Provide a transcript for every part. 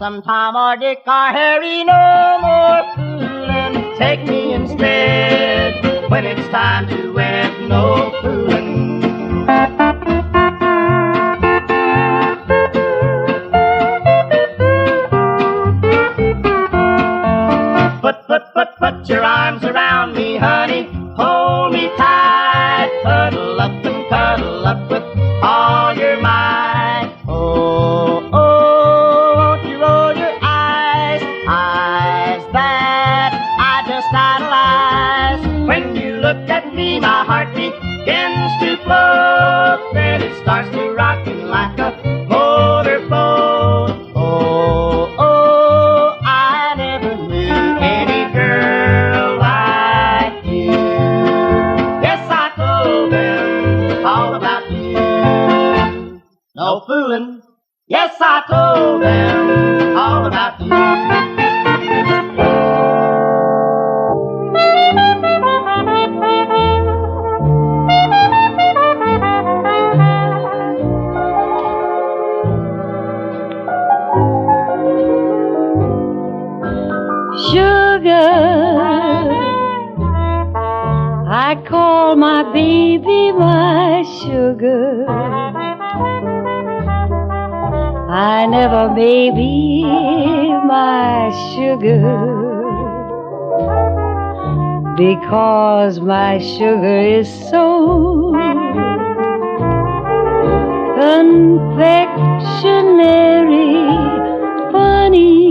some Tom or Dick or Harry, no more fooling. Take me instead when it's time to wed, no fooling. Put your arms around me, honey, hold me tight, cuddle up with all your might. Oh, oh, won't you roll your eyes, eyes that I just idolize. When you look at me, my heart begins to flow, then it starts to rockin' like a motorboat. Oh, oh, I never knew any girl like you. Yes, I told them all about you. No fooling. Yes, I told them all about you. I call my baby my sugar. I never baby my sugar, because my sugar is so confectionery funny.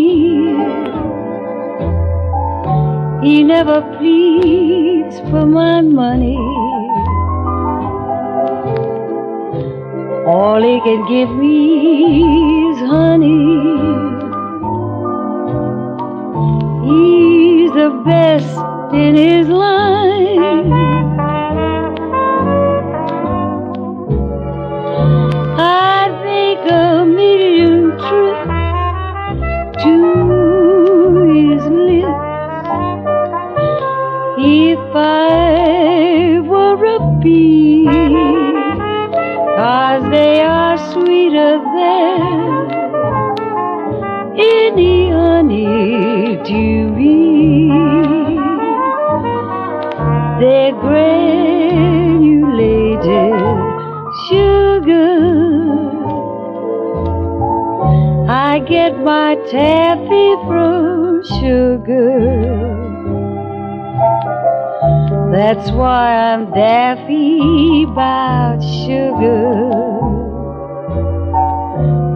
He never pleads for my money. All he can give me is honey. He's the best in his line. I'd make a million trips to his lips if I were a bee, 'cause they are sweeter than any honey to me. They're granulated sugar. I get my taffy from sugar. That's why I'm daffy about sugar.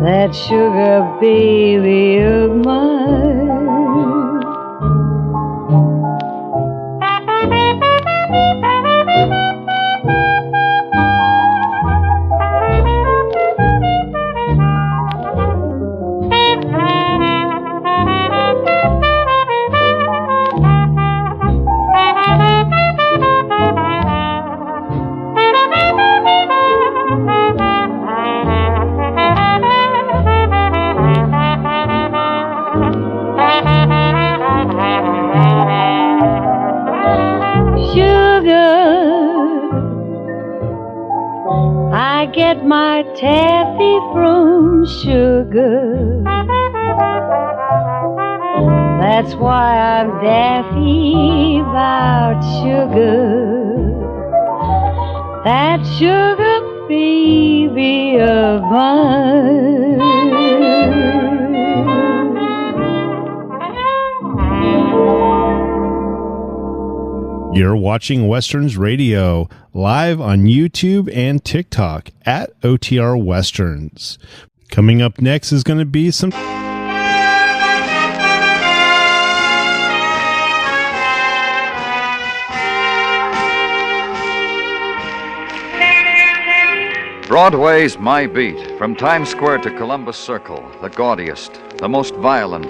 That sugar baby of mine. I get my taffy from sugar. That's why I'm daffy about sugar. That sugar baby of mine. You're watching Westerns Radio live on YouTube and TikTok at OTR Westerns. Coming up next is going to be some... Broadway's My Beat, from Times Square to Columbus Circle, the gaudiest, the most violent,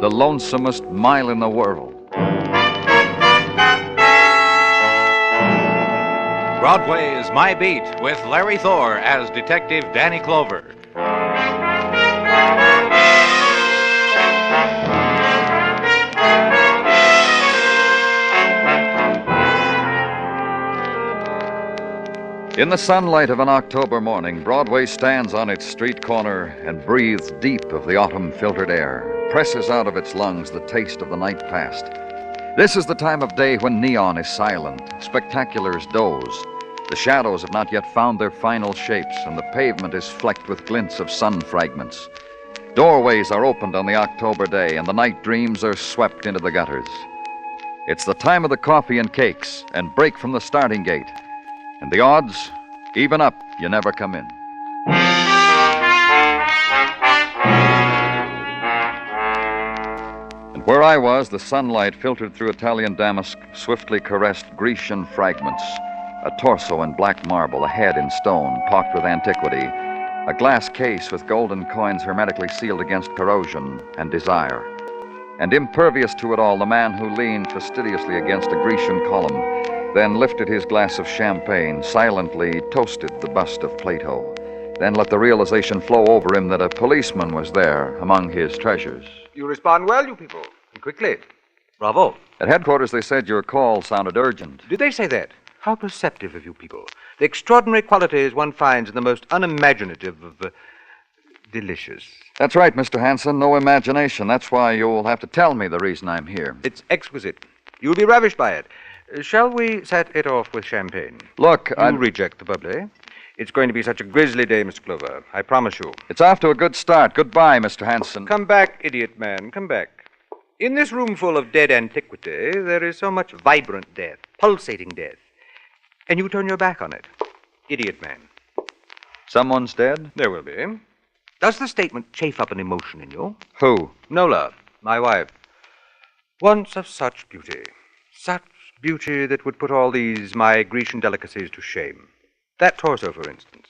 the lonesomest mile in the world. Broadway is My Beat with Larry Thor as Detective Danny Clover. In the sunlight of an October morning, Broadway stands on its street corner and breathes deep of the autumn-filtered air, presses out of its lungs the taste of the night past. This is the time of day when neon is silent, spectaculars doze. The shadows have not yet found their final shapes, and the pavement is flecked with glints of sun fragments. Doorways are opened on the October day, and the night dreams are swept into the gutters. It's the time of the coffee and cakes, and break from the starting gate. And the odds, even up, you never come in. And where I was, the sunlight filtered through Italian damask, swiftly caressed Grecian fragments. A torso in black marble, a head in stone, pocked with antiquity, a glass case with golden coins hermetically sealed against corrosion and desire. And impervious to it all, the man who leaned fastidiously against a Grecian column, then lifted his glass of champagne, silently toasted the bust of Plato, then let the realization flow over him that a policeman was there among his treasures. You respond well, you people, and quickly. Bravo. At headquarters, they said your call sounded urgent. Did they say that? How perceptive of you people. The extraordinary qualities one finds in the most unimaginative of delicious. That's right, Mr. Hanson. No imagination. That's why you'll have to tell me the reason I'm here. It's exquisite. You'll be ravished by it. Shall we set it off with champagne? Look, You reject the bubbly. It's going to be such a grisly day, Mr. Clover. I promise you. It's off to a good start. Goodbye, Mr. Hanson. Come back, idiot man. Come back. In this room full of dead antiquity, there is so much vibrant death, pulsating death. And you turn your back on it. Idiot man. Someone's dead? There will be. Does the statement chafe up an emotion in you? Who? Nola, my wife. Once of such beauty. Such beauty that would put all these my Grecian delicacies to shame. That torso, for instance.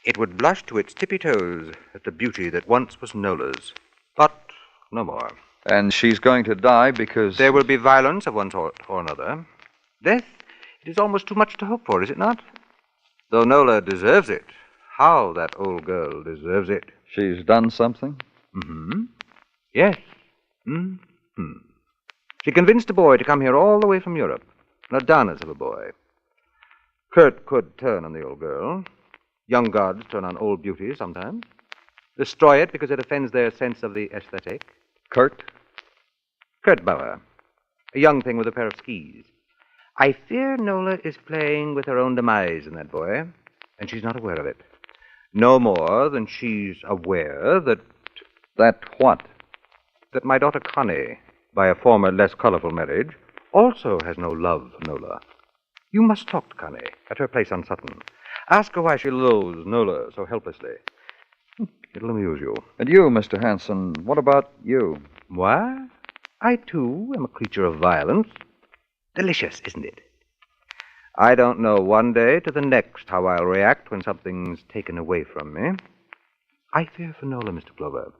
It would blush to its tippy toes at the beauty that once was Nola's. But no more. And she's going to die because... There will be violence of one sort or another. Death, it is almost too much to hope for, is it not? Though Nola deserves it. How that old girl deserves it. She's done something? Mm-hmm. Yes. Mm-hmm. She convinced a boy to come here all the way from Europe. An Adonis of a boy. Kurt could turn on the old girl. Young gods turn on old beauty sometimes. Destroy it because it offends their sense of the aesthetic. Kurt Bauer. A young thing with a pair of skis. I fear Nola is playing with her own demise in that boy, and she's not aware of it. No more than she's aware that... That what? That my daughter Connie, by a former, less colorful marriage, also has no love for Nola. You must talk to Connie at her place on Sutton. Ask her why she loathes Nola so helplessly. It'll amuse you. And you, Mr. Hanson, what about you? Why? I, too, am a creature of violence. Delicious, isn't it? I don't know one day to the next how I'll react when something's taken away from me. I fear for Nola, Mr. Clover.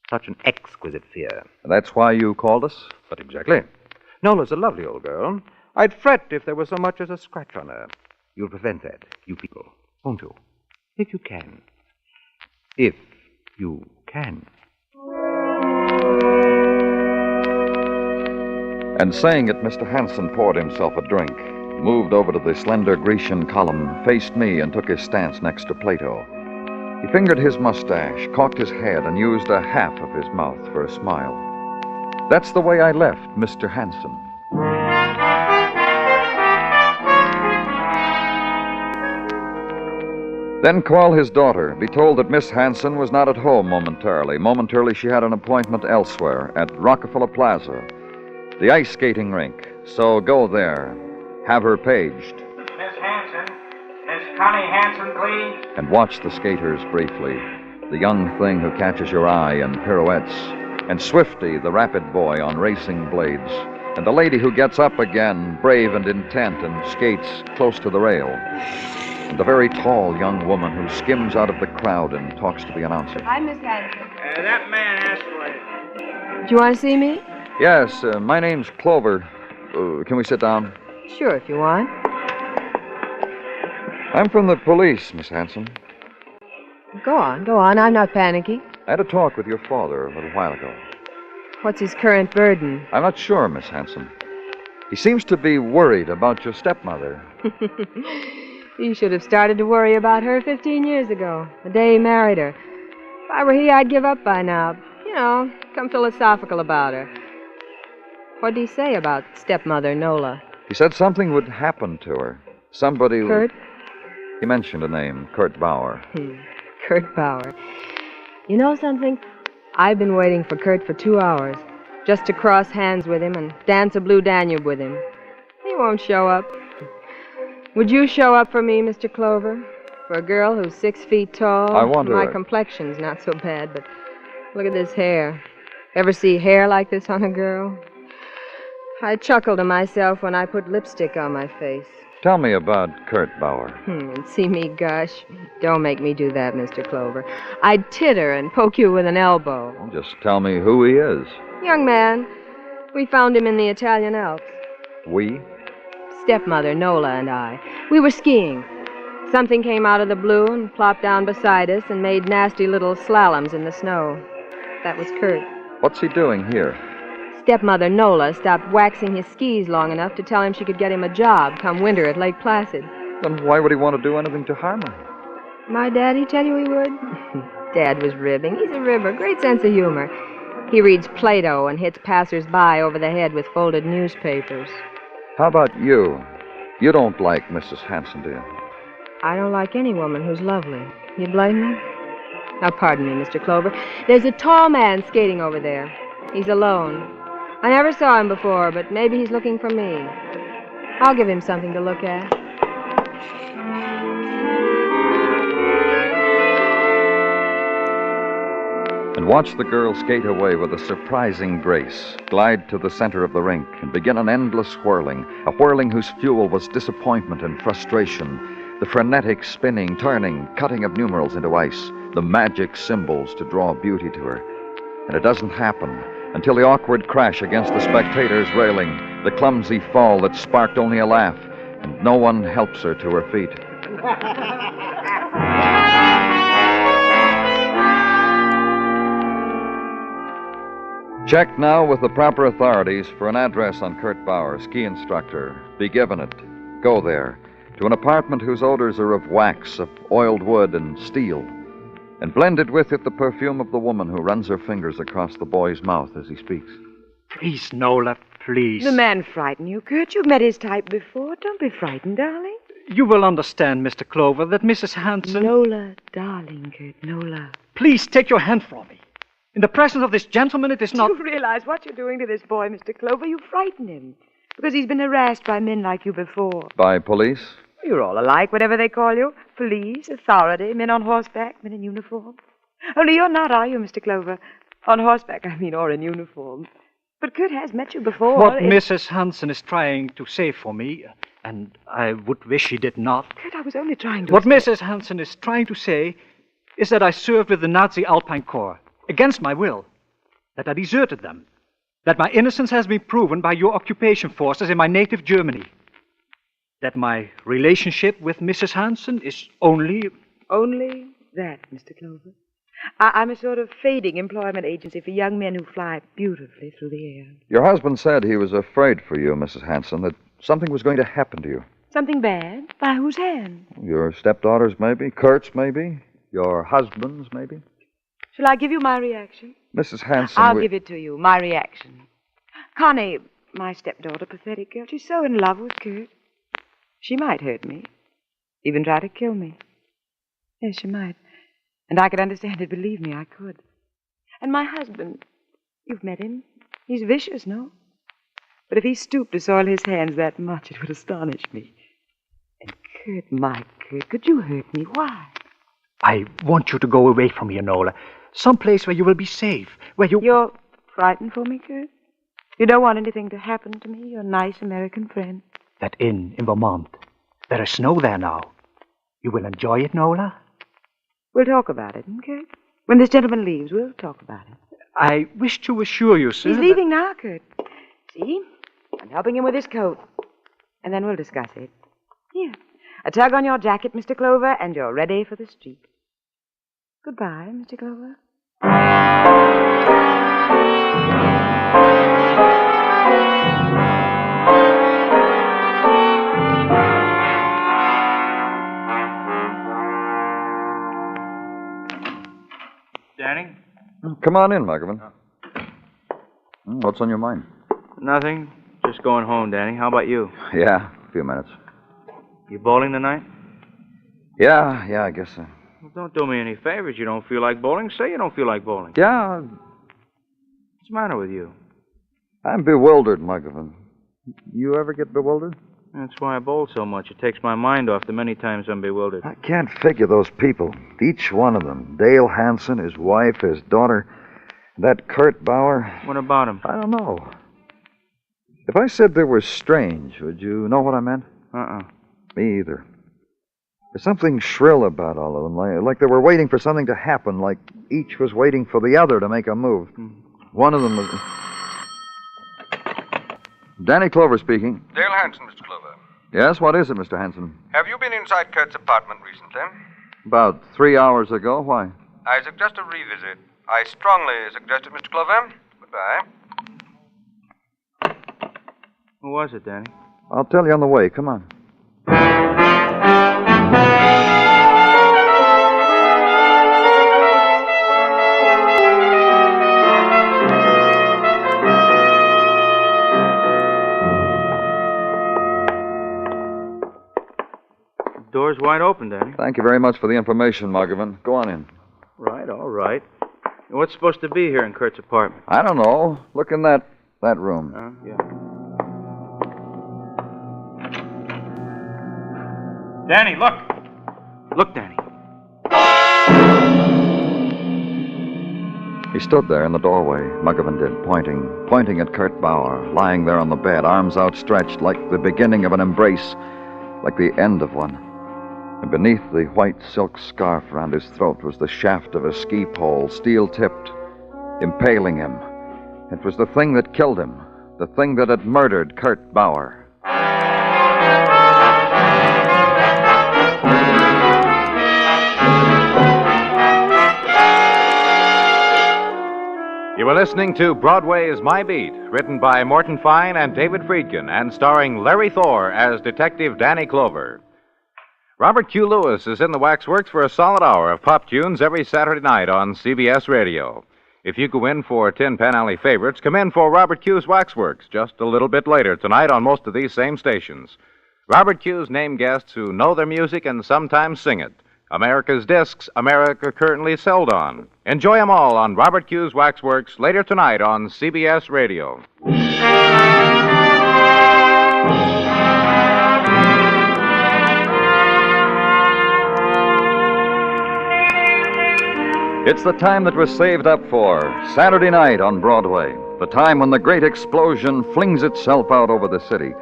Such an exquisite fear. That's why you called us? But exactly. Nola's a lovely old girl. I'd fret if there was so much as a scratch on her. You'll prevent that, you people, won't you? If you can. If you can. And saying it, Mr. Hanson poured himself a drink, moved over to the slender Grecian column, faced me, and took his stance next to Plato. He fingered his mustache, cocked his head, and used a half of his mouth for a smile. That's the way I left Mr. Hanson. Then call his daughter, be told that Miss Hanson was not at home momentarily. Momentarily, she had an appointment elsewhere, at Rockefeller Plaza, the ice skating rink. So go there, have her paged. Miss Hanson. Miss Connie Hanson, please. And watch the skaters briefly. The young thing who catches your eye in pirouettes, and Swifty, the rapid boy on racing blades, and the lady who gets up again, brave and intent, and skates close to the rail. And the very tall young woman who skims out of the crowd and talks to the announcer. Hi, Miss Hanson. That man asked for it. Do you want to see me? Yes, my name's Clover. Can we sit down? Sure, if you want. I'm from the police, Miss Hanson. Go on. I'm not panicky. I had a talk with your father a little while ago. What's his current burden? I'm not sure, Miss Hanson. He seems to be worried about your stepmother. He should have started to worry about her 15 years ago, the day he married her. If I were he, I'd give up by now. You know, come philosophical about her. What'd he say about stepmother Nola? He said something would happen to her. Somebody... Kurt? He mentioned a name, Kurt Bauer. Kurt Bauer. You know something? I've been waiting for Kurt for 2 hours, just to cross hands with him and dance a blue Danube with him. He won't show up. Would you show up for me, Mr. Clover? For a girl who's 6 feet tall? I want to. My complexion's not so bad, but look at this hair. Ever see hair like this on a girl? I chuckle to myself when I put lipstick on my face. Tell me about Kurt Bauer. And see me gush? Don't make me do that, Mr. Clover. I'd titter and poke you with an elbow. Well, just tell me who he is. Young man. We found him in the Italian Alps. We? Stepmother, Nola, and I. We were skiing. Something came out of the blue and plopped down beside us and made nasty little slaloms in the snow. That was Kurt. What's he doing here? Stepmother Nola stopped waxing his skis long enough to tell him she could get him a job come winter at Lake Placid. Then why would he want to do anything to harm her? My daddy tell you he would? Dad was ribbing. He's a ribber. Great sense of humor. He reads Plato and hits passers-by over the head with folded newspapers. How about you? You don't like Mrs. Hanson, do you? I don't like any woman who's lovely. You blame me? Now, pardon me, Mr. Clover. There's a tall man skating over there. He's alone. I never saw him before, but maybe he's looking for me. I'll give him something to look at. And watch the girl skate away with a surprising grace, glide to the center of the rink, and begin an endless whirling, a whirling whose fuel was disappointment and frustration, the frenetic spinning, turning, cutting of numerals into ice, the magic symbols to draw beauty to her. And it doesn't happen until the awkward crash against the spectator's railing, the clumsy fall that sparked only a laugh, and no one helps her to her feet. Check now with the proper authorities for an address on Kurt Bauer, ski instructor. Be given it. Go there, to an apartment whose odors are of wax, of oiled wood and steel, and blended with it the perfume of the woman who runs her fingers across the boy's mouth as he speaks. Please, Nola, please. The man frighten you, Kurt. You've met his type before. Don't be frightened, darling. You will understand, Mr. Clover, that Mrs. Hanson... Nola, darling, Kurt, Nola. Please take your hand from me. In the presence of this gentleman, it is not... Do you realize what you're doing to this boy, Mr. Clover? You frighten him. Because he's been harassed by men like you before. By police? You're all alike, whatever they call you. Police, authority, men on horseback, men in uniform. Only you're not, are you, Mr. Clover? On horseback, I mean, or in uniform. But Kurt has met you before. What Mrs. Hanson is trying to say for me, and I would wish she did not... Kurt, I was only trying to... What Mrs. Hanson is trying to say is that I served with the Nazi Alpine Corps, against my will, that I deserted them, that my innocence has been proven by your occupation forces in my native Germany, that my relationship with Mrs. Hanson is only... Only that, Mr. Clover. I'm a sort of fading employment agency for young men who fly beautifully through the air. Your husband said he was afraid for you, Mrs. Hanson, that something was going to happen to you. Something bad? By whose hand? Your stepdaughters, maybe. Kurt's, maybe. Your husband's, maybe. Shall I give you my reaction? Mrs. Hanson... I'll give it to you, my reaction. Connie, my stepdaughter, pathetic girl, she's so in love with Kurt. She might hurt me, even try to kill me. Yes, she might. And I could understand it, believe me, I could. And my husband, you've met him. He's vicious, no? But if he stooped to soil his hands that much, it would astonish me. And Kurt, my Kurt, could you hurt me? Why? I want you to go away from here, Nola. Someplace where you will be safe, where you... You're frightened for me, Kurt? You don't want anything to happen to me, your nice American friend? That inn in Vermont. There is snow there now. You will enjoy it, Nola? We'll talk about it, okay? When this gentleman leaves, we'll talk about it. I wish to assure you, sir... He's leaving now, Kurt. See? I'm helping him with his coat. And then we'll discuss it. Here. A tug on your jacket, Mr. Clover, and you're ready for the street. Goodbye, Mr. Clover. Danny? Come on in, Markovan. What's on your mind? Nothing. Just going home, Danny. How about you? Yeah, a few minutes. You bowling tonight? Yeah, I guess so. Well, don't do me any favors. You don't feel like bowling? Say you don't feel like bowling. Yeah, What's the matter with you? I'm bewildered, Markovan. You ever get bewildered? That's why I bowl so much. It takes my mind off the many times I'm bewildered. I can't figure those people. Each one of them. Dale Hansen, his wife, his daughter, that Kurt Bauer. What about him? I don't know. If I said they were strange, would you know what I meant? Me either. There's something shrill about all of them, like they were waiting for something to happen, like each was waiting for the other to make a move. One of them was... Danny Clover speaking. Dale Hansen, Mr. Clover. Yes, what is it, Mr. Hansen? Have you been inside Kurt's apartment recently? About 3 hours ago. Why? I suggest a revisit. I strongly suggest it, Mr. Clover. Goodbye. Who was it, Danny? I'll tell you on the way. Come on. Door's wide open, Danny. Thank you very much for the information, Markovan. Go on in. Right, all right. What's supposed to be here in Kurt's apartment? I don't know. Look in that room. Yeah. Danny, look. Look, Danny. He stood there in the doorway, Markovan did, pointing at Kurt Bauer, lying there on the bed, arms outstretched like the beginning of an embrace, like the end of one. And beneath the white silk scarf around his throat was the shaft of a ski pole, steel-tipped, impaling him. It was the thing that killed him, the thing that had murdered Kurt Bauer. You were listening to Broadway's My Beat, written by Morton Fine and David Friedkin, and starring Larry Thor as Detective Danny Clover. Robert Q. Lewis is in the Waxworks for a solid hour of pop tunes every Saturday night on CBS Radio. If you go in for Tin Pan Alley favorites, come in for Robert Q's Waxworks just a little bit later tonight on most of these same stations. Robert Q's name guests who know their music and sometimes sing it. America's discs America currently sold on. Enjoy them all on Robert Q's Waxworks later tonight on CBS Radio. It's the time that was saved up for Saturday night on Broadway. The time when the great explosion flings itself out over the city,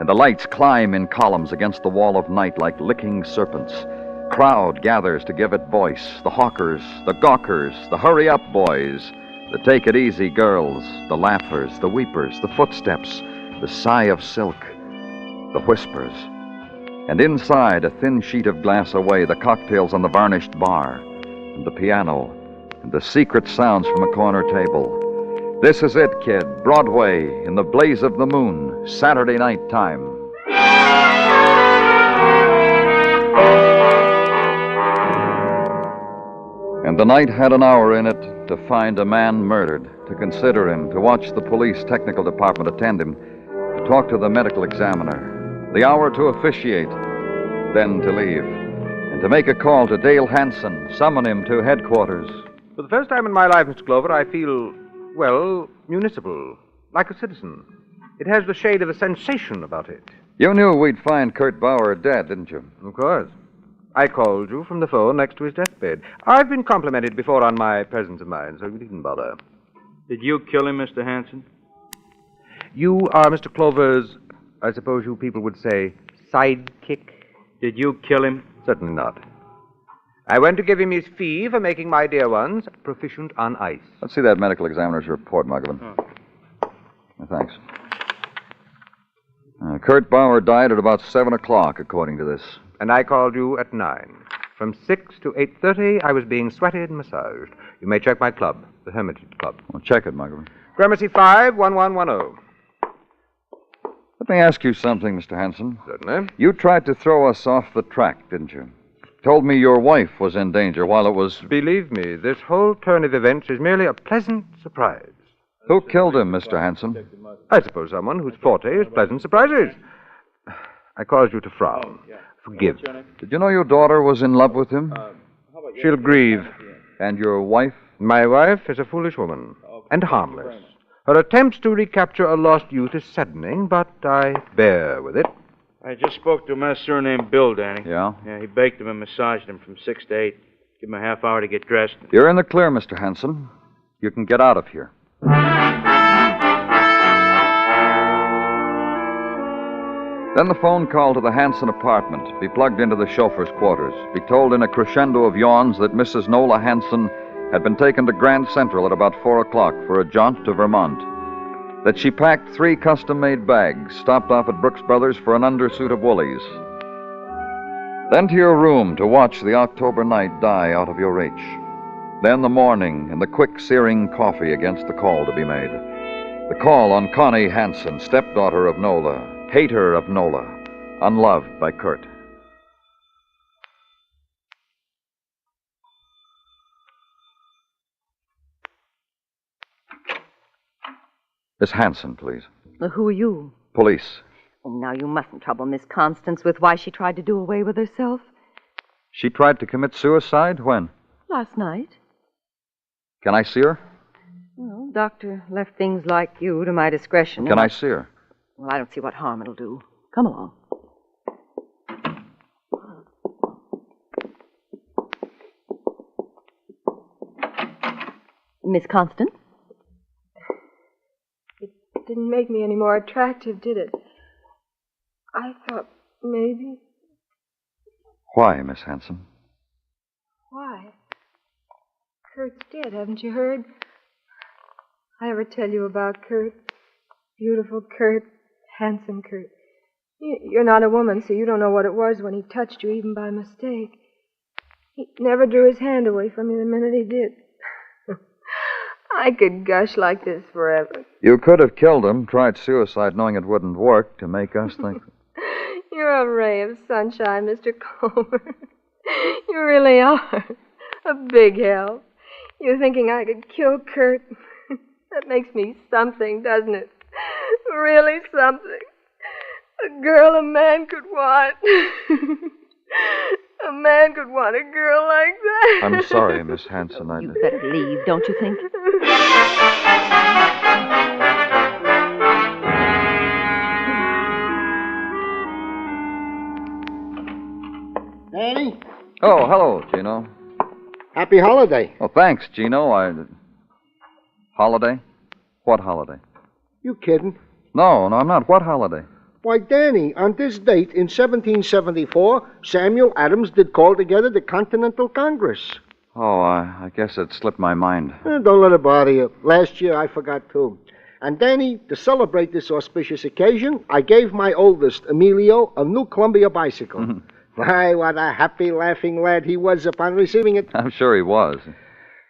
and the lights climb in columns against the wall of night like licking serpents. Crowd gathers to give it voice. The hawkers, the gawkers, the hurry-up boys, the take-it-easy girls, the laughers, the weepers, the footsteps, the sigh of silk, the whispers. And inside, a thin sheet of glass away, the cocktails on the varnished bar, and the piano, and the secret sounds from a corner table. This is it, kid. Broadway, in the blaze of the moon, Saturday night time. And the night had an hour in it to find a man murdered, to consider him, to watch the police technical department attend him, to talk to the medical examiner. The hour to officiate, then to leave. And to make a call to Dale Hansen, summon him to headquarters. For the first time in my life, Mr. Clover, I feel, well, municipal, like a citizen. It has the shade of a sensation about it. You knew we'd find Kurt Bauer dead, didn't you? Of course. I called you from the phone next to his deathbed. I've been complimented before on my presence of mind, so you needn't bother. Did you kill him, Mr. Hansen? You are Mr. Clover's, I suppose you people would say, sidekick? Did you kill him? Certainly not. I went to give him his fee for making my dear ones proficient on ice. Let's see that medical examiner's report, Markovan. Thanks. Kurt Bauer died at about 7 o'clock, according to this. And I called you at 9. From 6 to 8:30, I was being sweated and massaged. You may check my club, the Hermitage Club. Well, check it, Markovan. Gramercy 51110. Let me ask you something, Mr. Hansen. Certainly. You tried to throw us off the track, didn't you? told me your wife was in danger while it was... Believe me, this whole turn of events is merely a pleasant surprise. Who killed him, Mr. Hanson? I suppose someone whose forte is pleasant surprises. I caused you to frown. Forgive. Did you know your daughter was in love with him? She'll grieve. And your wife? My wife is a foolish woman, and harmless. Her attempts to recapture a lost youth is saddening, but I bear with it. I just spoke to a master named Bill, Danny. Yeah? Yeah, he baked him and massaged him from 6 to 8. Give him a half hour to get dressed. You're in the clear, Mr. Hanson. You can get out of here. Then the phone call to the Hanson apartment. Be plugged into the chauffeur's quarters. Be told in a crescendo of yawns that Mrs. Nola Hanson had been taken to Grand Central at about 4 o'clock for a jaunt to Vermont. That she packed 3 custom-made bags, stopped off at Brooks Brothers for an undersuit of Woolies. Then to your room to watch the October night die out of your reach. Then the morning and the quick searing coffee against the call to be made. The call on Connie Hanson, stepdaughter of Nola, hater of Nola, unloved by Kurt. Miss Hanson, please. Well, who are you? Police. Oh, now you mustn't trouble Miss Constance with why she tried to do away with herself. She tried to commit suicide? When? Last night. Can I see her? Well, doctor left things like you to my discretion. Can I see her? Well, I don't see what harm it'll do. Come along. Miss Constance? It didn't make me any more attractive, did it? I thought maybe. Why, Miss Hanson? Why? Kurt's dead, haven't you heard? I ever tell you about Kurt? Beautiful Kurt, handsome Kurt. You're not a woman, so you don't know what it was when he touched you, even by mistake. He never drew his hand away from you the minute he did. I could gush like this forever. You could have killed him, tried suicide knowing it wouldn't work to make us think. You're a ray of sunshine, Mr. Clover. You really are. A big help. You're thinking I could kill Kurt. That makes me something, doesn't it? Really something. A girl a man could want. A man could want a girl like that. I'm sorry, Miss Hanson. You'd better leave, don't you think? Danny? Oh, hello, Gino. Happy holiday. Oh, thanks, Gino. Holiday? What holiday? You kidding? No, I'm not. What holiday? Why, Danny, on this date in 1774, Samuel Adams did call together the Continental Congress. Oh, I guess it slipped my mind. Don't let it bother you. Last year I forgot, too. And, Danny, to celebrate this auspicious occasion, I gave my oldest, Emilio, a new Columbia bicycle. Why, what a happy, laughing lad he was upon receiving it. I'm sure he was.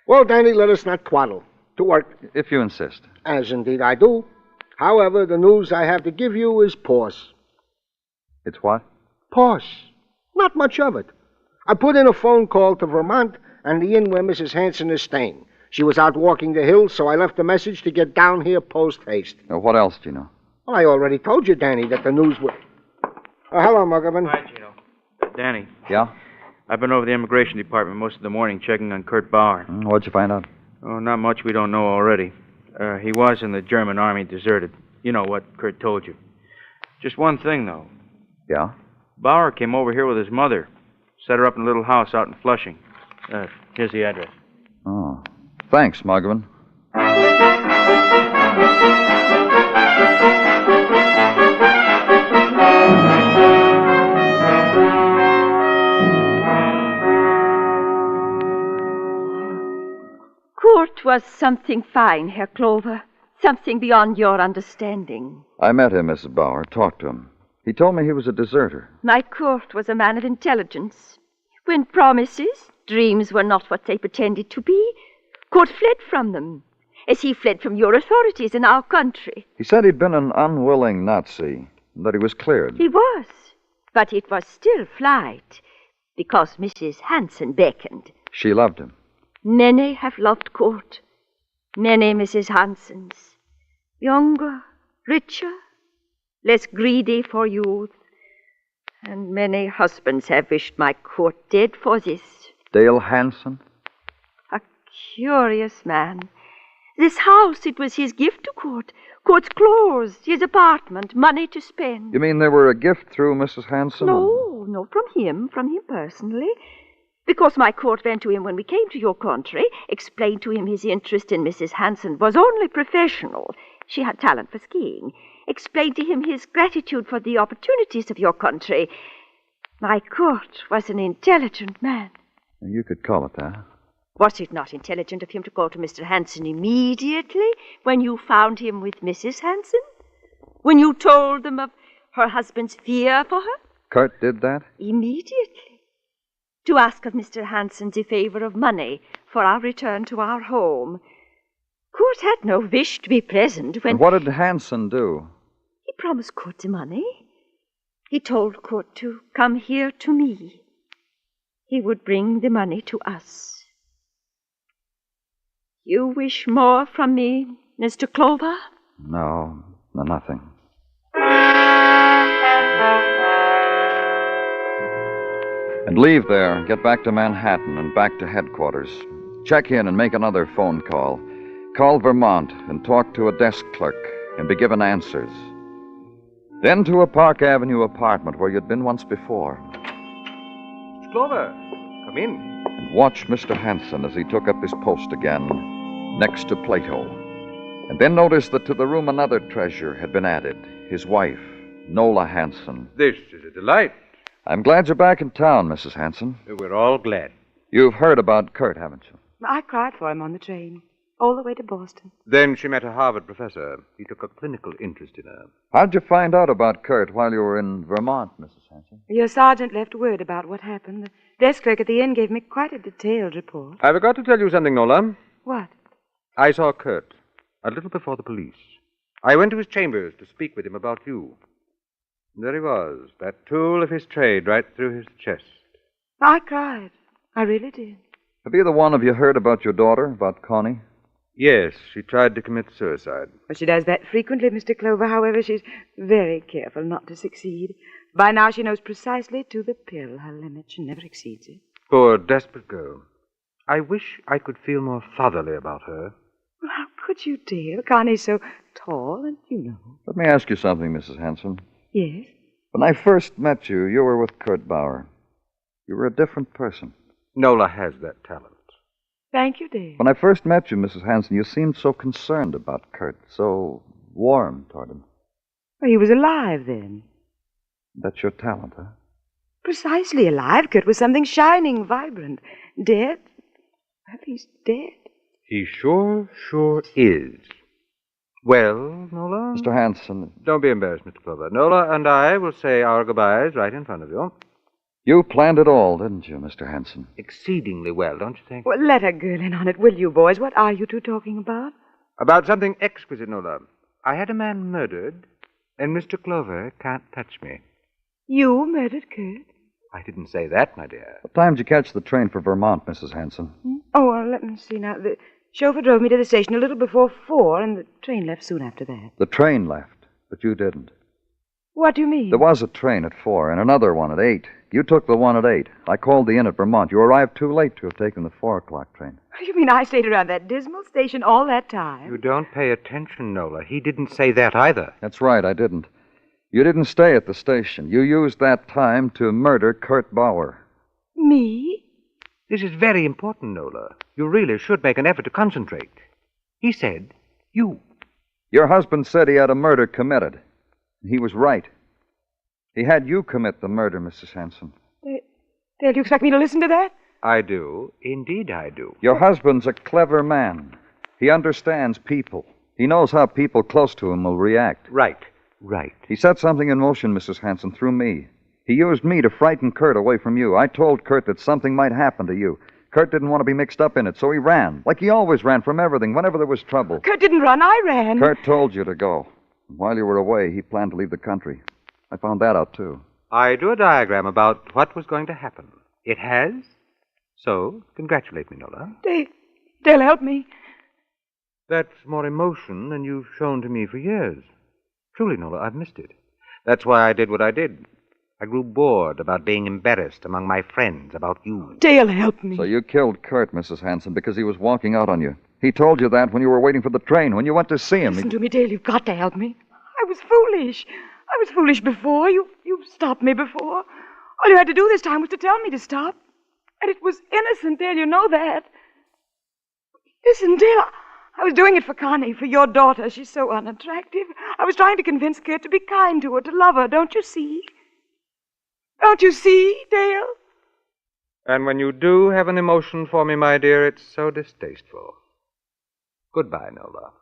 Well, Danny, let us not twaddle. To work. If you insist. As indeed I do. However, the news I have to give you is pause. It's what? Pause. Not much of it. I put in a phone call to Vermont and the inn where Mrs. Hanson is staying. She was out walking the hills, so I left a message to get down here post-haste. What else, Gino? Well, I already told you, Danny, that the news would... hello, Muggerman. Hi, Gino. Danny. Yeah? I've been over the immigration department most of the morning checking on Kurt Bauer. What'd you find out? Oh, not much we don't know already. He was in the German army, deserted. You know what Kurt told you. Just one thing, though. Yeah? Bauer came over here with his mother. Set her up in a little house out in Flushing. Here's the address. Oh. Thanks, Muggerman. Kurt was something fine, Herr Clover. Something beyond your understanding. I met him, Mrs. Bauer. Talked to him. He told me he was a deserter. My Kurt was a man of intelligence. When promises, dreams were not what they pretended to be, Kurt fled from them, as he fled from your authorities in our country. He said he'd been an unwilling Nazi, and that he was cleared. He was, but it was still flight. because Mrs. Hanson beckoned. She loved him. Many have loved Kurt. Many Mrs. Hansons. Younger, richer, less greedy for youth. And many husbands have wished my Kurt dead for this. Dale Hanson? A curious man. This house, it was his gift to Kurt. Kurt's clothes, his apartment, money to spend. You mean they were a gift through Mrs. Hanson? No, not from him personally. Because my Kurt went to him when we came to your country, explained to him his interest in Mrs. Hanson was only professional. She had talent for skiing. Explained to him his gratitude for the opportunities of your country. My Kurt was an intelligent man. You could call it that. Was it not intelligent of him to go to Mr. Hanson immediately when you found him with Mrs. Hanson? When you told them of her husband's fear for her? Kurt did that? Immediately. To ask of Mr. Hanson the favor of money for our return to our home. Kurt had no wish to be present when... And what did Hanson do? He promised Kurt the money. He told Kurt to come here to me. He would bring the money to us. You wish more from me, Mr. Clover? No, nothing. And leave there, get back to Manhattan and back to headquarters. Check in and make another phone call. Call Vermont and talk to a desk clerk and be given answers. Then to a Park Avenue apartment where you'd been once before. Mr. Clover, come in. And watch Mr. Hanson as he took up his post again next to Plato. And then notice that to the room another treasure had been added, his wife, Nola Hanson. This is a delight. I'm glad you're back in town, Mrs. Hanson. We're all glad. You've heard about Kurt, haven't you? I cried for him on the train, all the way to Boston. Then she met a Harvard professor. He took a clinical interest in her. How'd you find out about Kurt while you were in Vermont, Mrs. Hanson? Your sergeant left word about what happened. The desk clerk at the inn gave me quite a detailed report. I forgot to tell you something, Nola. What? I saw Kurt a little before the police. I went to his chambers to speak with him about you. And there he was, that tool of his trade right through his chest. I cried. I really did. Have either one of you heard about your daughter, about Connie? Yes, she tried to commit suicide. Well, she does that frequently, Mr. Clover. However, she's very careful not to succeed. By now, she knows precisely to the pill her limit. She never exceeds it. Poor, desperate girl. I wish I could feel more fatherly about her. Well, how could you, dear? Connie's so tall, and you know. Let me ask you something, Mrs. Hanson. Yes? When I first met you, you were with Kurt Bauer. You were a different person. Nola has that talent. Thank you, dear. When I first met you, Mrs. Hanson, you seemed so concerned about Kurt, so warm toward him. Well, he was alive then. That's your talent, huh? Precisely alive. Kurt was something shining, vibrant. Dead? Well, he's dead. He sure is. Well, Nola? Mr. Hanson. Don't be embarrassed, Mr. Clover. Nola and I will say our goodbyes right in front of you. You planned it all, didn't you, Mr. Hanson? Exceedingly well, don't you think? Well, let a girl in on it, will you, boys? What are you two talking about? About something exquisite, Nola. I had a man murdered, and Mr. Clover can't touch me. You murdered Kurt? I didn't say that, my dear. What time did you catch the train for Vermont, Mrs. Hanson? Oh, well, let me see now. The chauffeur drove me to the station a little before 4, and the train left soon after that. The train left, but you didn't. What do you mean? There was a train at 4 and another one at 8. You took the one at 8. I called the inn at Vermont. You arrived too late to have taken the 4 o'clock train. You mean I stayed around that dismal station all that time? You don't pay attention, Nola. He didn't say that either. That's right, I didn't. You didn't stay at the station. You used that time to murder Kurt Bauer. Me? This is very important, Nola. You really should make an effort to concentrate. He said, you. Your husband said he had a murder committed. He was right. He had you commit the murder, Mrs. Hanson. Dale, do you expect me to listen to that? I do. Indeed, I do. Your husband's a clever man. He understands people. He knows how people close to him will react. Right. He set something in motion, Mrs. Hanson, through me. He used me to frighten Kurt away from you. I told Kurt that something might happen to you. Kurt didn't want to be mixed up in it, so he ran. Like he always ran from everything, whenever there was trouble. Kurt didn't run, I ran. Kurt told you to go. While you were away, he planned to leave the country. I found that out, too. I drew a diagram about what was going to happen. It has? So, congratulate me, Nola. Dale, help me. That's more emotion than you've shown to me for years. Truly, Nola, I've missed it. That's why I did what I did. I grew bored about being embarrassed among my friends about you. Dale, help me. So you killed Kurt, Mrs. Hanson, because he was walking out on you. He told you that when you were waiting for the train, when you went to see him. Listen to me, Dale. You've got to help me. I was foolish. I was foolish before. You stopped me before. All you had to do this time was to tell me to stop. And it was innocent, Dale. You know that. Listen, Dale, I was doing it for Connie, for your daughter. She's so unattractive. I was trying to convince Kurt to be kind to her, to love her. Don't you see? Don't you see, Dale? And when you do have an emotion for me, my dear, it's so distasteful. Goodbye, Nola.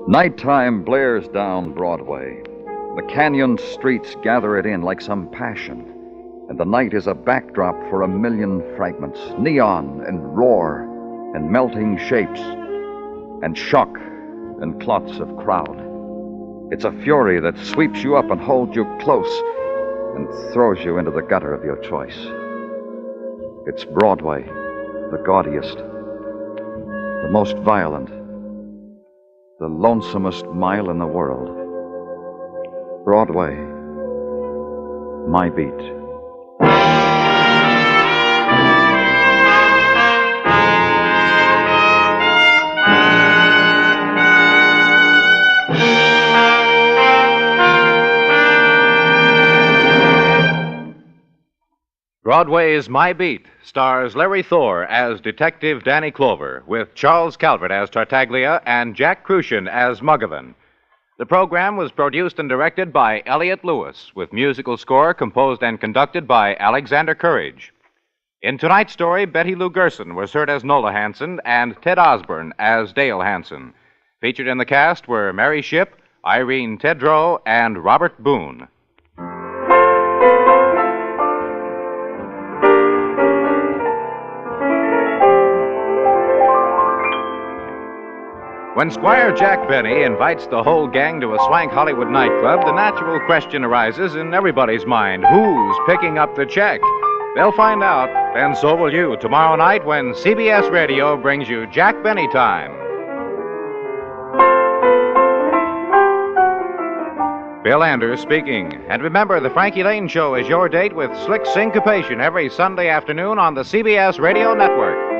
Nighttime blares down Broadway. The canyon streets gather it in like some passion, and the night is a backdrop for a million fragments, neon and roar and melting shapes and shock and clots of crowd. It's a fury that sweeps you up and holds you close and throws you into the gutter of your choice. It's Broadway, the gaudiest, the most violent, the lonesomest mile in the world. Broadway, my beat. Broadway's My Beat stars Larry Thor as Detective Danny Clover, with Charles Calvert as Tartaglia and Jack Crucian as Muggavan. The program was produced and directed by Elliott Lewis, with musical score composed and conducted by Alexander Courage. In tonight's story, Betty Lou Gerson was heard as Nola Hanson and Ted Osborne as Dale Hanson. Featured in the cast were Mary Shipp, Irene Tedrow, and Robert Boone. When Squire Jack Benny invites the whole gang to a swank Hollywood nightclub, the natural question arises in everybody's mind: who's picking up the check? They'll find out, and so will you, tomorrow night when CBS Radio brings you Jack Benny Time. Bill Anders speaking. And remember, the Frankie Lane Show is your date with slick syncopation every Sunday afternoon on the CBS Radio Network.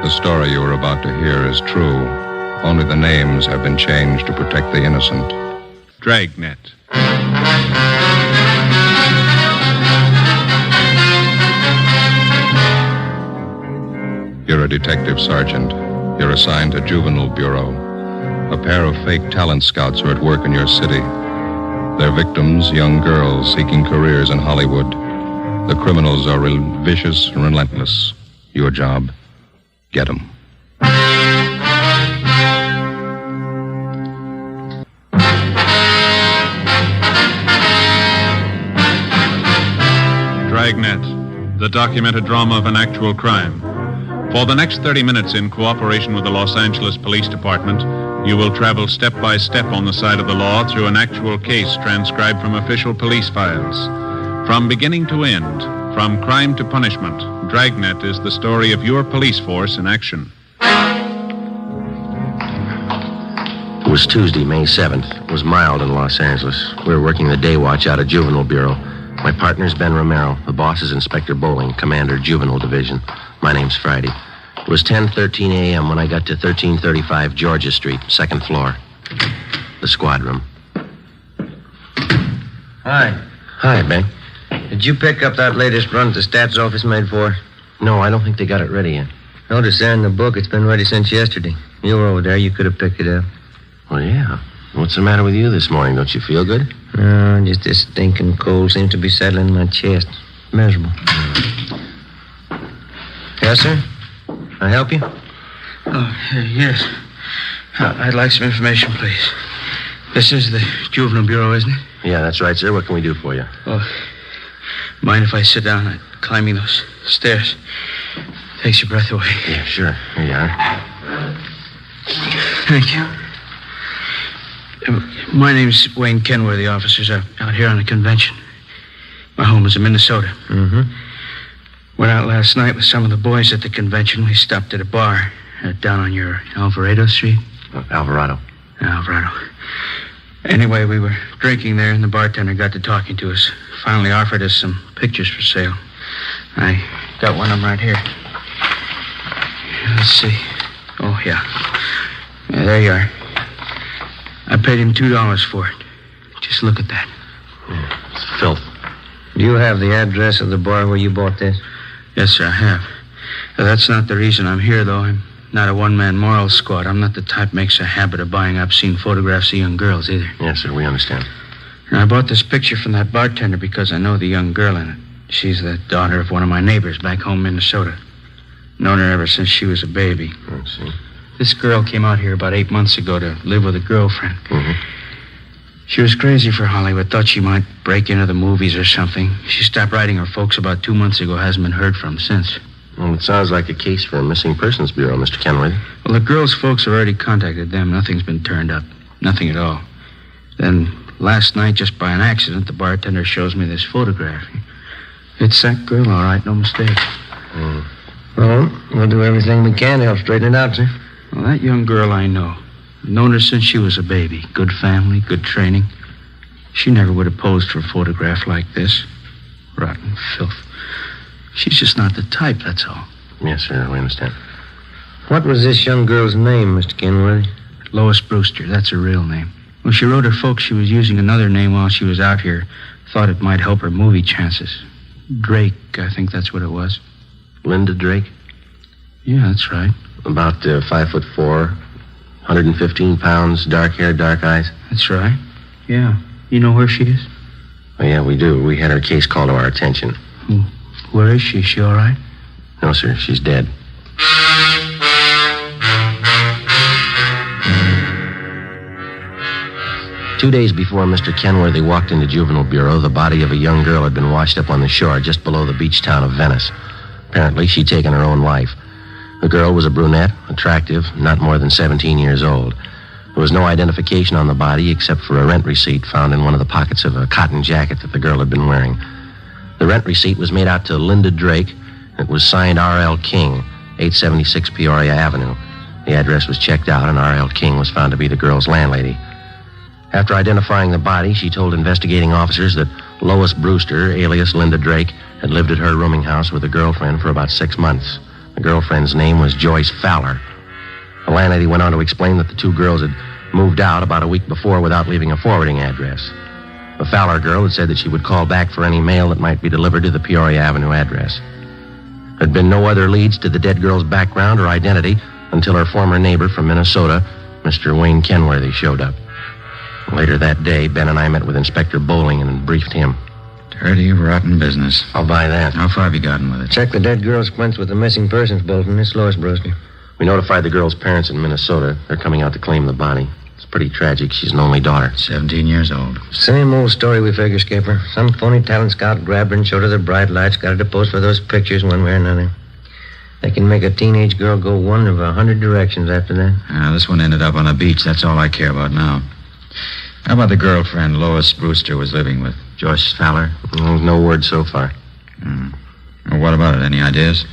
The story you are about to hear is true. Only the names have been changed to protect the innocent. Dragnet. You're a detective sergeant. You're assigned to Juvenile Bureau. A pair of fake talent scouts are at work in your city. Their victims, young girls seeking careers in Hollywood. The criminals are vicious and relentless. Your job: get them. Dragnet, the documented drama of an actual crime. For the next 30 minutes, in cooperation with the Los Angeles Police Department, you will travel step by step on the side of the law through an actual case transcribed from official police files. From beginning to end, from crime to punishment, Dragnet is the story of your police force in action. was Tuesday, May 7th. It was mild in Los Angeles. We were working the day watch out of Juvenile Bureau. My partner's Ben Romero. The boss is Inspector Bowling, Commander, Juvenile Division. My name's Friday. It was 10:13 a.m. when I got to 1335 Georgia Street, second floor. The squad room. Hi. Hi, Ben. Did you pick up that latest run the stats office made for? No, I don't think they got it ready yet. Notice there in the book it's been ready since yesterday. You were over there. You could have picked it up. Well, yeah. What's the matter with you this morning? Don't you feel good? No, just this stinking cold seems to be settling in my chest. Miserable. Yes, sir? Can I help you? Oh, yes. I'd like some information, please. This is the Juvenile Bureau, isn't it? Yeah, that's right, sir. What can we do for you? Oh, mind if I sit down? I'm climbing those stairs. Takes your breath away. Yeah, sure. Here you are. Thank you. My name's Wayne Kenworthy, officers. I'm out here on a convention. My home is in Minnesota. Mm-hmm. Went out last night with some of the boys at the convention. We stopped at a bar down on your Alvarado Street. Alvarado. Alvarado. Anyway, we were drinking there, and the bartender got to talking to us. Finally offered us some pictures for sale. I got one of them right here. Let's see. Oh, yeah. There you are. I paid him $2 for it. Just look at that. Yeah, it's filth. Do you have the address of the bar where you bought this? Yes, sir, I have. That's not the reason I'm here, though. I'm not a one-man moral squad. I'm not the type makes a habit of buying obscene photographs of young girls, either. Yes, sir, we understand. And I bought this picture from that bartender because I know the young girl in it. She's the daughter of one of my neighbors back home in Minnesota. Known her ever since she was a baby. I see. This girl came out here about 8 months ago to live with a girlfriend. Mm-hmm. She was crazy for Hollywood, thought she might break into the movies or something. She stopped writing her folks about 2 months ago, hasn't been heard from since. Well, it sounds like a case for a missing persons bureau, Mr. Kenworthy. Well, the girl's folks have already contacted them. Nothing's been turned up. Nothing at all. Then, last night, just by an accident, the bartender shows me this photograph. It's that girl, all right, no mistake. Mm. Well, we'll do everything we can to help straighten it out, sir. Well, that young girl I know. I've known her since she was a baby. Good family, good training. She never would have posed for a photograph like this. Rotten filth. She's just not the type, that's all. Yes, sir, we understand. What was this young girl's name, Mr. Kenworthy? Lois Brewster, that's her real name. When she wrote her folks, she was using another name while she was out here. Thought it might help her movie chances. Drake, I think that's what it was. Linda Drake? Yeah, that's right. About 5'4", 115 pounds, dark hair, dark eyes? That's right. Yeah. You know where she is? Oh, yeah, we do. We had her case called to our attention. Where is she? Is she all right? No, sir. She's dead. Two days before Mr. Kenworthy walked into Juvenile Bureau, the body of a young girl had been washed up on the shore just below the beach town of Venice. Apparently, she'd taken her own life. The girl was a brunette, attractive, not more than 17 years old. There was no identification on the body except for a rent receipt found in one of the pockets of a cotton jacket that the girl had been wearing. The rent receipt was made out to Linda Drake. It was signed R.L. King, 876 Peoria Avenue. The address was checked out, and R.L. King was found to be the girl's landlady. After identifying the body, she told investigating officers that Lois Brewster, alias Linda Drake, had lived at her rooming house with a girlfriend for about 6 months. The girlfriend's name was Joyce Fowler. The landlady went on to explain that the two girls had moved out about a week before without leaving a forwarding address. The Fowler girl had said that she would call back for any mail that might be delivered to the Peoria Avenue address. There had been no other leads to the dead girl's background or identity until her former neighbor from Minnesota, Mr. Wayne Kenworthy, showed up. Later that day, Ben and I met with Inspector Bowling and briefed him. Dirty, rotten business. I'll buy that. How far have you gotten with it? Check the dead girl's quints with the missing persons bulletin. It's Lois Brewster. We notified the girl's parents in Minnesota. They're coming out to claim the body. It's pretty tragic. She's an only daughter. 17 years old. Same old story, we figure, Skipper. Some phony talent scout grabbed her and showed her the bright lights, got her to pose for those pictures one way or another. They can make a teenage girl go one of 100 directions after that. This one ended up on a beach. That's all I care about now. How about the girlfriend Lois Brewster was living with? Joyce Fowler? No word so far. Well, what about it? Any ideas?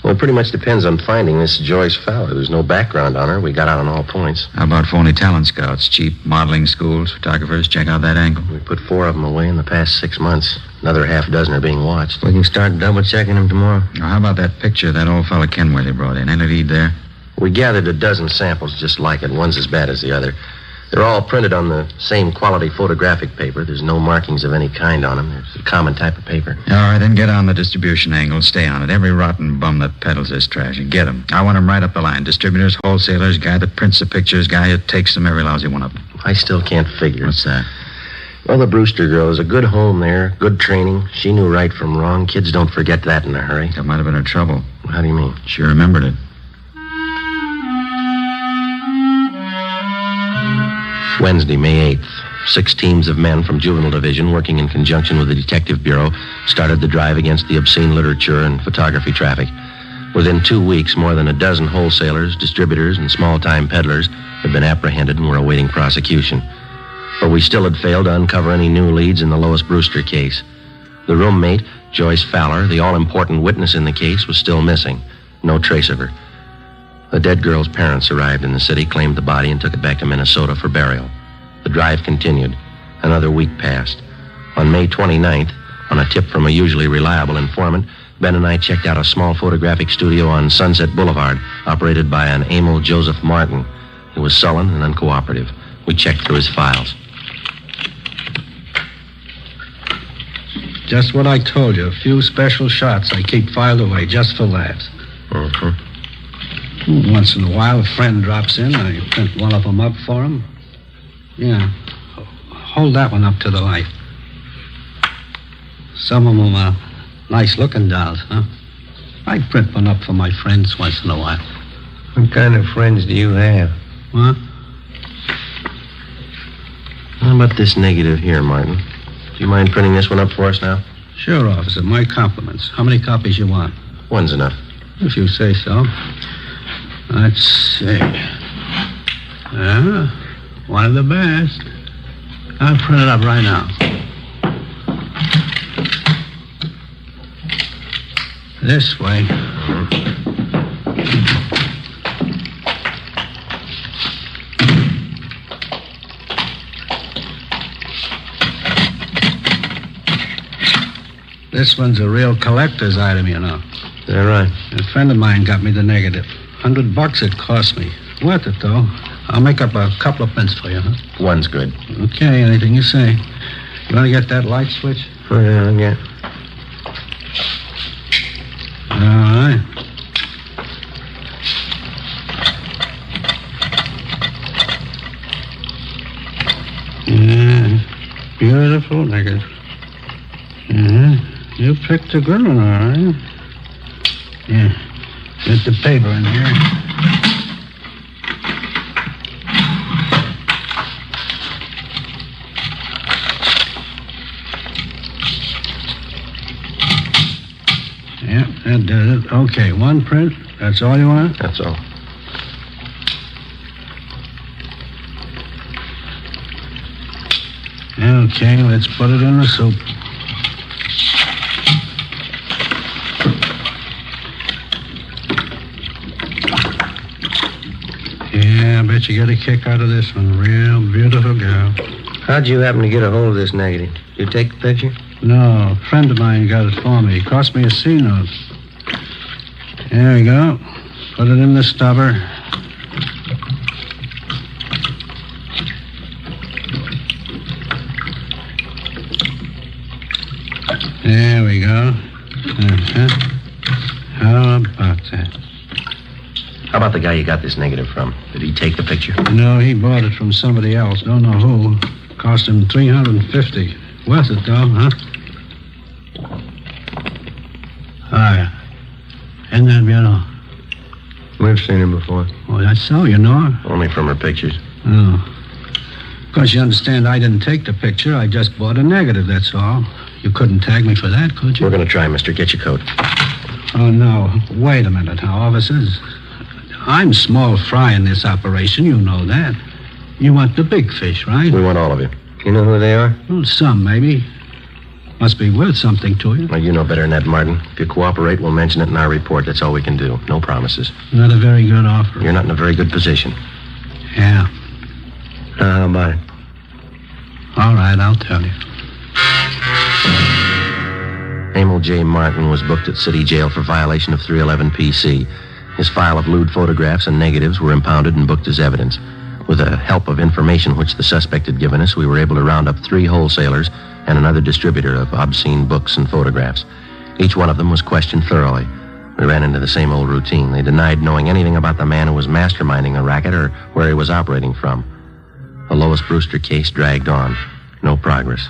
Well, it pretty much depends on finding this Joyce Fowler. There's no background on her. We got out on all points. How about phony talent scouts, cheap modeling schools, photographers? Check out that angle. We put 4 of them away in the past 6 months. Another half dozen are being watched. We can start double-checking them tomorrow. Now, how about that picture that old fellow Kenworthy brought in? Any lead there? We gathered a dozen samples just like it. One's as bad as the other. They're all printed on the same quality photographic paper. There's no markings of any kind on them. There's a common type of paper. All right, then get on the distribution angle. Stay on it. Every rotten bum that peddles this trash, and get them. I want them right up the line. Distributors, wholesalers, guy that prints the pictures, guy that takes them, every lousy one of them. I still can't figure. What's that? Well, the Brewster girl is a good home there, good training. She knew right from wrong. Kids don't forget that in a hurry. That might have been her trouble. How do you mean? She remembered it. Wednesday, May 8th. 6 teams of men from Juvenile Division, working in conjunction with the Detective Bureau, started the drive against the obscene literature and photography traffic. Within 2 weeks, more than a dozen wholesalers, distributors, and small-time peddlers had been apprehended and were awaiting prosecution. But we still had failed to uncover any new leads in the Lois Brewster case. The roommate, Joyce Fowler, the all-important witness in the case, was still missing. No trace of her. The dead girl's parents arrived in the city, claimed the body, and took it back to Minnesota for burial. The drive continued. Another week passed. On May 29th, on a tip from a usually reliable informant, Ben and I checked out a small photographic studio on Sunset Boulevard, operated by an Emil Joseph Martin. He was sullen and uncooperative. We checked through his files. Just what I told you. A few special shots I keep filed away just for laughs. Mm-hmm. Once in a while, a friend drops in. I print one of them up for him. Yeah. Hold that one up to the light. Some of them are nice-looking dolls, huh? I print one up for my friends once in a while. What kind of friends do you have? What? How about this negative here, Martin? Do you mind printing this one up for us now? Sure, officer. My compliments. How many copies you want? One's enough. If you say so. Let's see. One of the best. I'll print it up right now. This way. This one's a real collector's item, you know. Is that right? A friend of mine got me the negative. $100 it cost me. Worth it, though. I'll make up a couple of prints for you, huh? One's good. Okay, anything you say. You want to get that light switch? Oh, yeah, I'll get. All right. Yeah, beautiful negative. You picked a good one, all right. Yeah, get the paper in here. Yeah, that does it. Okay, one print. That's all you want? That's all. Okay, let's put it in the soup. Yeah, I bet you get a kick out of this one. Real beautiful girl. How'd you happen to get a hold of this negative? Did you take the picture? No, a friend of mine got it for me. It cost me a C-note. There we go. Put it in the stubber. There we go. How about that? How about the guy you got this negative from? Did he take the picture? No, he bought it from somebody else. Don't know who. Cost him $350. Worth it, though, huh? Hi. Isn't that beautiful? We've seen her before. Oh, that's so? You know her? Only from her pictures. Oh. Of course, you understand I didn't take the picture. I just bought a negative, that's all. You couldn't tag me for that, could you? We're going to try, mister. Get your coat. Oh, no. Wait a minute now, officers. I'm small fry in this operation. You know that. You want the big fish, right? We want all of you. You know who they are? Well, some, maybe. Must be worth something to you. Well, you know better than that, Martin. If you cooperate, we'll mention it in our report. That's all we can do. No promises. Not a very good offer. You're not in a very good position. Yeah. How about it? All right, I'll tell you. Emil J. Martin was booked at City Jail for violation of 311 PC. His file of lewd photographs and negatives were impounded and booked as evidence. With the help of information which the suspect had given us, we were able to round up 3 wholesalers and another distributor of obscene books and photographs. Each one of them was questioned thoroughly. We ran into the same old routine. They denied knowing anything about the man who was masterminding the racket or where he was operating from. The Lois Brewster case dragged on. No progress.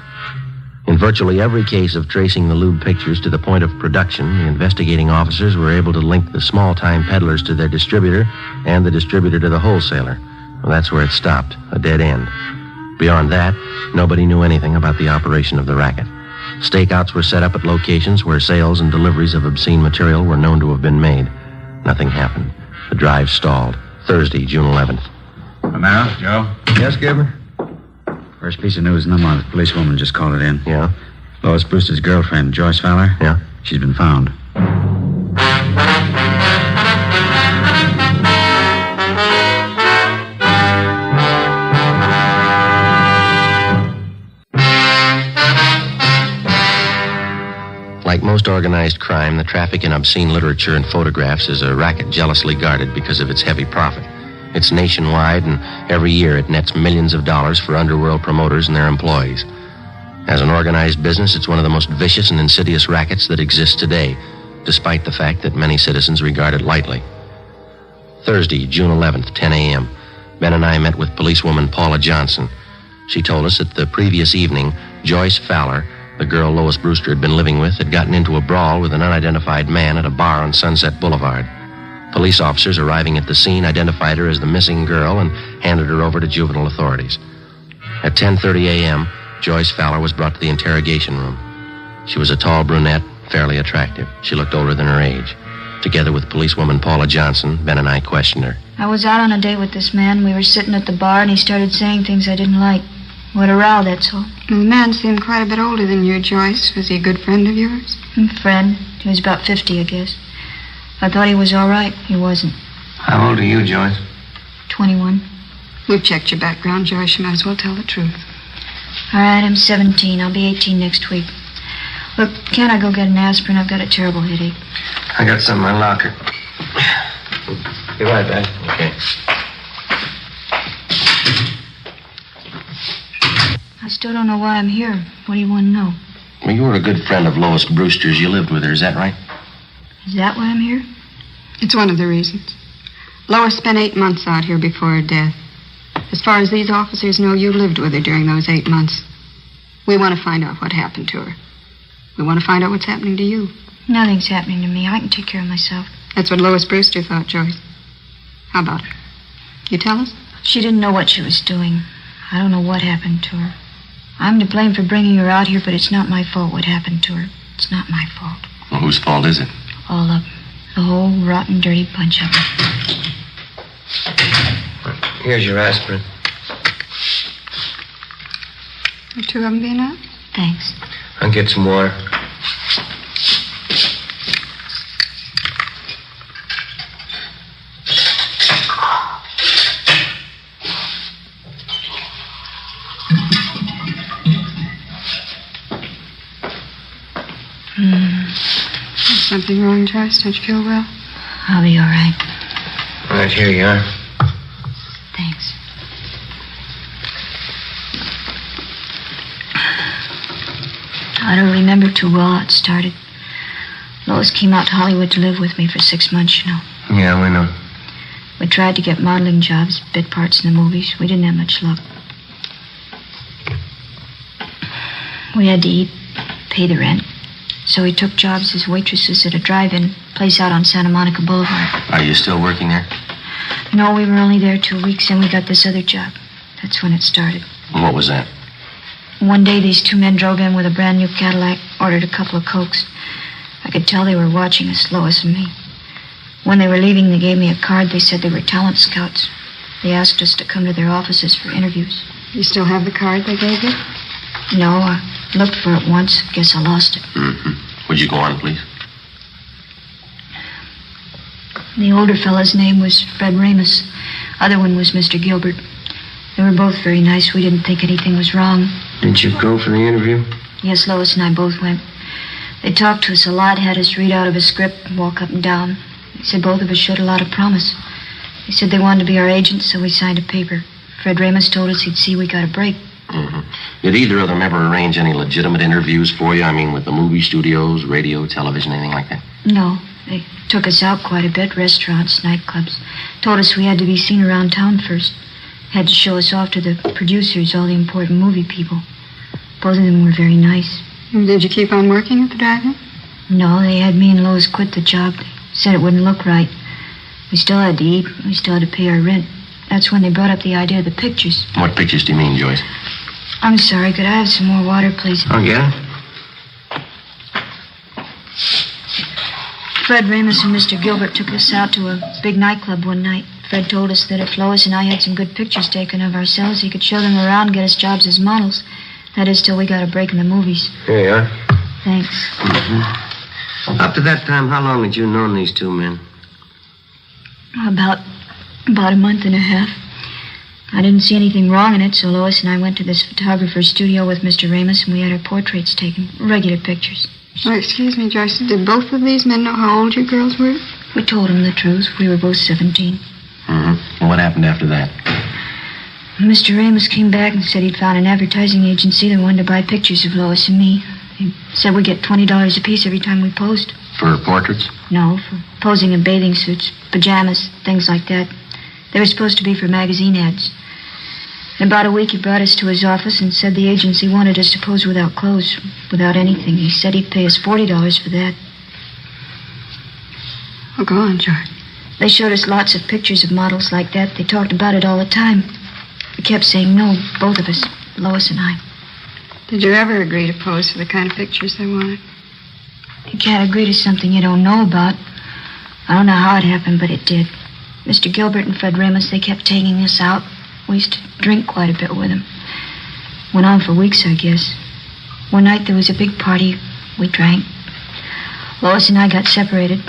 In virtually every case of tracing the lewd pictures to the point of production, the investigating officers were able to link the small-time peddlers to their distributor and the distributor to the wholesaler. Well, that's where it stopped, a dead end. Beyond that, nobody knew anything about the operation of the racket. Stakeouts were set up at locations where sales and deliveries of obscene material were known to have been made. Nothing happened. The drive stalled. Thursday, June 11th. Well, now, Joe? Yes, Gilbert? First piece of news in the month. The policewoman just called it in. Yeah? Lois Brewster's girlfriend, Joyce Fowler. Yeah? She's been found. Like most organized crime, the traffic in obscene literature and photographs is a racket jealously guarded because of its heavy profit. It's nationwide, and every year it nets millions of dollars for underworld promoters and their employees. As an organized business, it's one of the most vicious and insidious rackets that exists today, despite the fact that many citizens regard it lightly. Thursday, June 11th, 10 a.m., Ben and I met with policewoman Paula Johnson. She told us that the previous evening, Joyce Fowler, the girl Lois Brewster had been living with, had gotten into a brawl with an unidentified man at a bar on Sunset Boulevard. Police officers arriving at the scene identified her as the missing girl and handed her over to juvenile authorities. At 10:30 a.m., Joyce Fowler was brought to the interrogation room. She was a tall brunette, fairly attractive. She looked older than her age. Together with policewoman Paula Johnson, Ben and I questioned her. I was out on a date with this man. We were sitting at the bar, and he started saying things I didn't like. What a row, that's all. The man seemed quite a bit older than you, Joyce. Was he a good friend of yours? Friend. He was about 50, I guess. I thought he was all right. He wasn't. How old are you, Joyce? 21. We've checked your background, Joyce. You might as well tell the truth. All right, I'm 17. I'll be 18 next week. Look, can't I go get an aspirin? I've got a terrible headache. I got some in my locker. Be right back. Okay. I still don't know why I'm here. What do you want to know? Well, you were a good friend of Lois Brewster's. You lived with her, is that right? Is that why I'm here? It's one of the reasons. Lois spent 8 months out here before her death. As far as these officers know, you lived with her during those 8 months. We want to find out what happened to her. We want to find out what's happening to you. Nothing's happening to me. I can take care of myself. That's what Lois Brewster thought, Joyce. How about it? You tell us? She didn't know what she was doing. I don't know what happened to her. I'm to blame for bringing her out here, but it's not my fault what happened to her. It's not my fault. Well, whose fault is it? All of them. The whole rotten, dirty bunch of them. Here's your aspirin. Are 2 of them being up? Thanks. I'll get some water. Is something wrong, Joyce? Don't you feel well? I'll be all right. All right, here you are. Thanks. I don't remember too well how it started. Lois came out to Hollywood to live with me for 6 months, you know. Yeah, we know. We tried to get modeling jobs, bit parts in the movies. We didn't have much luck. We had to eat, pay the rent. So we took jobs as waitresses at a drive-in place out on Santa Monica Boulevard. Are you still working there? No, we were only there 2 weeks, and we got this other job. That's when it started. And what was that? One day, these 2 men drove in with a brand new Cadillac, ordered a couple of Cokes. I could tell they were watching us, Lois and me. When they were leaving, they gave me a card. They said they were talent scouts. They asked us to come to their offices for interviews. You still have the card they gave you? No, Looked for it once. Guess I lost it. Mm-hmm. Would you go on, please? The older fellow's name was Fred Ramus. Other one was Mr. Gilbert. They were both very nice. We didn't think anything was wrong. Did you go for the interview? Yes, Lois and I both went. They talked to us a lot, had us read out of a script, walk up and down. They said both of us showed a lot of promise. They said they wanted to be our agents, so we signed a paper. Fred Ramus told us he'd see we got a break. Mm-hmm. Did either of them ever arrange any legitimate interviews for you? I mean, with the movie studios, radio, television, anything like that? No. They took us out quite a bit, restaurants, nightclubs. Told us we had to be seen around town first. Had to show us off to the producers, all the important movie people. Both of them were very nice. Did you keep on working at the drive-in? No, they had me and Lois quit the job. They said it wouldn't look right. We still had to eat. We still had to pay our rent. That's when they brought up the idea of the pictures. What pictures do you mean, Joyce? I'm sorry. Could I have some more water, please? Oh, yeah? Fred Ramus and Mr. Gilbert took us out to a big nightclub one night. Fred told us that if Lois and I had some good pictures taken of ourselves, he could show them around and get us jobs as models. That is, till we got a break in the movies. Here you are. Thanks. Mm-hmm. Up to that time, how long had you known these two men? About a month and a half. I didn't see anything wrong in it, so Lois and I went to this photographer's studio with Mr. Ramus, and we had our portraits taken. Regular pictures. Oh, excuse me, Joyce. Did both of these men know how old you girls were? We told them the truth. We were both 17. Mm-hmm. What happened after that? Mr. Ramus came back and said he'd found an advertising agency that wanted to buy pictures of Lois and me. He said we'd get $20 apiece every time we posed. For portraits? No, for posing in bathing suits, pajamas, things like that. They were supposed to be for magazine ads. In about a week, he brought us to his office and said the agency wanted us to pose without clothes, without anything. He said he'd pay us $40 for that. Oh, go on, George. They showed us lots of pictures of models like that. They talked about it all the time. We kept saying no, both of us, Lois and I. Did you ever agree to pose for the kind of pictures they wanted? You can't agree to something you don't know about. I don't know how it happened, but it did. Mr. Gilbert and Fred Ramus, they kept taking us out. We used to drink quite a bit with them. Went on for weeks, I guess. One night there was a big party. We drank. Lois and I got separated.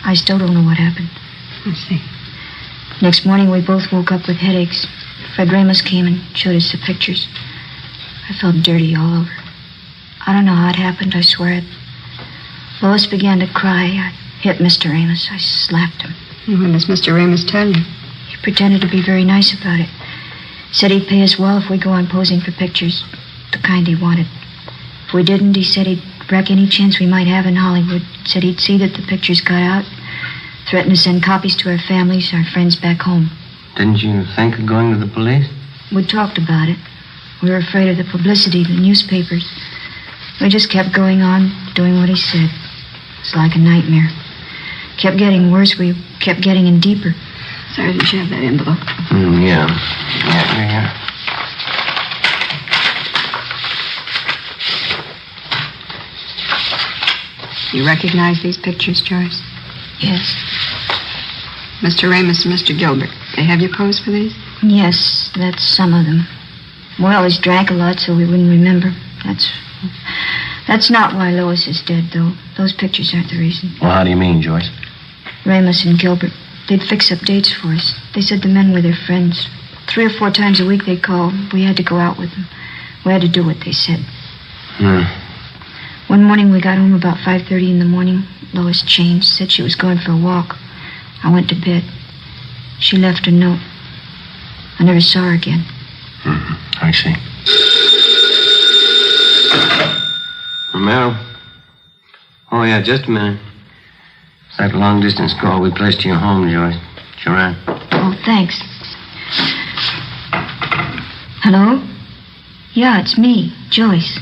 I still don't know what happened. I see. Next morning, we both woke up with headaches. Fred Ramus came and showed us the pictures. I felt dirty all over. I don't know how it happened, I swear it. Lois began to cry. I hit Mr. Ramus. I slapped him. And what does Mr. Ramus tell you? He pretended to be very nice about it. Said he'd pay us well if we go on posing for pictures, the kind he wanted. If we didn't, he said he'd wreck any chance we might have in Hollywood. Said he'd see that the pictures got out. Threatened to send copies to our families, our friends back home. Didn't you think of going to the police? We talked about it. We were afraid of the publicity, the newspapers. We just kept going on, doing what he said. It was like a nightmare. Kept getting worse. We kept getting in deeper. Sergeant, you have that envelope? Yeah. Yeah. You recognize these pictures, Joyce? Yes. Mr. Ramus and Mr. Gilbert, they have you pose for these? Yes, that's some of them. We always drank a lot, so we wouldn't remember. That's not why Lois is dead, though. Those pictures aren't the reason. Well, how do you mean, Joyce? Ramus and Gilbert, they'd fix up dates for us. They said the men were their friends. 3 or 4 times a week they'd call. We had to go out with them. We had to do what they said. One morning we got home about 5:30 in the morning. Lois changed, said she was going for a walk. I went to bed. She left a note. I never saw her again. I see. Romero? Oh, yeah, just a minute. It's that long-distance call we placed to your home, Joyce. It's your aunt. Oh, thanks. Hello? Yeah, it's me, Joyce.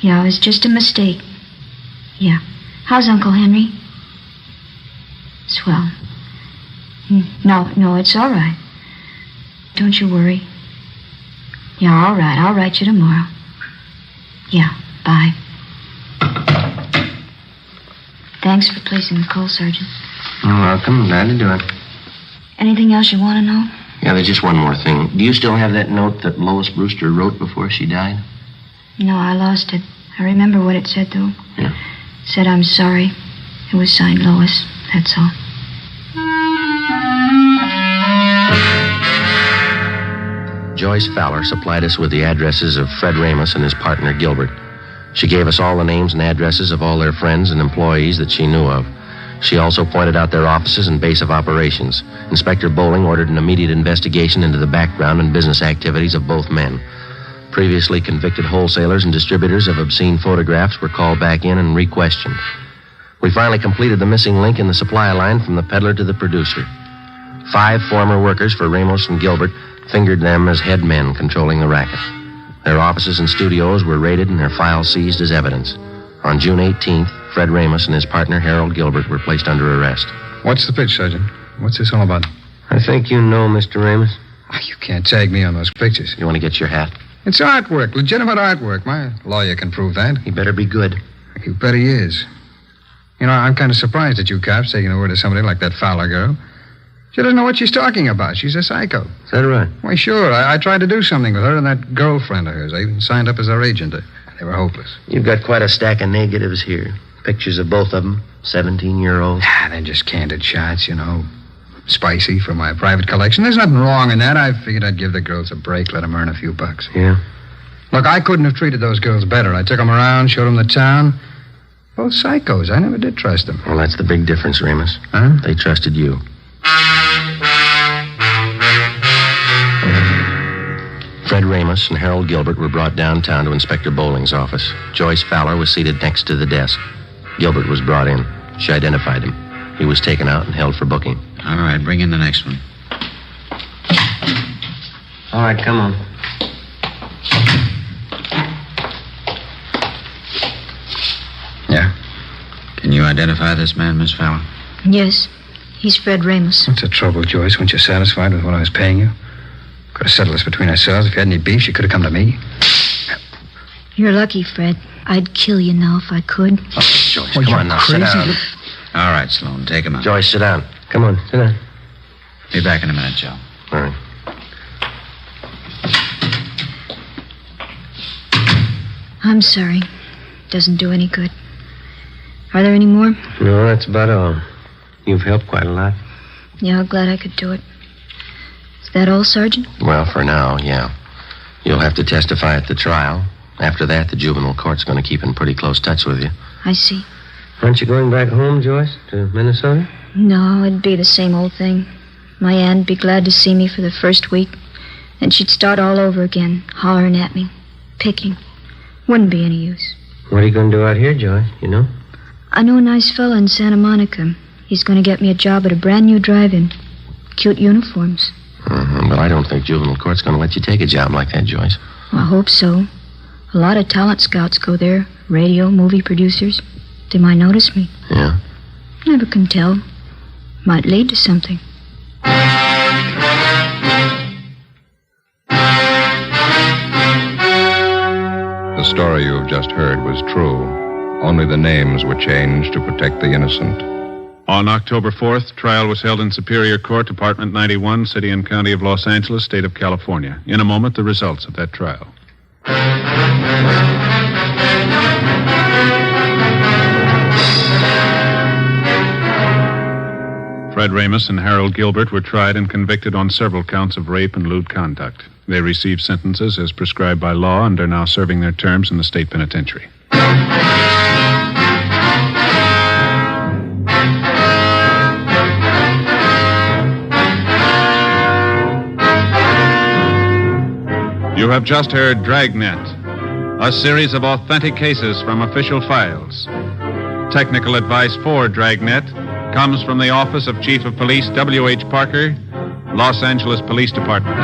Yeah, it was just a mistake. Yeah. How's Uncle Henry? Swell. No, it's all right. Don't you worry. Yeah, all right. I'll write you tomorrow. Yeah, bye. Thanks for placing the call, Sergeant. You're welcome. Glad to do it. Anything else you want to know? Yeah, there's just one more thing. Do you still have that note that Lois Brewster wrote before she died? No, I lost it. I remember what it said, though. Yeah. It said, I'm sorry. It was signed Lois. That's all. Joyce Fowler supplied us with the addresses of Fred Ramos and his partner, Gilbert. She gave us all the names and addresses of all their friends and employees that she knew of. She also pointed out their offices and base of operations. Inspector Bowling ordered an immediate investigation into the background and business activities of both men. Previously convicted wholesalers and distributors of obscene photographs were called back in and re-questioned. We finally completed the missing link in the supply line from the peddler to the producer. 5 former workers for Ramos and Gilbert fingered them as head men controlling the racket. Their offices and studios were raided and their files seized as evidence. On June 18th, Fred Ramos and his partner, Harold Gilbert, were placed under arrest. What's the pitch, Sergeant? What's this all about? I think you know Mr. Ramos. You can't tag me on those pictures. You want to get your hat? It's artwork, legitimate artwork. My lawyer can prove that. He better be good. You bet he is. You know, I'm kind of surprised at you cops taking the word of somebody like that Fowler girl. She doesn't know what she's talking about. She's a psycho. Is that right? Why, sure. I tried to do something with her and that girlfriend of hers. I even signed up as her agent. They were hopeless. You've got quite a stack of negatives here. Pictures of both of them, 17-year-olds. They're just candid shots, you know. Spicy for my private collection. There's nothing wrong in that. I figured I'd give the girls a break, let them earn a few bucks. Yeah? Look, I couldn't have treated those girls better. I took them around, showed them the town. Both psychos. I never did trust them. Well, that's the big difference, Ramos. Huh? They trusted you. Fred Ramos and Harold Gilbert were brought downtown to Inspector Bowling's office. Joyce Fowler was seated next to the desk. Gilbert was brought in. She identified him. He was taken out and held for booking. All right, bring in the next one. All right, come on. Yeah? Can you identify this man, Miss Fowler? Yes, he's Fred Ramos. What's the trouble, Joyce? Weren't you satisfied with what I was paying you? Could have settled this between ourselves. If you had any beef, you could have come to me. You're lucky, Fred. I'd kill you now if I could. Oh, Joyce, come on now, sit down. All right, Sloan, take him out. Joyce, sit down. Come on, sit down. Be back in a minute, Joe. All right. I'm sorry. Doesn't do any good. Are there any more? No, that's about all. You've helped quite a lot. Yeah, I'm glad I could do it. Is that all, Sergeant? Well, for now, yeah. You'll have to testify at the trial. After that, the juvenile court's going to keep in pretty close touch with you. I see. Aren't you going back home, Joyce? To Minnesota? No, it'd be the same old thing. My aunt'd be glad to see me for the first week. Then she'd start all over again, hollering at me, picking. Wouldn't be any use. What are you going to do out here, Joyce? You know? I know a nice fella in Santa Monica. He's going to get me a job at a brand new drive-in. Cute uniforms. But I don't think juvenile court's going to let you take a job like that, Joyce. I hope so. A lot of talent scouts go there. Radio, movie producers. They might notice me. Yeah? Never can tell. Might lead to something. The story you have just heard was true. Only the names were changed to protect the innocent. On October 4th, trial was held in Superior Court, Department 91, City and County of Los Angeles, State of California. In a moment, the results of that trial. Fred Ramos and Harold Gilbert were tried and convicted on several counts of rape and lewd conduct. They received sentences as prescribed by law and are now serving their terms in the state penitentiary. You have just heard Dragnet, a series of authentic cases from official files. Technical advice for Dragnet comes from the Office of Chief of Police W.H. Parker, Los Angeles Police Department.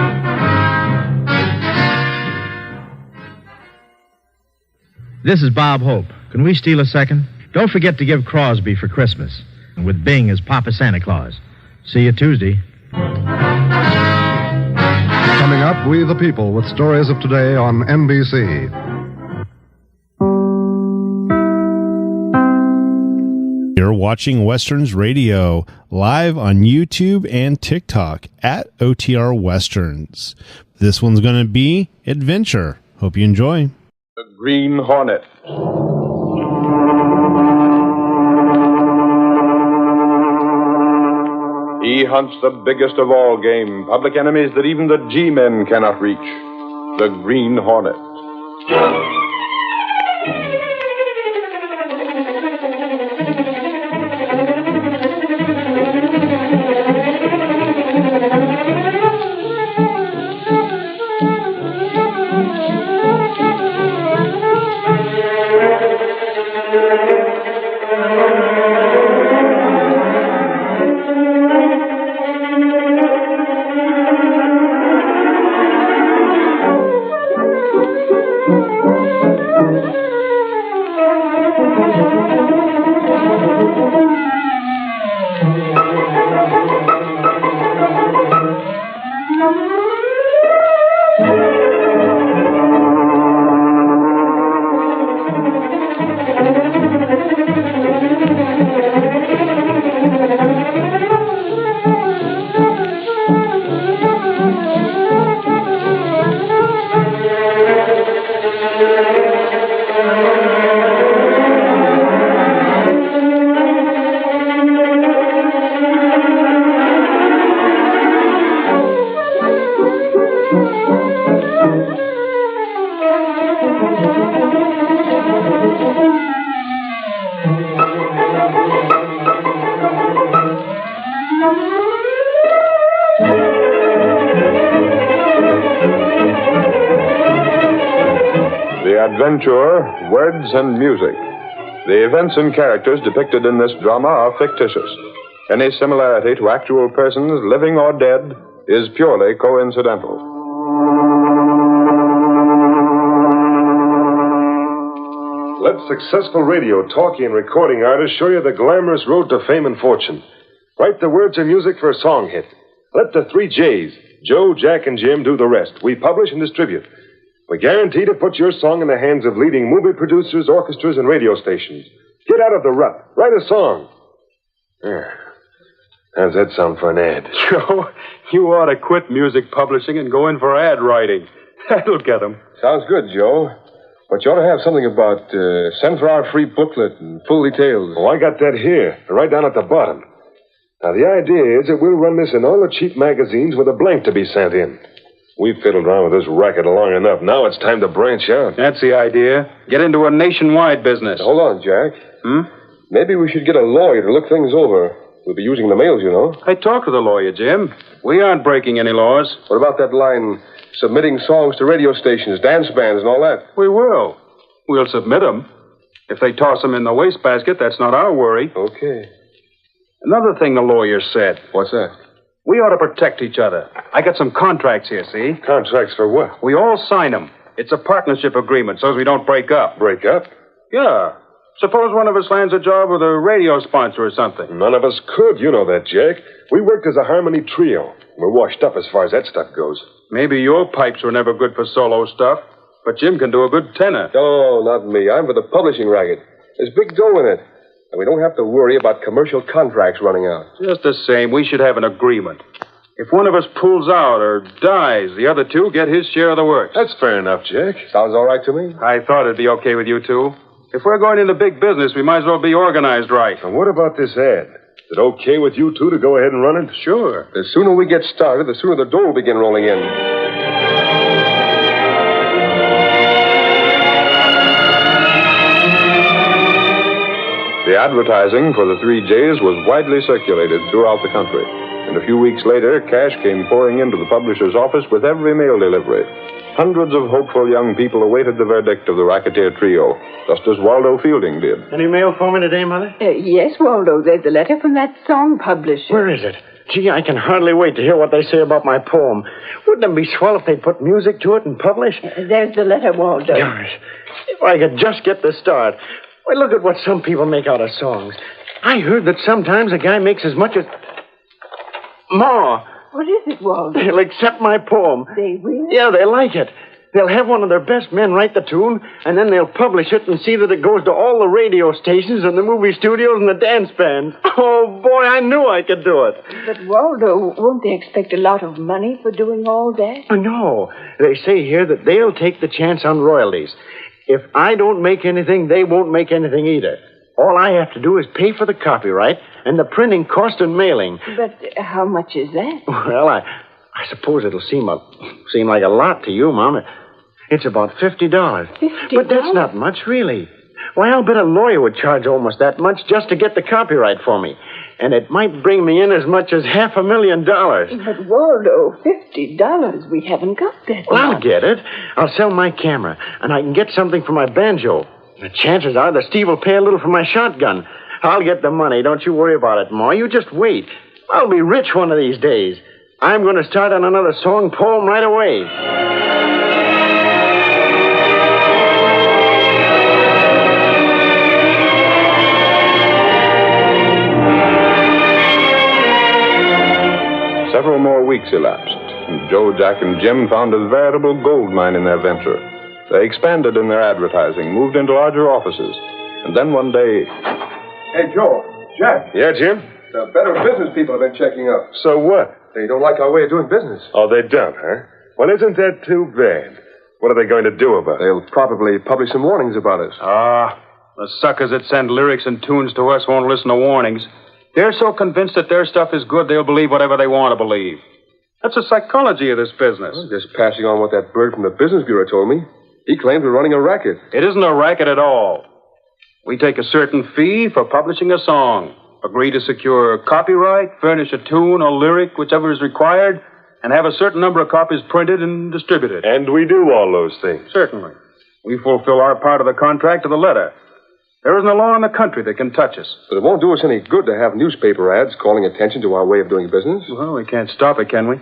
This is Bob Hope. Can we steal a second? Don't forget to give Crosby for Christmas, with Bing as Papa Santa Claus. See you Tuesday. Coming up, We the People, with stories of today on NBC. You're watching Westerns Radio live on YouTube and TikTok at OTR Westerns. This one's going to be Adventure. Hope you enjoy. The Green Hornet. He hunts the biggest of all game, public enemies that even the G-men cannot reach. The Green Hornet. Adventure, words, and music. The events and characters depicted in this drama are fictitious. Any similarity to actual persons, living or dead, is purely coincidental. Let successful radio, talkie, and recording artists show you the glamorous road to fame and fortune. Write the words and music for a song hit. Let the 3 J's, Joe, Jack, and Jim, do the rest. We publish and distribute. We guarantee to put your song in the hands of leading movie producers, orchestras, and radio stations. Get out of the rut. Write a song. How's that sound for an ad? Joe, you ought to quit music publishing and go in for ad writing. That'll get 'em. Sounds good, Joe. But you ought to have something about send for our free booklet and full details. Oh, I got that here, right down at the bottom. Now, the idea is that we'll run this in all the cheap magazines with a blank to be sent in. We've fiddled around with this racket long enough. Now it's time to branch out. That's the idea. Get into a nationwide business. Hold on, Jack. Maybe we should get a lawyer to look things over. We'll be using the mails, you know. I talked to the lawyer, Jim. We aren't breaking any laws. What about that line, submitting songs to radio stations, dance bands, and all that? We will. We'll submit them. If they toss them in the wastebasket, that's not our worry. Okay. Another thing the lawyer said. What's that? We ought to protect each other. I got some contracts here, see? Contracts for what? We all sign them. It's a partnership agreement so as we don't break up. Break up? Yeah. Suppose one of us lands a job with a radio sponsor or something. None of us could. You know that, Jack. We worked as a harmony trio. We're washed up as far as that stuff goes. Maybe your pipes were never good for solo stuff, but Jim can do a good tenor. Oh, not me. I'm for the publishing racket. There's big dough in it. And we don't have to worry about commercial contracts running out. Just the same, we should have an agreement. If one of us pulls out or dies, the other two get his share of the work. That's fair enough, Jack. Sounds all right to me. I thought it'd be okay with you two. If we're going into big business, we might as well be organized right. And what about this ad? Is it okay with you two to go ahead and run it? Sure. The sooner we get started, the sooner the dough will begin rolling in. The advertising for the 3 J's was widely circulated throughout the country. And a few weeks later, cash came pouring into the publisher's office with every mail delivery. Hundreds of hopeful young people awaited the verdict of the racketeer trio, just as Waldo Fielding did. Any mail for me today, Mother? Yes, Waldo. There's a letter from that song publisher. Where is it? Gee, I can hardly wait to hear what they say about my poem. Wouldn't it be swell if they put music to it and publish? There's the letter, Waldo. Gosh, if I could just get the start. Why, look at what some people make out of songs. I heard that sometimes a guy makes as much as... Ma! What is it, Waldo? They'll accept my poem. They will? Yeah, they like it. They'll have one of their best men write the tune, and then they'll publish it and see that it goes to all the radio stations and the movie studios and the dance bands. Oh, boy, I knew I could do it. But, Waldo, won't they expect a lot of money for doing all that? No. They say here that they'll take the chance on royalties. If I don't make anything, they won't make anything either. All I have to do is pay for the copyright and the printing cost and mailing. But how much is that? Well, I suppose it'll seem like a lot to you, Mom. It's about $50. $50? But that's not much, really. Why, I'll bet a lawyer would charge almost that much just to get the copyright for me. And it might bring me in as much as $500,000. But, Waldo, $50. We haven't got that. Well, I'll get it. I'll sell my camera, and I can get something for my banjo. The chances are that Steve will pay a little for my shotgun. I'll get the money. Don't you worry about it, Ma. You just wait. I'll be rich one of these days. I'm going to start on another song poem right away. Several more weeks elapsed, and Joe, Jack, and Jim found a veritable gold mine in their venture. They expanded in their advertising, moved into larger offices, and then one day... Hey, Joe, Jack. Yeah, Jim? The Better Business people have been checking up. So what? They don't like our way of doing business. Oh, they don't, huh? Well, isn't that too bad? What are they going to do about it? They'll probably publish some warnings about us. The suckers that send lyrics and tunes to us won't listen to warnings. They're so convinced that their stuff is good, they'll believe whatever they want to believe. That's the psychology of this business. Well, just passing on what that bird from the Business Bureau told me. He claims we're running a racket. It isn't a racket at all. We take a certain fee for publishing a song, agree to secure copyright, furnish a tune or lyric, whichever is required, and have a certain number of copies printed and distributed. And we do all those things. Certainly. We fulfill our part of the contract to the letter. There isn't a law in the country that can touch us. But it won't do us any good to have newspaper ads calling attention to our way of doing business. Well, we can't stop it, can we?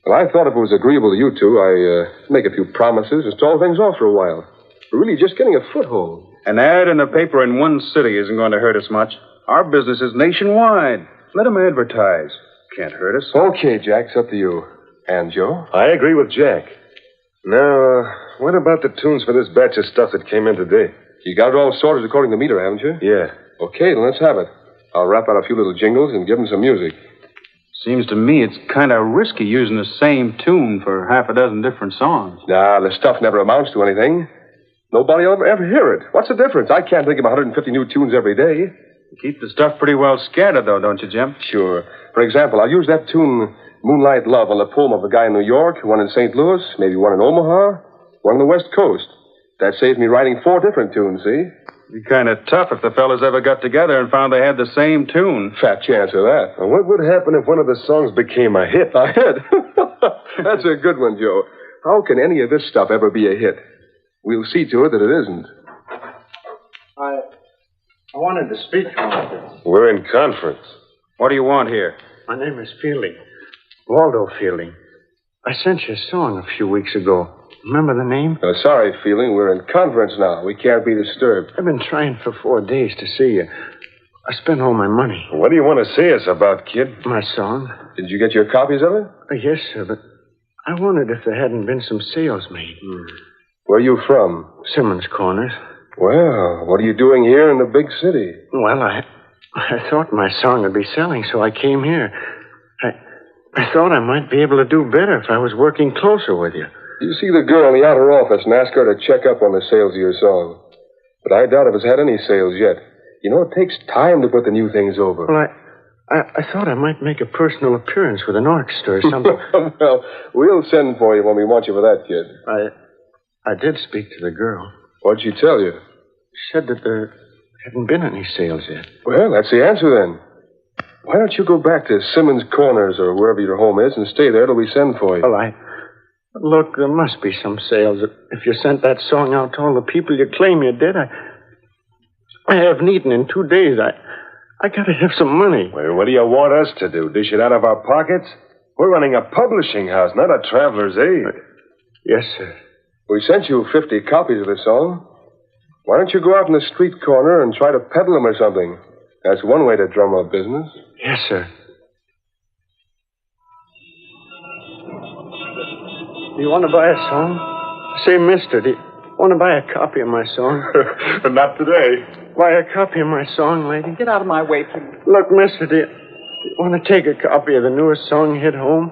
Well, I thought if it was agreeable to you two, I'd make a few promises and stall things off for a while. We're really just getting a foothold. An ad in the paper in one city isn't going to hurt us much. Our business is nationwide. Let them advertise. Can't hurt us. Okay, Jack, it's up to you. And Joe? I agree with Jack. Now, what about the tunes for this batch of stuff that came in today? You got it all sorted according to meter, haven't you? Yeah. Okay, then let's have it. I'll rap out a few little jingles and give them some music. Seems to me it's kind of risky using the same tune for half a dozen different songs. Nah, the stuff never amounts to anything. Nobody will ever hear it. What's the difference? I can't think of 150 new tunes every day. You keep the stuff pretty well scattered, though, don't you, Jim? Sure. For example, I'll use that tune, Moonlight Love, on the poem of a guy in New York, one in St. Louis, maybe one in Omaha, one on the West Coast. That saves me writing 4 different tunes, see? It'd be kind of tough if the fellas ever got together and found they had the same tune. Fat chance of that. Well, what would happen if one of the songs became a hit? A hit? That's a good one, Joe. How can any of this stuff ever be a hit? We'll see to it that it isn't. I wanted to speak to you. We're in conference. What do you want here? My name is Fielding. Waldo Fielding. I sent you a song a few weeks ago. Remember the name? Sorry, Fielding. We're in conference now. We can't be disturbed. I've been trying for 4 days to see you. I spent all my money. What do you want to see us about, kid? My song. Did you get your copies of it? Yes, sir, but I wondered if there hadn't been some sales made. Where are you from? Simmons Corners. Well, what are you doing here in the big city? Well, I thought my song would be selling, so I came here. I thought I might be able to do better if I was working closer with you. You see the girl in the outer office and ask her to check up on the sales of your song. But I doubt if it's had any sales yet. You know, it takes time to put the new things over. Well, I thought I might make a personal appearance with an orchestra or something. Well, we'll send for you when we want you for that, kid. I did speak to the girl. What'd she tell you? She said that there hadn't been any sales yet. Well, that's the answer then. Why don't you go back to Simmons Corners or wherever your home is and stay there till we send for you? Well, Look, there must be some sales. If you sent that song out to all the people you claim you did, I haven't eaten in 2 days. I gotta have some money. Well, what do you want us to do? Dish it out of our pockets? We're running a publishing house, not a traveler's aid. Yes, sir. We sent you 50 copies of the song. Why don't you go out in the street corner and try to peddle them or something? That's one way to drum up business. Yes, sir. Do you want to buy a song? Say, mister, do you want to buy a copy of my song? Not today. Buy a copy of my song, lady? Get out of my way, please. Look, mister, do you want to take a copy of the newest song hit home?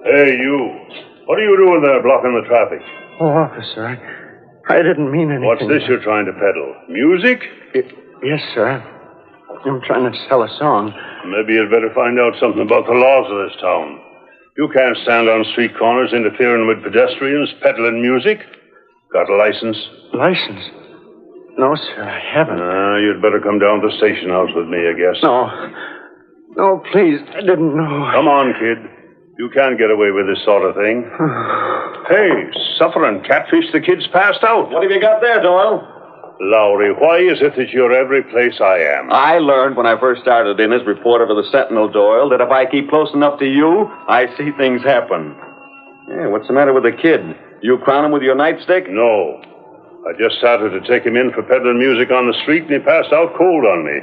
Hey, you. What are you doing there blocking the traffic? Oh, officer, I didn't mean anything. What's this you're trying to peddle? Music? Yes, sir. I'm trying to sell a song. Maybe you'd better find out something about the laws of this town. You can't stand on street corners interfering with pedestrians, peddling music. Got a license? License? No, sir, I haven't. You'd better come down to the station house with me, I guess. No. No, please. I didn't know. Come on, kid. You can't get away with this sort of thing. Hey, suffering catfish, the kid's passed out. What have you got there, Doyle? Lowry, why is it that you're every place I am? I learned when I first started in as reporter for the Sentinel, Doyle, that if I keep close enough to you, I see things happen. Yeah, what's the matter with the kid? You crown him with your nightstick? No. I just started to take him in for peddling music on the street, and he passed out cold on me.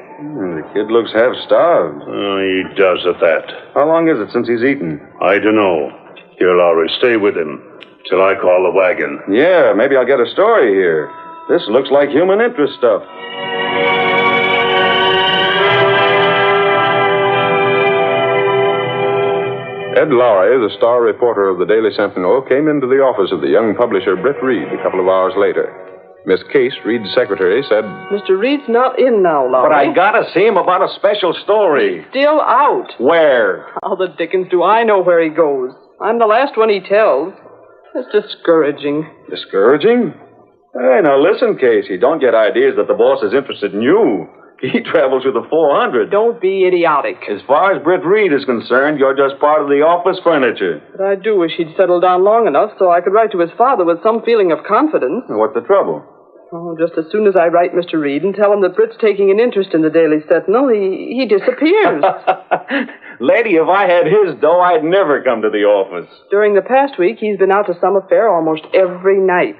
The kid looks half starved. He does at that. How long is it since he's eaten? I don't know. Here, Lowry, stay with him till I call the wagon. Yeah, maybe I'll get a story here. This looks like human interest stuff. Ed Lowry, the star reporter of the Daily Sentinel, came into the office of the young publisher Britt Reed a couple of hours later. Miss Case, Reed's secretary, said, Mr. Reed's not in now, Lowry. But I gotta see him about a special story. Still out. Where? How the dickens do I know where he goes? I'm the last one he tells. It's discouraging. Discouraging? Hey, now listen, Casey. Don't get ideas that the boss is interested in you. He travels with the 400. Don't be idiotic. As far as Britt Reed is concerned, you're just part of the office furniture. But I do wish he'd settled down long enough so I could write to his father with some feeling of confidence. What's the trouble? Oh, just as soon as I write Mr. Reed and tell him that Britt's taking an interest in the Daily Sentinel, he disappears. Lady, if I had his dough, I'd never come to the office. During the past week, he's been out to some affair almost every night.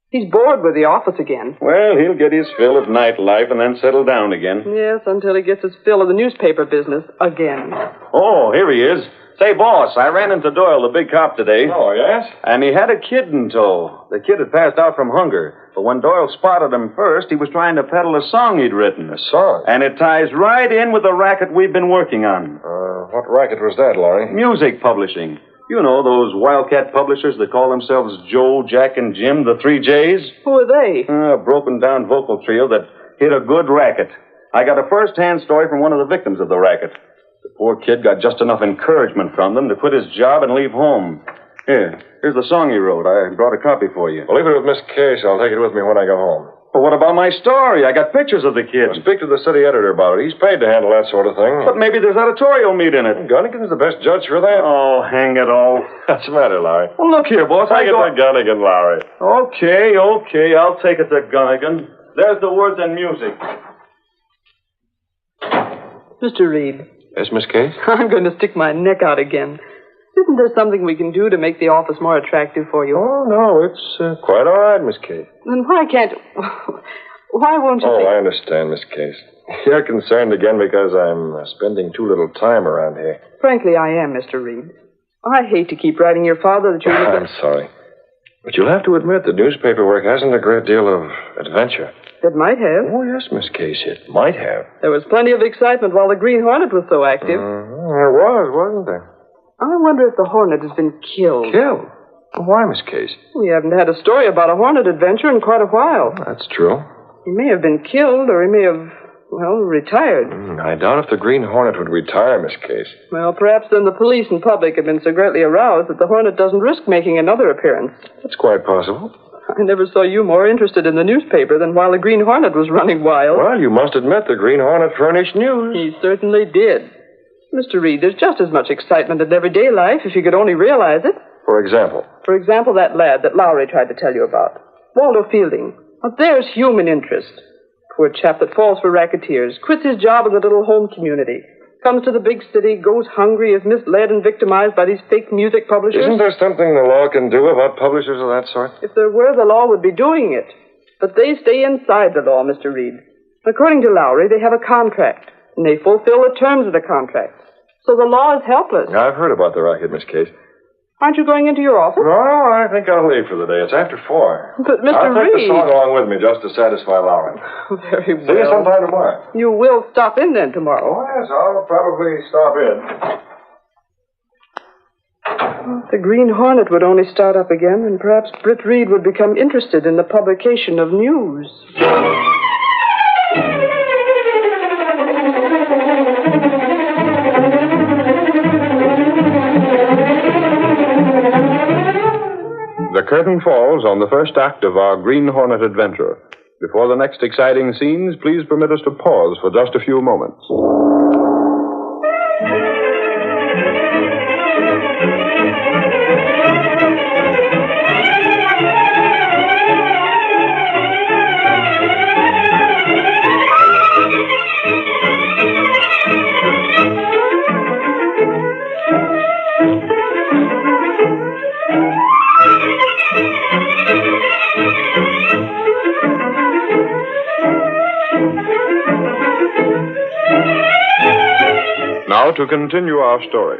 He's bored with the office again. Well, he'll get his fill of nightlife and then settle down again. Yes, until he gets his fill of the newspaper business again. Oh, here he is. Say, boss, I ran into Doyle, the big cop, today. Oh, yes? And he had a kid in tow. The kid had passed out from hunger. But when Doyle spotted him first, he was trying to peddle a song he'd written. A song? And it ties right in with the racket we've been working on. What racket was that, Lowry? Music publishing. You know, those wildcat publishers that call themselves Joe, Jack, and Jim, the 3 J's? Who are they? A broken-down vocal trio that hit a good racket. I got a first-hand story from one of the victims of the racket. The poor kid got just enough encouragement from them to quit his job and leave home. Here's the song he wrote. I brought a copy for you. Well, leave it with Miss Case. I'll take it with me when I go home. But what about my story? I got pictures of the kid. Well, speak to the city editor about it. He's paid to handle that sort of thing. But maybe there's editorial meat in it. Gunnigan's the best judge for that. Oh, hang it all. What's the matter, Lowry? Well, look here, boss. Take it to Gunnigan, Lowry. Okay. I'll take it to Gunnigan. There's the words and music. Mr. Reed. Yes, Miss Case? I'm going to stick my neck out again. Isn't there something we can do to make the office more attractive for you? Oh, no, it's quite all right, Miss Case. Then why can't... Why won't you... Oh, I understand, Miss Case. You're concerned again because I'm spending too little time around here. Frankly, I am, Mr. Reed. I hate to keep writing your father that you... I'm sorry. But you'll have to admit the newspaper work hasn't a great deal of adventure. It might have. Oh, yes, Miss Case, it might have. There was plenty of excitement while the Green Hornet was so active. There was, wasn't there? I wonder if the Hornet has been killed. Killed? Why, Miss Case? We haven't had a story about a Hornet adventure in quite a while. That's true. He may have been killed, or he may have, retired. I doubt if the Green Hornet would retire, Miss Case. Well, perhaps then the police and public have been so greatly aroused that the Hornet doesn't risk making another appearance. That's quite possible. I never saw you more interested in the newspaper than while the Green Hornet was running wild. Well, you must admit the Green Hornet furnished news. He certainly did. Mr. Reed, there's just as much excitement in everyday life if you could only realize it. For example? For example, that lad that Lowry tried to tell you about. Waldo Fielding. Now, there's human interest. Poor chap that falls for racketeers, quits his job in the little home community, comes to the big city, goes hungry, is misled and victimized by these fake music publishers. Isn't there something the law can do about publishers of that sort? If there were, the law would be doing it. But they stay inside the law, Mr. Reed. According to Lowry, they have a contract, and they fulfill the terms of the contract. So the law is helpless. I've heard about the racket, Miss Case. Aren't you going into your office? No, I think I'll leave for the day. It's after 4. But, Mr. I'll take Reed... the song along with me just to satisfy Lowry. Very well. See you sometime tomorrow. You will stop in then tomorrow. Oh, yes, I'll probably stop in. The Green Hornet would only start up again, and perhaps Britt Reed would become interested in the publication of news. The curtain falls on the first act of our Green Hornet adventure. Before the next exciting scenes, please permit us to pause for just a few moments. Now to continue our story.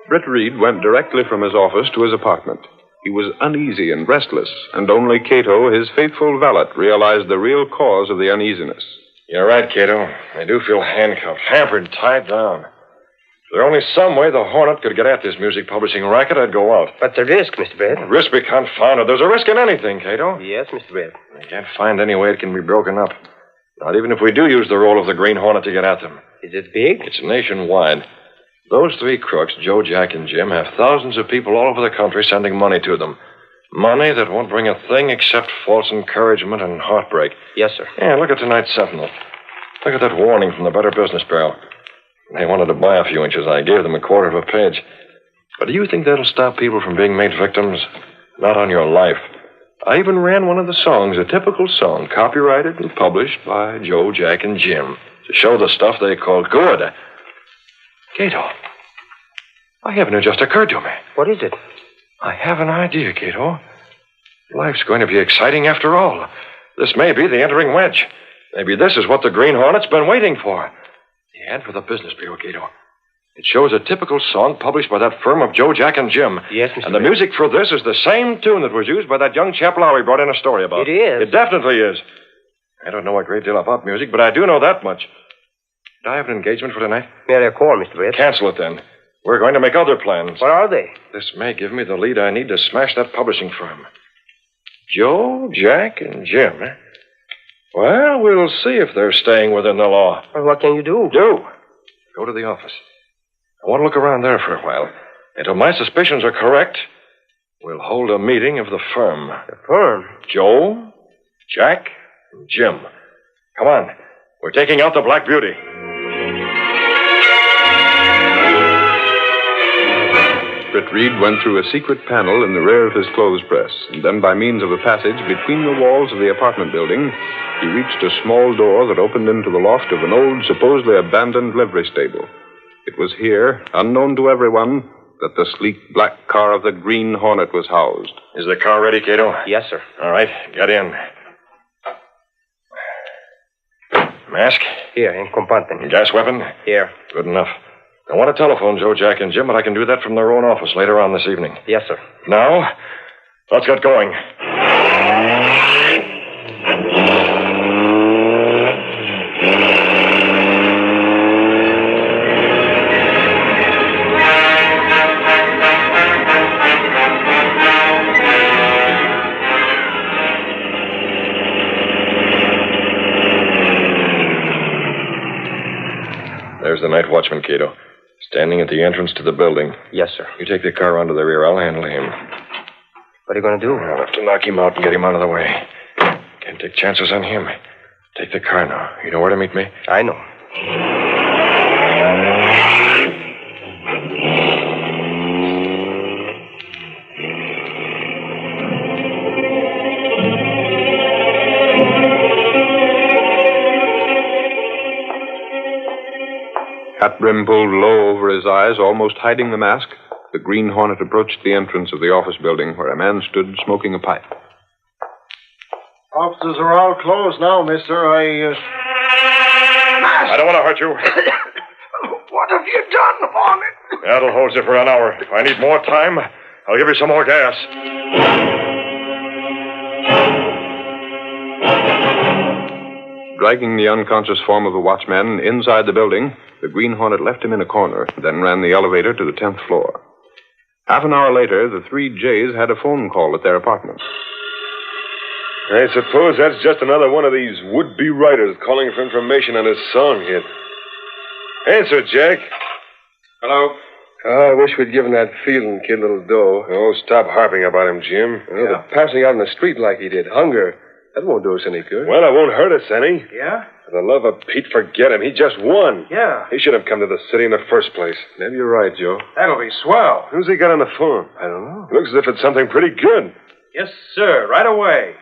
Britt Reed went directly from his office to his apartment. He was uneasy and restless, and only Cato, his faithful valet, realized the real cause of the uneasiness. You're right, Cato. I do feel handcuffed, hampered, tied down. If there were only some way the Hornet could get at this music publishing racket, I'd go out. But the risk, Mr. Britt. Risk be confounded. There's a risk in anything, Cato. Yes, Mr. Britt. I can't find any way it can be broken up. Not even if we do use the role of the Green Hornet to get at them. Is it big? It's nationwide. Those three crooks, Joe, Jack, and Jim, have thousands of people all over the country sending money to them. Money that won't bring a thing except false encouragement and heartbreak. Yes, sir. Yeah, look at tonight's Sentinel. Look at that warning from the Better Business Bureau. They wanted to buy a few inches. I gave them a quarter of a page. But do you think that'll stop people from being made victims? Not on your life. I even ran one of the songs, a typical song, copyrighted and published by Joe, Jack, and Jim, to show the stuff they called good. Cato, I haven't it just occurred to me. What is it? I have an idea, Cato. Life's going to be exciting after all. This may be the entering wedge. Maybe this is what the Green Hornet's been waiting for. The ad for the Business Bureau, Cato. It shows a typical song published by that firm of Joe, Jack, and Jim. Yes, Mr. And the music for this is the same tune that was used by that young chap Lowry brought in a story about. It is? It definitely is. I don't know a great deal about music, but I do know that much. Did I have an engagement for tonight? May I call, Mr. Britt? Cancel it, then. We're going to make other plans. What are they? This may give me the lead I need to smash that publishing firm. Joe, Jack, and Jim. Eh? Well, we'll see if they're staying within the law. Well, what can you do? Go to the office. I want to look around there for a while. Until my suspicions are correct, we'll hold a meeting of the firm. The firm? Joe, Jack, and Jim. Come on. We're taking out the Black Beauty. Britt Reed went through a secret panel in the rear of his clothes press, and then by means of a passage between the walls of the apartment building, he reached a small door that opened into the loft of an old, supposedly abandoned livery stable. It was here, unknown to everyone, that the sleek black car of the Green Hornet was housed. Is the car ready, Cato? Yes, sir. All right, get in. Mask? Here, in compartment. Gas weapon? Here. Good enough. I want to telephone Joe, Jack, and Jim, but I can do that from their own office later on this evening. Yes, sir. Now, let's get going. There's the night watchman, Cato. Standing at the entrance to the building. Yes, sir. You take the car onto the rear. I'll handle him. What are you going to do? I'll have to knock him out and get him out of the way. Can't take chances on him. Take the car now. You know where to meet me? I know. Hat brim pulled low over his eyes, almost hiding the mask, the Green Hornet approached the entrance of the office building where a man stood smoking a pipe. Offices are all closed now, mister. I don't want to hurt you. What have you done, Hornet? That'll hold you for an hour. If I need more time, I'll give you some more gas. Dragging the unconscious form of the watchman inside the building, the Green Hornet left him in a corner, then ran the elevator to the 10th floor. Half an hour later, the three Jays had a phone call at their apartment. I suppose that's just another one of these would-be writers calling for information on his song hit. Answer, Jack. Hello? I wish we'd given that Fielding kid a little dough. Oh, stop harping about him, Jim. But passing out in the street like he did, hunger, that won't do us any good. Well, it won't hurt us any. Yeah? For the love of Pete, forget him. He just won. Yeah. He should have come to the city in the first place. Maybe you're right, Joe. That'll be swell. Who's he got on the phone? I don't know. Looks as if it's something pretty good. Yes, sir. Right away.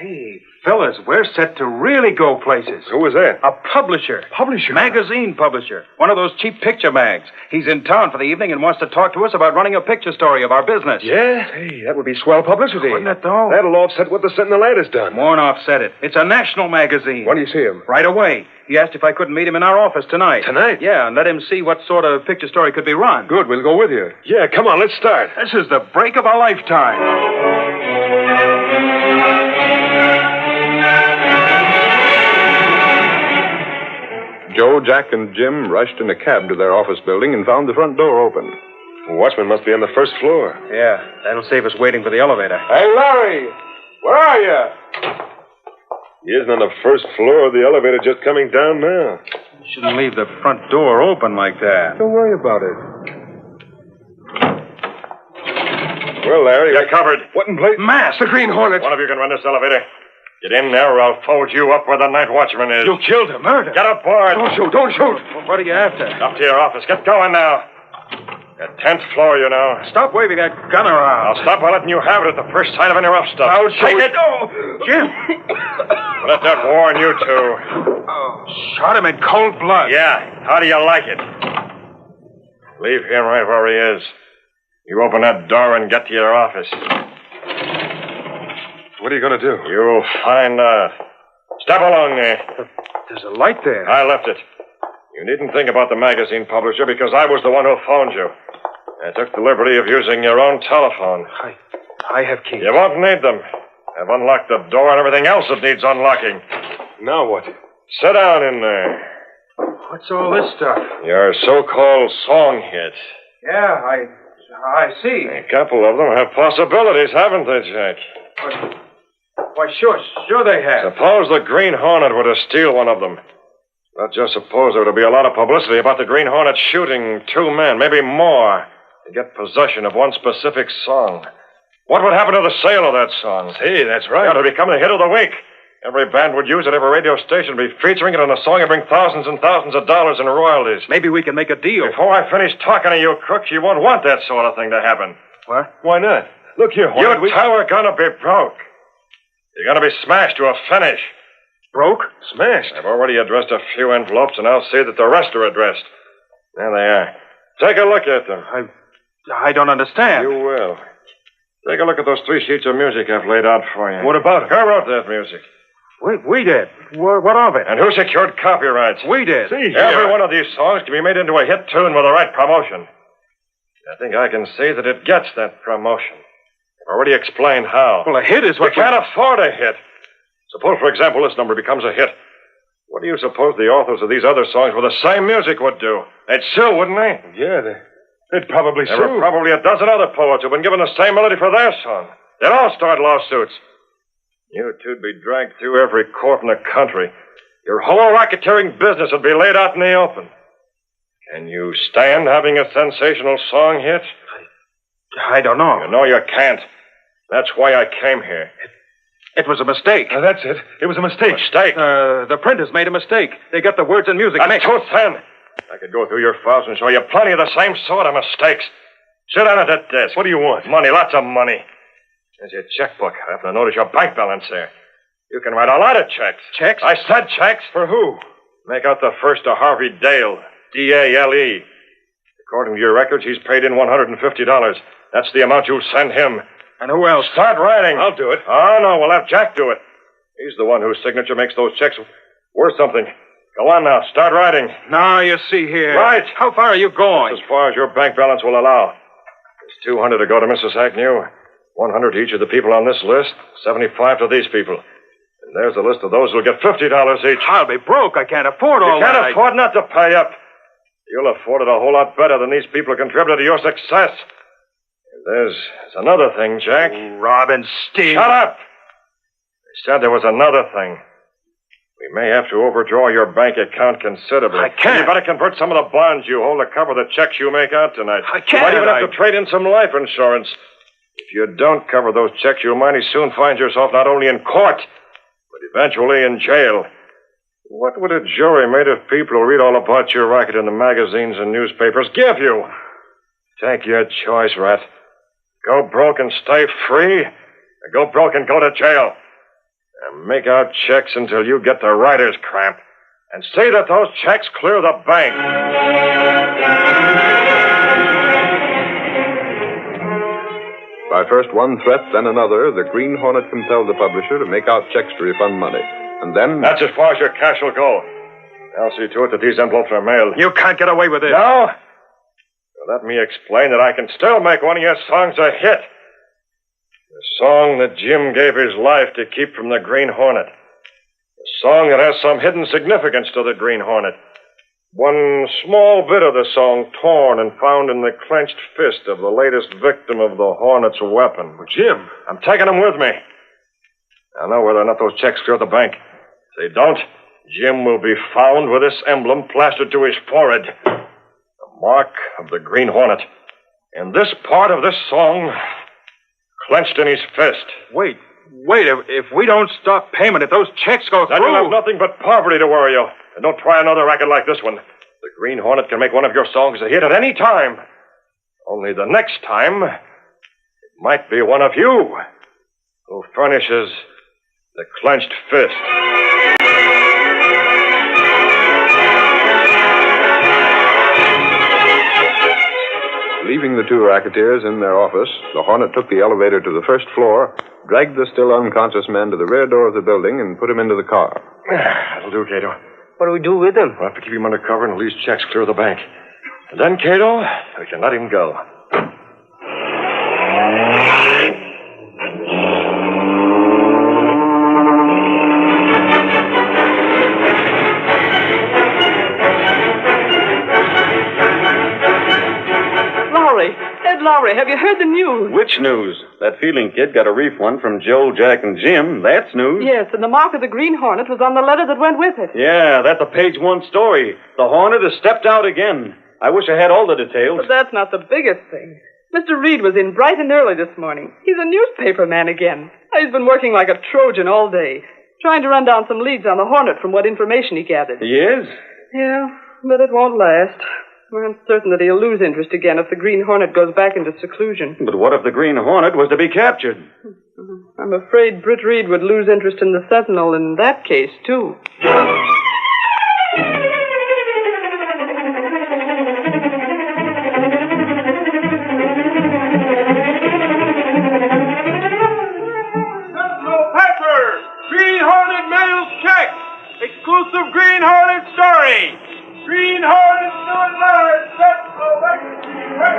Hey, fellas, we're set to really go places. Who was that? A publisher. Publisher? Magazine publisher. One of those cheap picture mags. He's in town for the evening and wants to talk to us about running a picture story of our business. Yeah? Hey, that would be swell publicity. Wouldn't it, though? That'll offset what the Sentinel ad has done. Won't offset it. It's a national magazine. When do you see him? Right away. He asked if I couldn't meet him in our office tonight. Tonight? Yeah, and let him see what sort of picture story could be run. Good, we'll go with you. Yeah, come on, let's start. This is the break of a lifetime. Joe, Jack, and Jim rushed in a cab to their office building and found the front door open. The watchman must be on the first floor. Yeah, that'll save us waiting for the elevator. Hey, Larry! Where are you? He isn't on the first floor. The elevator just coming down now. You shouldn't leave the front door open like that. Don't worry about it. Well, Larry... You're covered. What in place? Mass, the Green Hornet. One of you can run this elevator. Get in there or I'll fold you up where the night watchman is. You killed him, murder. Get aboard. Don't shoot, don't shoot. Well, what are you after? Up to your office. Get going now. The 10th floor, you know. Stop waving that gun around. I'll stop by letting you have it at the first sign of any rough stuff. I'll show Take it. it. Oh, Jim. Let that warn you two. Oh, shot him in cold blood. Yeah. How do you like it? Leave him right where he is. You open that door and get to your office. What are you going to do? You'll find out. Step along there. There's a light there. I left it. You needn't think about the magazine publisher because I was the one who phoned you. I took the liberty of using your own telephone. I have keys. You won't need them. I've unlocked the door and everything else that needs unlocking. Now what? Sit down in there. What's all this stuff? Your so-called song hit. Yeah, I see. A couple of them have possibilities, haven't they, Jack? Why, sure they have. Suppose the Green Hornet were to steal one of them. Not just suppose there would be a lot of publicity about the Green Hornet shooting 2 men, maybe more, to get possession of one specific song. What would happen to the sale of that song? Hey, that's right. It would become the hit of the week. Every band would use it, every radio station would be featuring it, and a song would bring thousands and thousands of dollars in royalties. Maybe we can make a deal. Before I finish talking to you crooks, you won't want that sort of thing to happen. What? Why not? Look here, Hornet. You two are going to be broke. You're going to be smashed to a finish. Broke? Smashed. I've already addressed a few envelopes, and I'll see that the rest are addressed. There they are. Take a look at them. I don't understand. You will. Take a look at those 3 sheets of music I've laid out for you. What about it? Who wrote that music? We did. What of it? And who secured copyrights? We did. See, Every one of these songs can be made into a hit tune with the right promotion. I think I can see that it gets that promotion. I've already explained how. Well, a hit is what You can't afford a hit. Suppose, for example, this number becomes a hit. What do you suppose the authors of these other songs with the same music would do? They'd sue, wouldn't they? Yeah, they'd probably There were probably a dozen other poets who've been given the same melody for their song. They'd all start lawsuits. You two'd be dragged through every court in the country. Your whole racketeering business would be laid out in the open. Can you stand having a sensational song hit? I don't know. You know you can't. That's why I came here. It was a mistake. That's it. It was a mistake. Mistake? The printers made a mistake. They got the words and music That's mixed. too thin. I could go through your files and show you plenty of the same sort of mistakes. Sit down at that desk. What do you want? Money, lots of money. There's your checkbook. I happen to notice your bank balance there. You can write a lot of checks. Checks? I said checks. For who? Make out the first to Harvey Dale, D-A-L-E. According to your records, he's paid in $150. That's the amount you'll send him. And who else? Start writing. I'll do it. Oh, no, we'll have Jack do it. He's the one whose signature makes those checks worth something. Go on now. Start writing. Now, you see here. Right. How far are you going? As far as your bank balance will allow. There's $200 to go to Mrs. Agnew. 100 to each of the people on this list. 75 to these people. And there's a list of those who'll get $50 each. I'll be broke. I can't afford all You that. can't afford not to pay up. You'll afford it a whole lot better than these people who contributed to your success. There's another thing, Jack. Robin, Steve. Shut up! They said there was another thing. We may have to overdraw your bank account considerably. I can't. You better convert some of the bonds you hold to cover the checks you make out tonight. I can't. You might even have to trade in some life insurance. If you don't cover those checks, you'll mighty soon find yourself not only in court, but eventually in jail. What would a jury made of people who read all about your racket in the magazines and newspapers give you? Take your choice, Rat. Go broke and stay free, or go broke and go to jail. And make out checks until you get the writer's cramp. And see that those checks clear the bank. By first one threat, then another, the Green Hornet compelled the publisher to make out checks to refund money. And then... That's as far as your cash will go. I'll see to it that these envelopes are mailed. You can't get away with it. No? Well, let me explain that I can still make one of your songs a hit. The song that Jim gave his life to keep from the Green Hornet. A song that has some hidden significance to the Green Hornet. One small bit of the song torn and found in the clenched fist of the latest victim of the Hornet's weapon. Well, Jim. I'm taking him with me. I'll know whether or not those checks clear the bank. If they don't, Jim will be found with this emblem plastered to his forehead. The mark of the Green Hornet. And this part of this song clenched in his fist. Wait. If we don't stop payment, if those checks go through... Then you'll have nothing but poverty to worry you. And don't try another racket like this one. The Green Hornet can make one of your songs a hit at any time. Only the next time, it might be one of you who furnishes the clenched fist. Leaving the two racketeers in their office, the Hornet took the elevator to the first floor, dragged the still unconscious man to the rear door of the building, and put him into the car. That'll do, Cato. What do we do with him? We'll have to keep him under cover until these checks clear the bank. And then, Cato, we can let him go. Lowry, have you heard the news? Which news? That Fielding kid got a refund from Joe, Jack, and Jim. That's news. Yes, and the mark of the Green Hornet was on the letter that went with it. Yeah, that's a page one story. The Hornet has stepped out again. I wish I had all the details. But that's not the biggest thing. Mr. Reed was in bright and early this morning. He's a newspaper man again. He's been working like a Trojan all day, trying to run down some leads on the Hornet from what information he gathered. He is? Yeah, but it won't last. We're certain that he'll lose interest again if the Green Hornet goes back into seclusion. But what if the Green Hornet was to be captured? I'm afraid Britt Reed would lose interest in the Sentinel in that case, too. Sentinel Paper! Green Hornet mails check! Exclusive Green Hornet story! Green Hornet doing large, Sentinel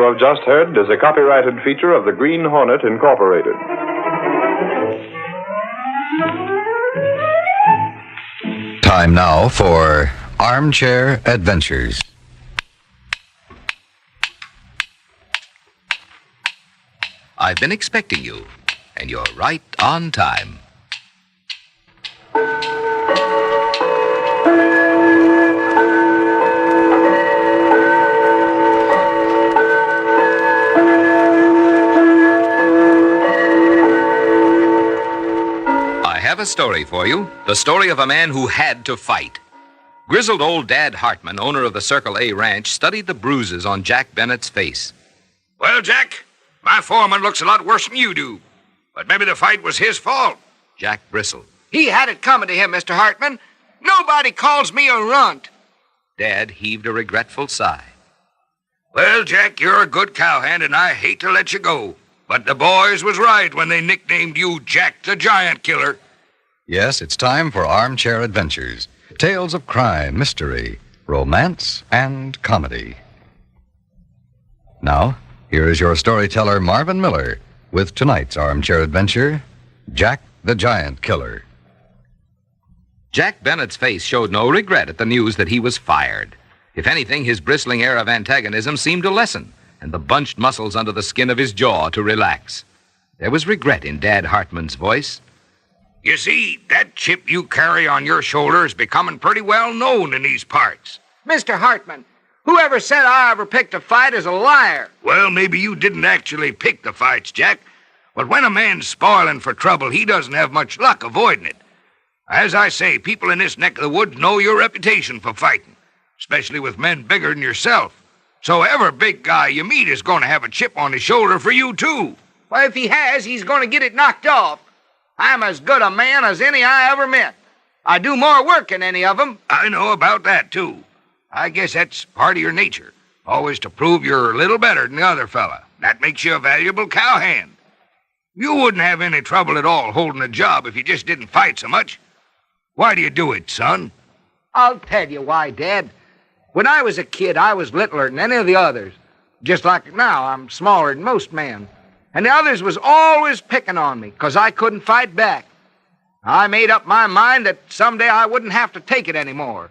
have just heard is a copyrighted feature of the Green Hornet, Incorporated. Time now for Armchair Adventures. I've been expecting you, and you're right on time. I have a story for you, the story of a man who had to fight. Grizzled old Dad Hartman, owner of the Circle A Ranch, studied the bruises on Jack Bennett's face. Well, Jack, my foreman looks a lot worse than you do. But maybe the fight was his fault. Jack bristled. He had it coming to him, Mr. Hartman. Nobody calls me a runt. Dad heaved a regretful sigh. Well, Jack, you're a good cowhand, and I hate to let you go. But the boys was right when they nicknamed you Jack the Giant Killer. Yes, it's time for Armchair Adventures. Tales of crime, mystery, romance, and comedy. Now, here is your storyteller, Marvin Miller, with tonight's Armchair Adventure, Jack the Giant Killer. Jack Bennett's face showed no regret at the news that he was fired. If anything, his bristling air of antagonism seemed to lessen, and the bunched muscles under the skin of his jaw to relax. There was regret in Dad Hartman's voice. You see, that chip you carry on your shoulder is becoming pretty well known in these parts. Mr. Hartman, whoever said I ever picked a fight is a liar. Well, maybe you didn't actually pick the fights, Jack. But when a man's spoiling for trouble, he doesn't have much luck avoiding it. As I say, people in this neck of the woods know your reputation for fighting, especially with men bigger than yourself. So every big guy you meet is going to have a chip on his shoulder for you, too. Well, if he has, he's going to get it knocked off. I'm as good a man as any I ever met. I do more work than any of them. I know about that, too. I guess that's part of your nature, always to prove you're a little better than the other fella. That makes you a valuable cowhand. You wouldn't have any trouble at all holding a job if you just didn't fight so much. Why do you do it, son? I'll tell you why, Dad. When I was a kid, I was littler than any of the others. Just like now, I'm smaller than most men. And the others was always picking on me, 'cause I couldn't fight back. I made up my mind that someday I wouldn't have to take it anymore.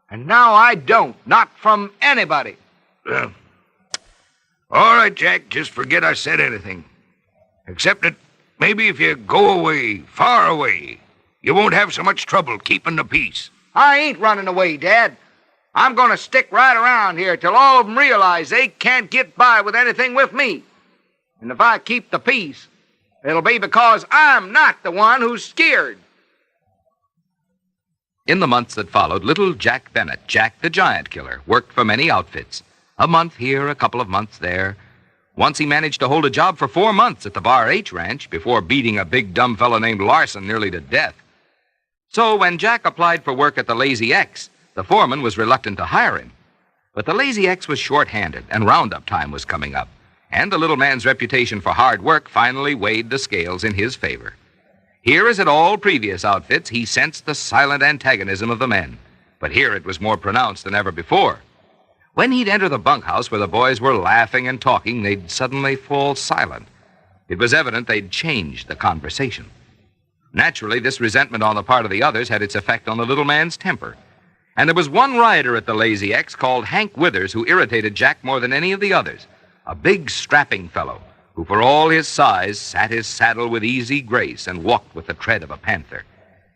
And now I don't, not from anybody. All right, Jack, just forget I said anything. Except that maybe if you go away, far away, you won't have so much trouble keeping the peace. I ain't running away, Dad. I'm going to stick right around here till all of them realize they can't get by with anything with me. And if I keep the peace, it'll be because I'm not the one who's scared. In the months that followed, little Jack Bennett, Jack the Giant Killer, worked for many outfits. A month here, a couple of months there. Once he managed to hold a job for 4 months at the Bar H Ranch before beating a big dumb fellow named Larson nearly to death. So when Jack applied for work at the Lazy X, the foreman was reluctant to hire him. But the Lazy X was short-handed, and roundup time was coming up. And the little man's reputation for hard work finally weighed the scales in his favor. Here, as at all previous outfits, he sensed the silent antagonism of the men. But here it was more pronounced than ever before. When he'd enter the bunkhouse where the boys were laughing and talking, they'd suddenly fall silent. It was evident they'd changed the conversation. Naturally, this resentment on the part of the others had its effect on the little man's temper. And there was one rider at the Lazy X called Hank Withers who irritated Jack more than any of the others. A big, strapping fellow who, for all his size, sat his saddle with easy grace and walked with the tread of a panther.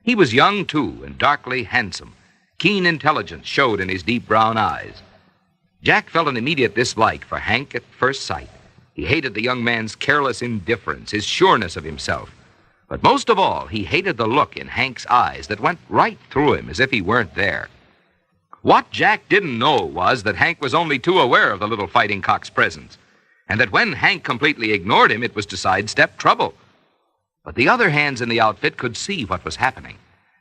He was young, too, and darkly handsome. Keen intelligence showed in his deep brown eyes. Jack felt an immediate dislike for Hank at first sight. He hated the young man's careless indifference, his sureness of himself. But most of all, he hated the look in Hank's eyes that went right through him as if he weren't there. What Jack didn't know was that Hank was only too aware of the little fighting cock's presence, and that when Hank completely ignored him, it was to sidestep trouble. But the other hands in the outfit could see what was happening.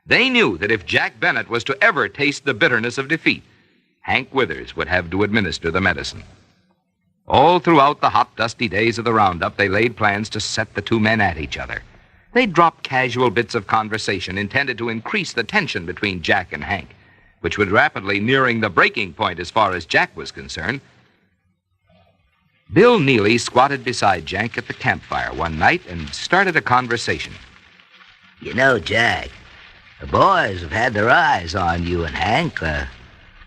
They knew that if Jack Bennett was to ever taste the bitterness of defeat, Hank Withers would have to administer the medicine. All throughout the hot, dusty days of the roundup, they laid plans to set the two men at each other. They dropped casual bits of conversation intended to increase the tension between Jack and Hank, which was rapidly nearing the breaking point as far as Jack was concerned. Bill Neely squatted beside Jack at the campfire one night and started a conversation. You know, Jack, the boys have had their eyes on you and Hank.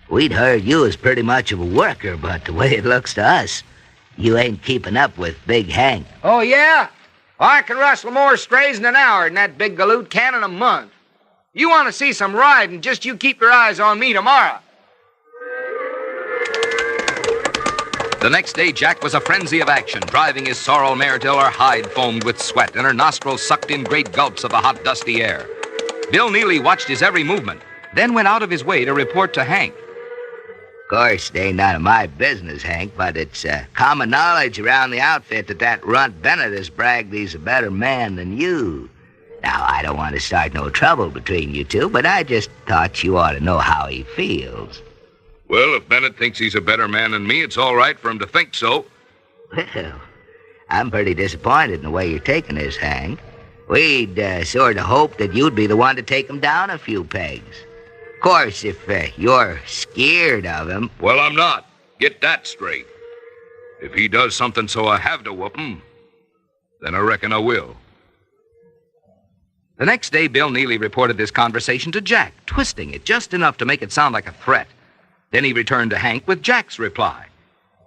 We'd heard you was pretty much of a worker, but the way it looks to us, you ain't keeping up with Big Hank. Oh, yeah? Well, I can rustle more strays in an hour than that big galoot can in a month. You want to see some riding, just you keep your eyes on me tomorrow. The next day, Jack was a frenzy of action, driving his sorrel mare till her hide foamed with sweat and her nostrils sucked in great gulps of the hot, dusty air. Bill Neely watched his every movement, then went out of his way to report to Hank. Of course, it ain't none of my business, Hank, but it's common knowledge around the outfit that runt Bennett has bragged he's a better man than you. Now, I don't want to start no trouble between you two, but I just thought you ought to know how he feels. Well, if Bennett thinks he's a better man than me, it's all right for him to think so. Well, I'm pretty disappointed in the way you're taking this, Hank. We'd sort of hoped that you'd be the one to take him down a few pegs. Of course, if you're scared of him... Well, I'm not. Get that straight. If he does something so I have to whoop him, then I reckon I will. The next day, Bill Neely reported this conversation to Jack, twisting it just enough to make it sound like a threat. Then he returned to Hank with Jack's reply.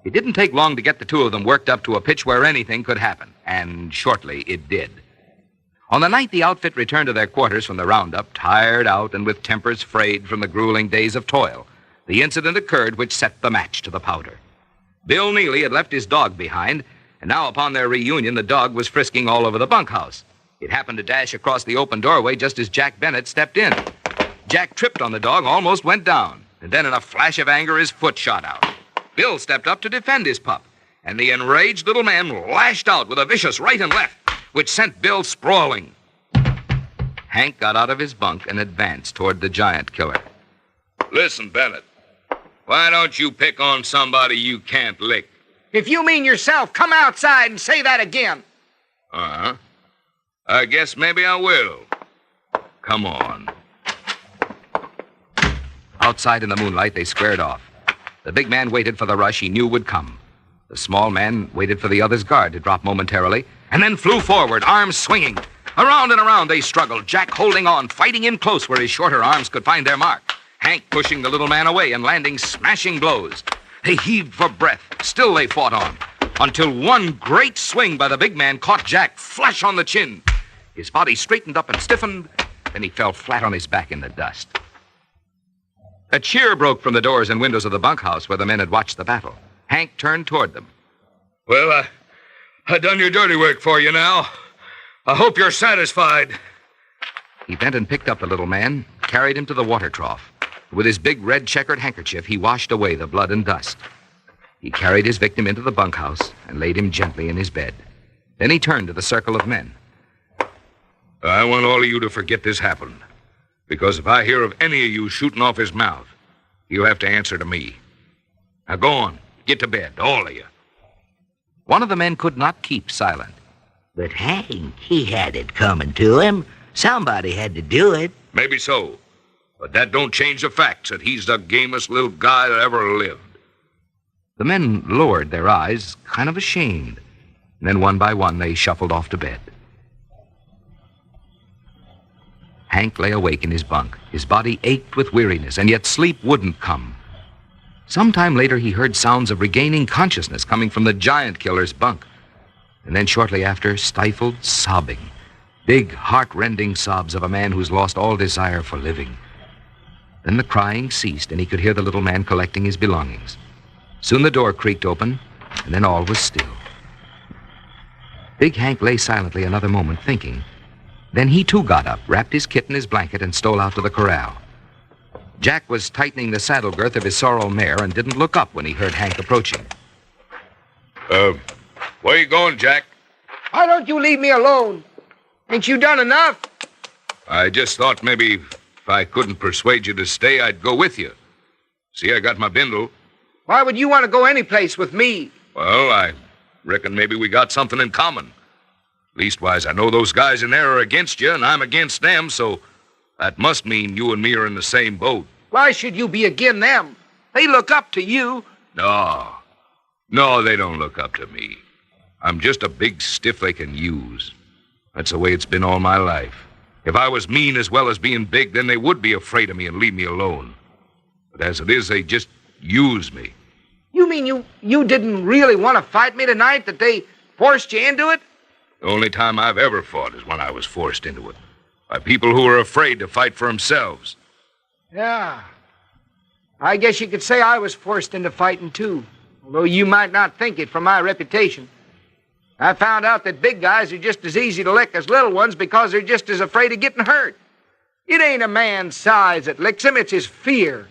It didn't take long to get the two of them worked up to a pitch where anything could happen, and shortly it did. On the night the outfit returned to their quarters from the roundup, tired out and with tempers frayed from the grueling days of toil, the incident occurred which set the match to the powder. Bill Neely had left his dog behind, and now upon their reunion, the dog was frisking all over the bunkhouse. It happened to dash across the open doorway just as Jack Bennett stepped in. Jack tripped on the dog, almost went down. And then in a flash of anger, his foot shot out. Bill stepped up to defend his pup, and the enraged little man lashed out with a vicious right and left, which sent Bill sprawling. Hank got out of his bunk and advanced toward the giant killer. Listen, Bennett, why don't you pick on somebody you can't lick? If you mean yourself, come outside and say that again. Uh-huh. I guess maybe I will. Come on. Outside in the moonlight, they squared off. The big man waited for the rush he knew would come. The small man waited for the other's guard to drop momentarily, and then flew forward, arms swinging. Around and around they struggled, Jack holding on, fighting in close where his shorter arms could find their mark. Hank pushing the little man away and landing smashing blows. They heaved for breath. Still they fought on, until one great swing by the big man caught Jack flush on the chin. His body straightened up and stiffened, then he fell flat on his back in the dust. A cheer broke from the doors and windows of the bunkhouse where the men had watched the battle. Hank turned toward them. Well, I done your dirty work for you now. I hope you're satisfied. He bent and picked up the little man, carried him to the water trough. With his big red checkered handkerchief, he washed away the blood and dust. He carried his victim into the bunkhouse and laid him gently in his bed. Then he turned to the circle of men. I want all of you to forget this happened. Because if I hear of any of you shooting off his mouth, you have to answer to me. Now go on. Get to bed, all of you. One of the men could not keep silent. But Hank, he had it coming to him. Somebody had to do it. Maybe so. But that don't change the facts that he's the gamest little guy that ever lived. The men lowered their eyes, kind of ashamed. And then one by one, they shuffled off to bed. Hank lay awake in his bunk. His body ached with weariness, and yet sleep wouldn't come. Sometime later, he heard sounds of regaining consciousness coming from the giant killer's bunk. And then shortly after, stifled sobbing. Big, heart-rending sobs of a man who's lost all desire for living. Then the crying ceased, and he could hear the little man collecting his belongings. Soon the door creaked open, and then all was still. Big Hank lay silently another moment, thinking. Then he, too, got up, wrapped his kit in his blanket, and stole out to the corral. Jack was tightening the saddle girth of his sorrel mare and didn't look up when he heard Hank approaching. Where you going, Jack? Why don't you leave me alone? Ain't you done enough? I just thought maybe if I couldn't persuade you to stay, I'd go with you. See, I got my bindle. Why would you want to go any place with me? Well, I reckon maybe we got something in common. Leastwise, I know those guys in there are against you, and I'm against them, so that must mean you and me are in the same boat. Why should you be agin them? They look up to you. No. No, they don't look up to me. I'm just a big stiff they can use. That's the way it's been all my life. If I was mean as well as being big, then they would be afraid of me and leave me alone. But as it is, they just use me. You mean you didn't really want to fight me tonight, that they forced you into it? The only time I've ever fought is when I was forced into it. By people who are afraid to fight for themselves. Yeah. I guess you could say I was forced into fighting, too. Although you might not think it from my reputation. I found out that big guys are just as easy to lick as little ones because they're just as afraid of getting hurt. It ain't a man's size that licks him, it's his fear.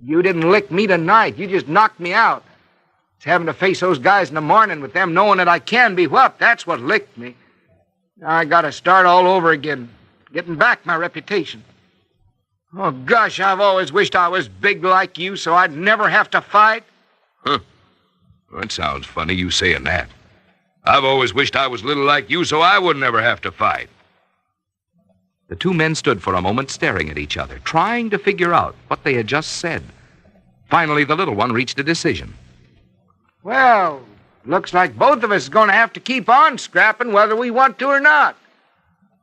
You didn't lick me tonight. You just knocked me out. It's having to face those guys in the morning with them knowing that I can be whooped. That's what licked me. Now I gotta start all over again, getting back my reputation. Oh, gosh, I've always wished I was big like you so I'd never have to fight. Huh. That sounds funny, you saying that. I've always wished I was little like you so I would never have to fight. The two men stood for a moment staring at each other, trying to figure out what they had just said. Finally, the little one reached a decision. Well, looks like both of us is going to have to keep on scrapping whether we want to or not.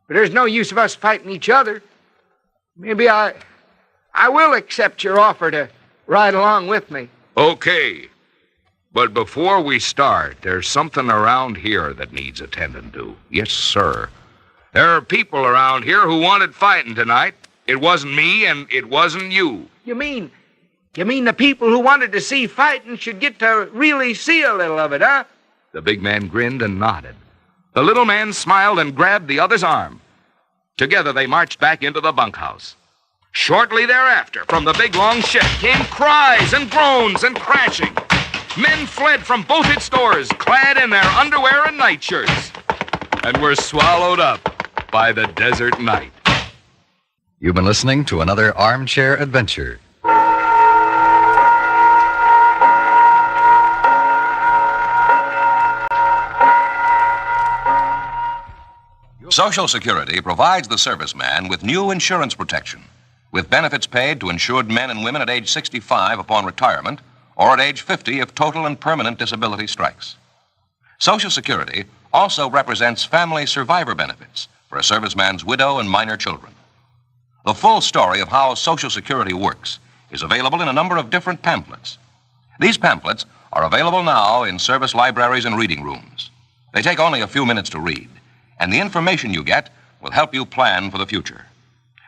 But there's no use of us fighting each other. Maybe I will accept your offer to ride along with me. Okay. But before we start, there's something around here that needs attending to. Yes, sir. There are people around here who wanted fighting tonight. It wasn't me, and it wasn't you. You mean the people who wanted to see fighting should get to really see a little of it, huh? The big man grinned and nodded. The little man smiled and grabbed the other's arm. Together they marched back into the bunkhouse. Shortly thereafter, from the big long shed came cries and groans and crashing. Men fled from both its doors, clad in their underwear and nightshirts, and were swallowed up by the desert night. You've been listening to another Armchair Adventure. Social Security provides the serviceman with new insurance protection, with benefits paid to insured men and women at age 65 upon retirement or at age 50 if total and permanent disability strikes. Social Security also represents family survivor benefits for a serviceman's widow and minor children. The full story of how Social Security works is available in a number of different pamphlets. These pamphlets are available now in service libraries and reading rooms. They take only a few minutes to read, and the information you get will help you plan for the future.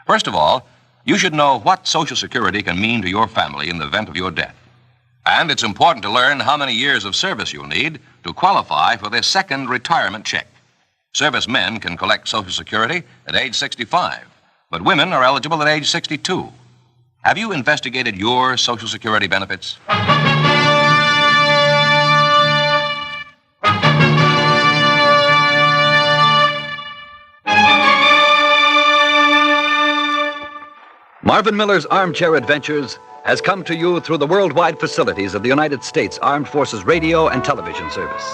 First of all, you should know what Social Security can mean to your family in the event of your death. And it's important to learn how many years of service you'll need to qualify for the second retirement check. Servicemen can collect Social Security at age 65, but women are eligible at age 62. Have you investigated your Social Security benefits? Marvin Miller's Armchair Adventures has come to you through the worldwide facilities of the United States Armed Forces Radio and Television Service.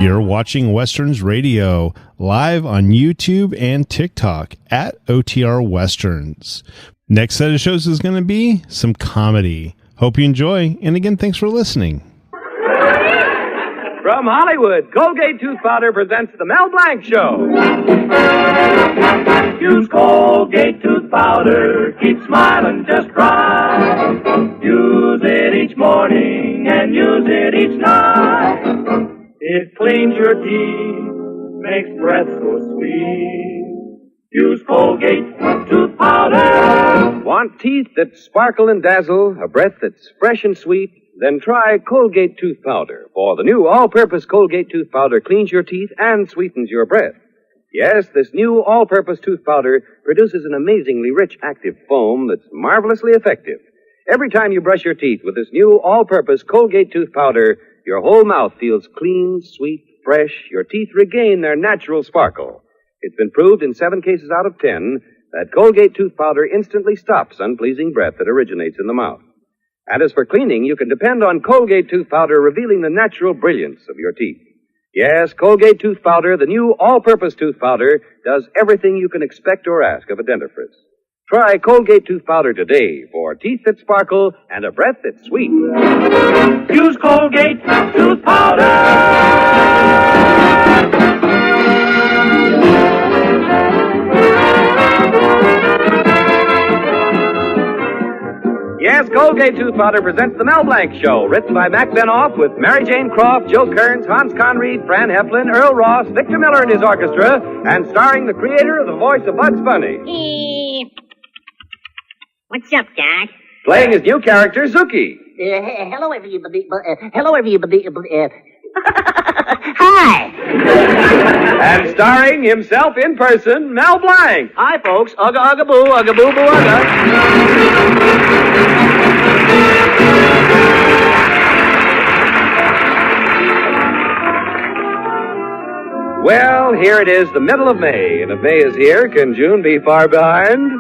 You're watching Westerns Radio live on YouTube and TikTok at OTR Westerns. Next set of shows is going to be some comedy. Hope you enjoy. And again, thanks for listening. From Hollywood, Colgate Tooth Powder presents The Mel Blanc Show. Use Colgate Tooth Powder. Keep smiling just right. Use it each morning and use it each night. It cleans your teeth, makes breath so sweet. Use Colgate Tooth Powder. Want teeth that sparkle and dazzle, a breath that's fresh and sweet? Then try Colgate Tooth Powder, for the new all-purpose Colgate Tooth Powder cleans your teeth and sweetens your breath. Yes, this new all-purpose tooth powder produces an amazingly rich active foam that's marvelously effective. Every time you brush your teeth with this new all-purpose Colgate Tooth Powder, your whole mouth feels clean, sweet, fresh. Your teeth regain their natural sparkle. It's been proved in 7 cases out of 10 that Colgate Tooth Powder instantly stops unpleasing breath that originates in the mouth. And as for cleaning, you can depend on Colgate Tooth Powder revealing the natural brilliance of your teeth. Yes, Colgate Tooth Powder, the new all-purpose tooth powder, does everything you can expect or ask of a dentifrice. Try Colgate Tooth Powder today for teeth that sparkle and a breath that's sweet. Use Colgate Tooth Powder. Yes, Colgate Tooth Powder presents The Mel Blanc Show, written by Mac Benoff with Mary Jane Croft, Joe Kearns, Hans Conried, Fran Heflin, Earl Ross, Victor Miller and his orchestra, and starring the creator of the voice of Bugs Bunny. What's up, Doc? Playing his new character, Zuki. Hello, everybody. Hello, everybody. Hi. And starring himself in person, Mel Blanc. Hi, folks. Ugga, ugga, boo, boo, ugga. Well, here it is, the middle of May. And if May is here, can June be far behind?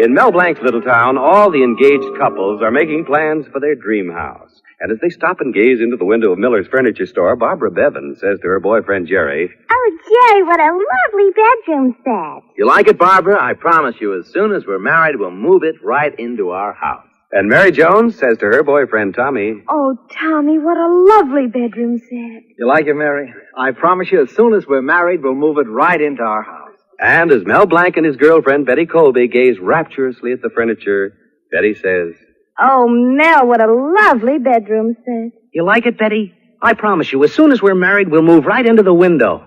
In Mel Blanc's little town, all the engaged couples are making plans for their dream house. And as they stop and gaze into the window of Miller's furniture store, Barbara Bevan says to her boyfriend, Jerry, "Oh, Jerry, what a lovely bedroom set." You like it, Barbara? I promise you, as soon as we're married, we'll move it right into our house. And Mary Jones says to her boyfriend, Tommy, "Oh, Tommy, what a lovely bedroom set." You like it, Mary? I promise you, as soon as we're married, we'll move it right into our house. And as Mel Blanc and his girlfriend, Betty Colby, gaze rapturously at the furniture, Betty says, "Oh, Mel, what a lovely bedroom set." You like it, Betty? I promise you, as soon as we're married, we'll move right into the window.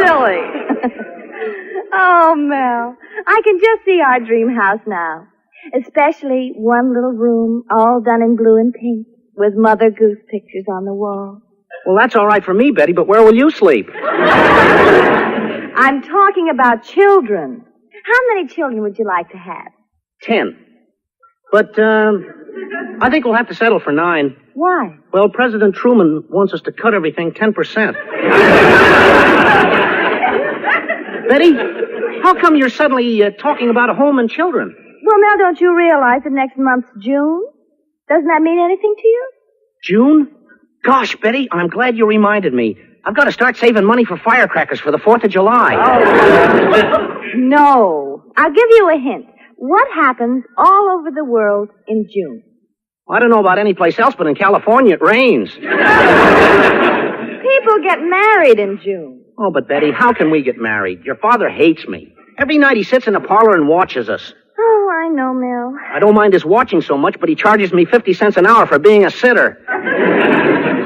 Silly. Oh, Mel, I can just see our dream house now. Especially one little room all done in blue and pink with Mother Goose pictures on the wall. Well, that's all right for me, Betty, but where will you sleep? I'm talking about children. How many children would you like to have? 10. But, I think we'll have to settle for 9. Why? Well, President Truman wants us to cut everything 10%. Betty, how come you're suddenly talking about a home and children? Well, Mel, don't you realize that next month's June? Doesn't that mean anything to you? June? Gosh, Betty, I'm glad you reminded me. I've got to start saving money for firecrackers for the 4th of July. Oh. No. I'll give you a hint. What happens all over the world in June? I don't know about any place else, but in California it rains. People get married in June. Oh, but Betty, how can we get married? Your father hates me. Every night he sits in the parlor and watches us. Oh, I know, Mel. I don't mind his watching so much, but he charges me 50 cents an hour for being a sitter.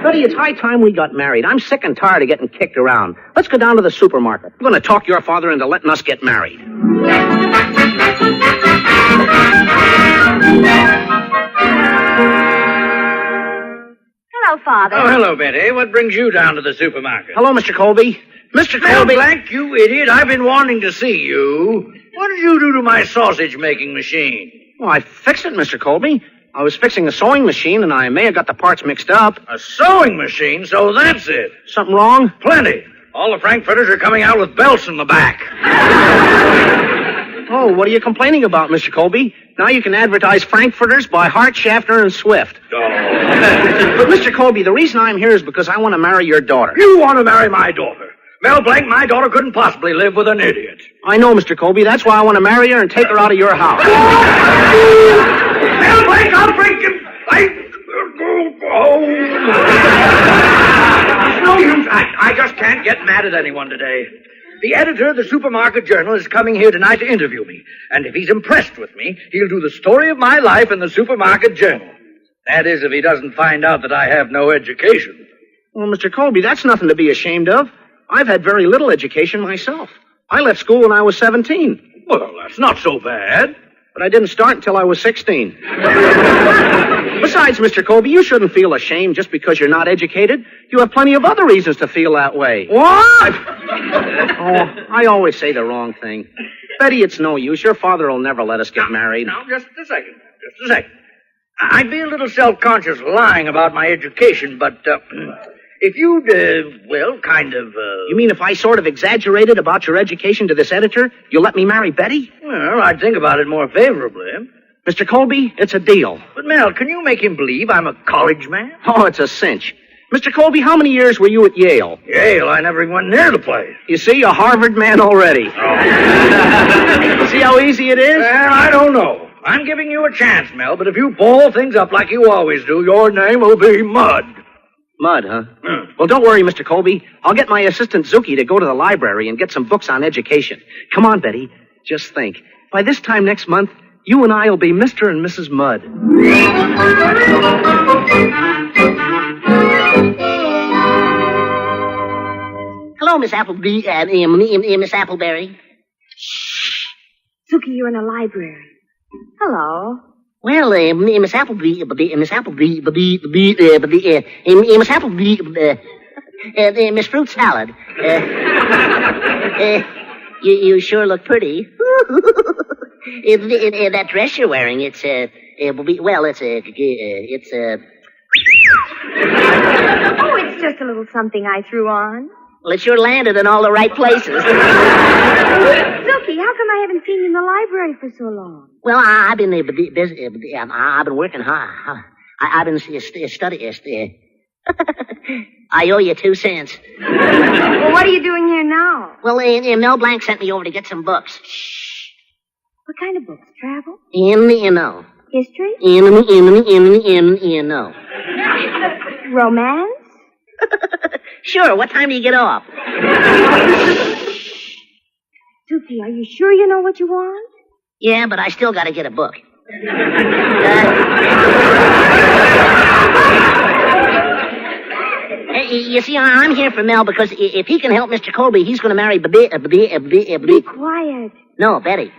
Betty, it's high time we got married. I'm sick and tired of getting kicked around. Let's go down to the supermarket. I'm going to talk your father into letting us get married. Hello, Father. Oh, hello, Betty. What brings you down to the supermarket? Hello, Mr. Colby. Mr. Mel Colby. Blanc, you idiot. I've been wanting to see you. What did you do to my sausage-making machine? Well, I fixed it, Mr. Colby. I was fixing a sewing machine, and I may have got the parts mixed up. A sewing machine? So that's it. Something wrong? Plenty. All the Frankfurters are coming out with belts in the back. Oh, what are you complaining about, Mr. Colby? Now you can advertise Frankfurters by Hart, Schaffner, and Swift. But, Mr. Colby, the reason I'm here is because I want to marry your daughter. You want to marry my daughter? Mel Blanc, my daughter couldn't possibly live with an idiot. I know, Mr. Colby. That's why I want to marry her and take her out of your house. Mel Blanc, I'll break him. No use. I just can't get mad at anyone today. The editor of the Supermarket Journal is coming here tonight to interview me. And if he's impressed with me, he'll do the story of my life in the Supermarket Journal. That is, if he doesn't find out that I have no education. Well, Mr. Colby, that's nothing to be ashamed of. I've had very little education myself. I left school when I was 17. Well, that's not so bad. But I didn't start until I was 16. Besides, Mr. Colby, you shouldn't feel ashamed just because you're not educated. You have plenty of other reasons to feel that way. What? I always say the wrong thing. Betty, it's no use. Your father will never let us get married. Now, just a second. I'd be a little self-conscious lying about my education, but if you'd, You mean if I sort of exaggerated about your education to this editor, you'll let me marry Betty? Well, I'd think about it more favorably. Mr. Colby, it's a deal. But, Mel, can you make him believe I'm a college man? Oh, it's a cinch. Mr. Colby, how many years were you at Yale? Yale? I never even went near the place. You see, a Harvard man already. See how easy it is? Well, I don't know. I'm giving you a chance, Mel, but if you ball things up like you always do, your name will be Mud. Mud, huh? Well, don't worry, Mr. Colby. I'll get my assistant Zuki to go to the library and get some books on education. Come on, Betty. Just think. By this time next month, you and I will be Mr. and Mrs. Mudd. Hello, Miss Appleby, Miss Appleberry. Suki, you're in a library. Hello. Well, Miss Appleby, Miss Fruit Salad. You sure look pretty. That dress you're wearing, it's Oh, it's just a little something I threw on. Well, it sure landed in all the right places. Silky, how come I haven't seen you in the library for so long? Well, I've been busy. I've been working hard. I've been studying. I owe you 2 cents. Well, what are you doing here now? Well, Mel Blanc sent me over to get some books. What kind of books? Travel? No. History? No. Romance? Sure. What time do you get off? Suki, are you sure you know what you want? Yeah, but I still got to get a book. You see, I'm here for Mel because if he can help Mr. Colby, he's going to marry Be quiet. No, Betty.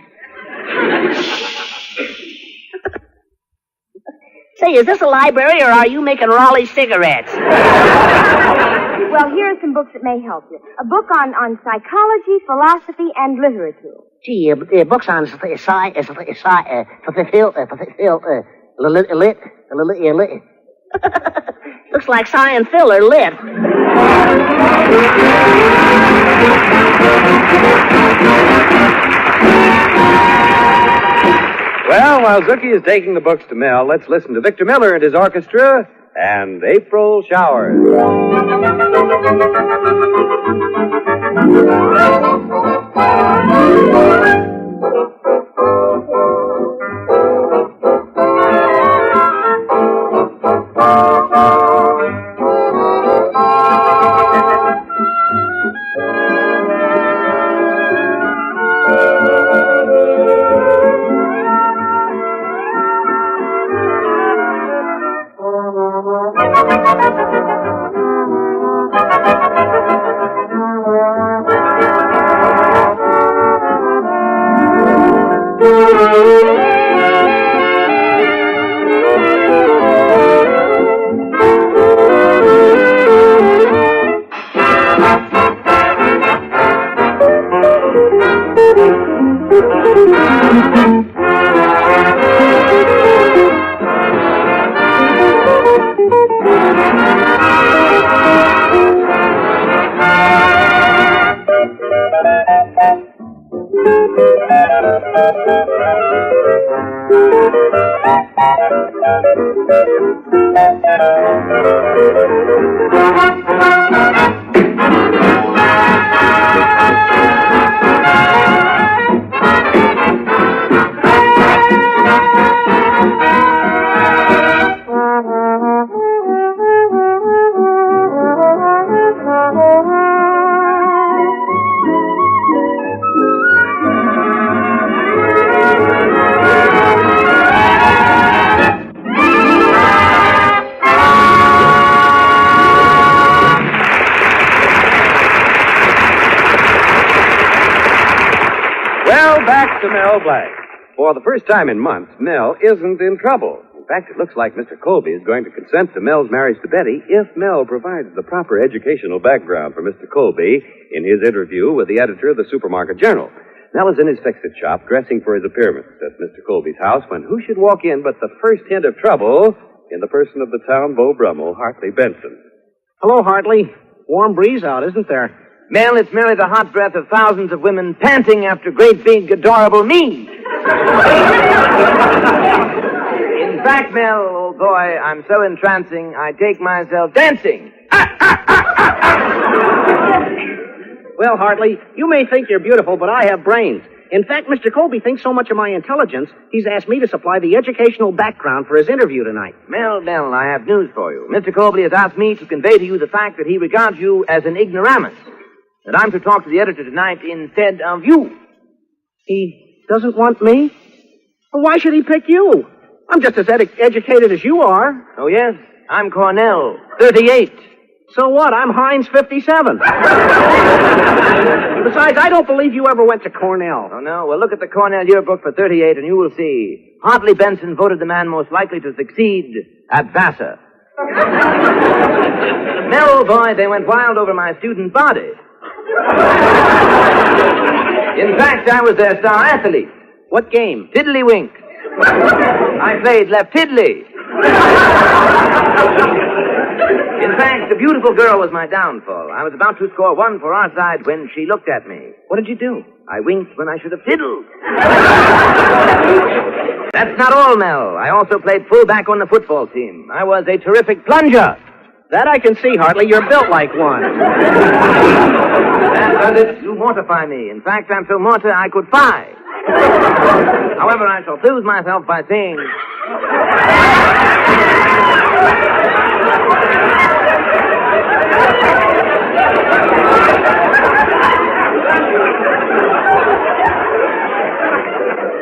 Say, is this a library or are you making Raleigh cigarettes? Well, here are some books that may help you. A book on psychology, philosophy, and literature. Gee, books on lit. Looks like Cy and Phil are lit. Well, while Zuki is taking the books to Mel, let's listen to Victor Miller and his orchestra and April Showers. Back to Mel Blanc. For the first time in months, Mel isn't in trouble. In fact, it looks like Mr. Colby is going to consent to Mel's marriage to Betty if Mel provides the proper educational background for Mr. Colby in his interview with the editor of the Supermarket Journal. Mel is in his fix-it shop dressing for his appearance at Mr. Colby's house when who should walk in but the first hint of trouble in the person of the town Beau Brummel, Hartley Benson. Hello, Hartley. Warm breeze out, isn't there? Mel, it's merely the hot breath of thousands of women panting after great, big, adorable me. In fact, Mel, old boy, I'm so entrancing, I take myself dancing. Well, Hartley, you may think you're beautiful, but I have brains. In fact, Mr. Colby thinks so much of my intelligence, he's asked me to supply the educational background for his interview tonight. Mel, I have news for you. Mr. Colby has asked me to convey to you the fact that he regards you as an ignoramus. That I'm to talk to the editor tonight instead of you. He doesn't want me? Well, why should he pick you? I'm just as educated as you are. Oh, yes? I'm Cornell, 38. So what? I'm Heinz, 57. Besides, I don't believe you ever went to Cornell. Oh, no? Well, look at the Cornell yearbook for 38 and you will see. Hartley Benson voted the man most likely to succeed at Vassar. Mel, boy, they went wild over my student body. In fact, I was their star athlete. What game? Tiddlywink. I played left tiddly. In fact, the beautiful girl was my downfall. I was about to score one for our side when she looked at me. What did you do? I winked when I should have tiddled. That's not all, Mel. I also played fullback on the football team. I was a terrific plunger. That I can see, Hartley. You're built like one. That does it. You mortify me. In fact, I'm so mortar I could fly. However, I shall soothe myself by saying...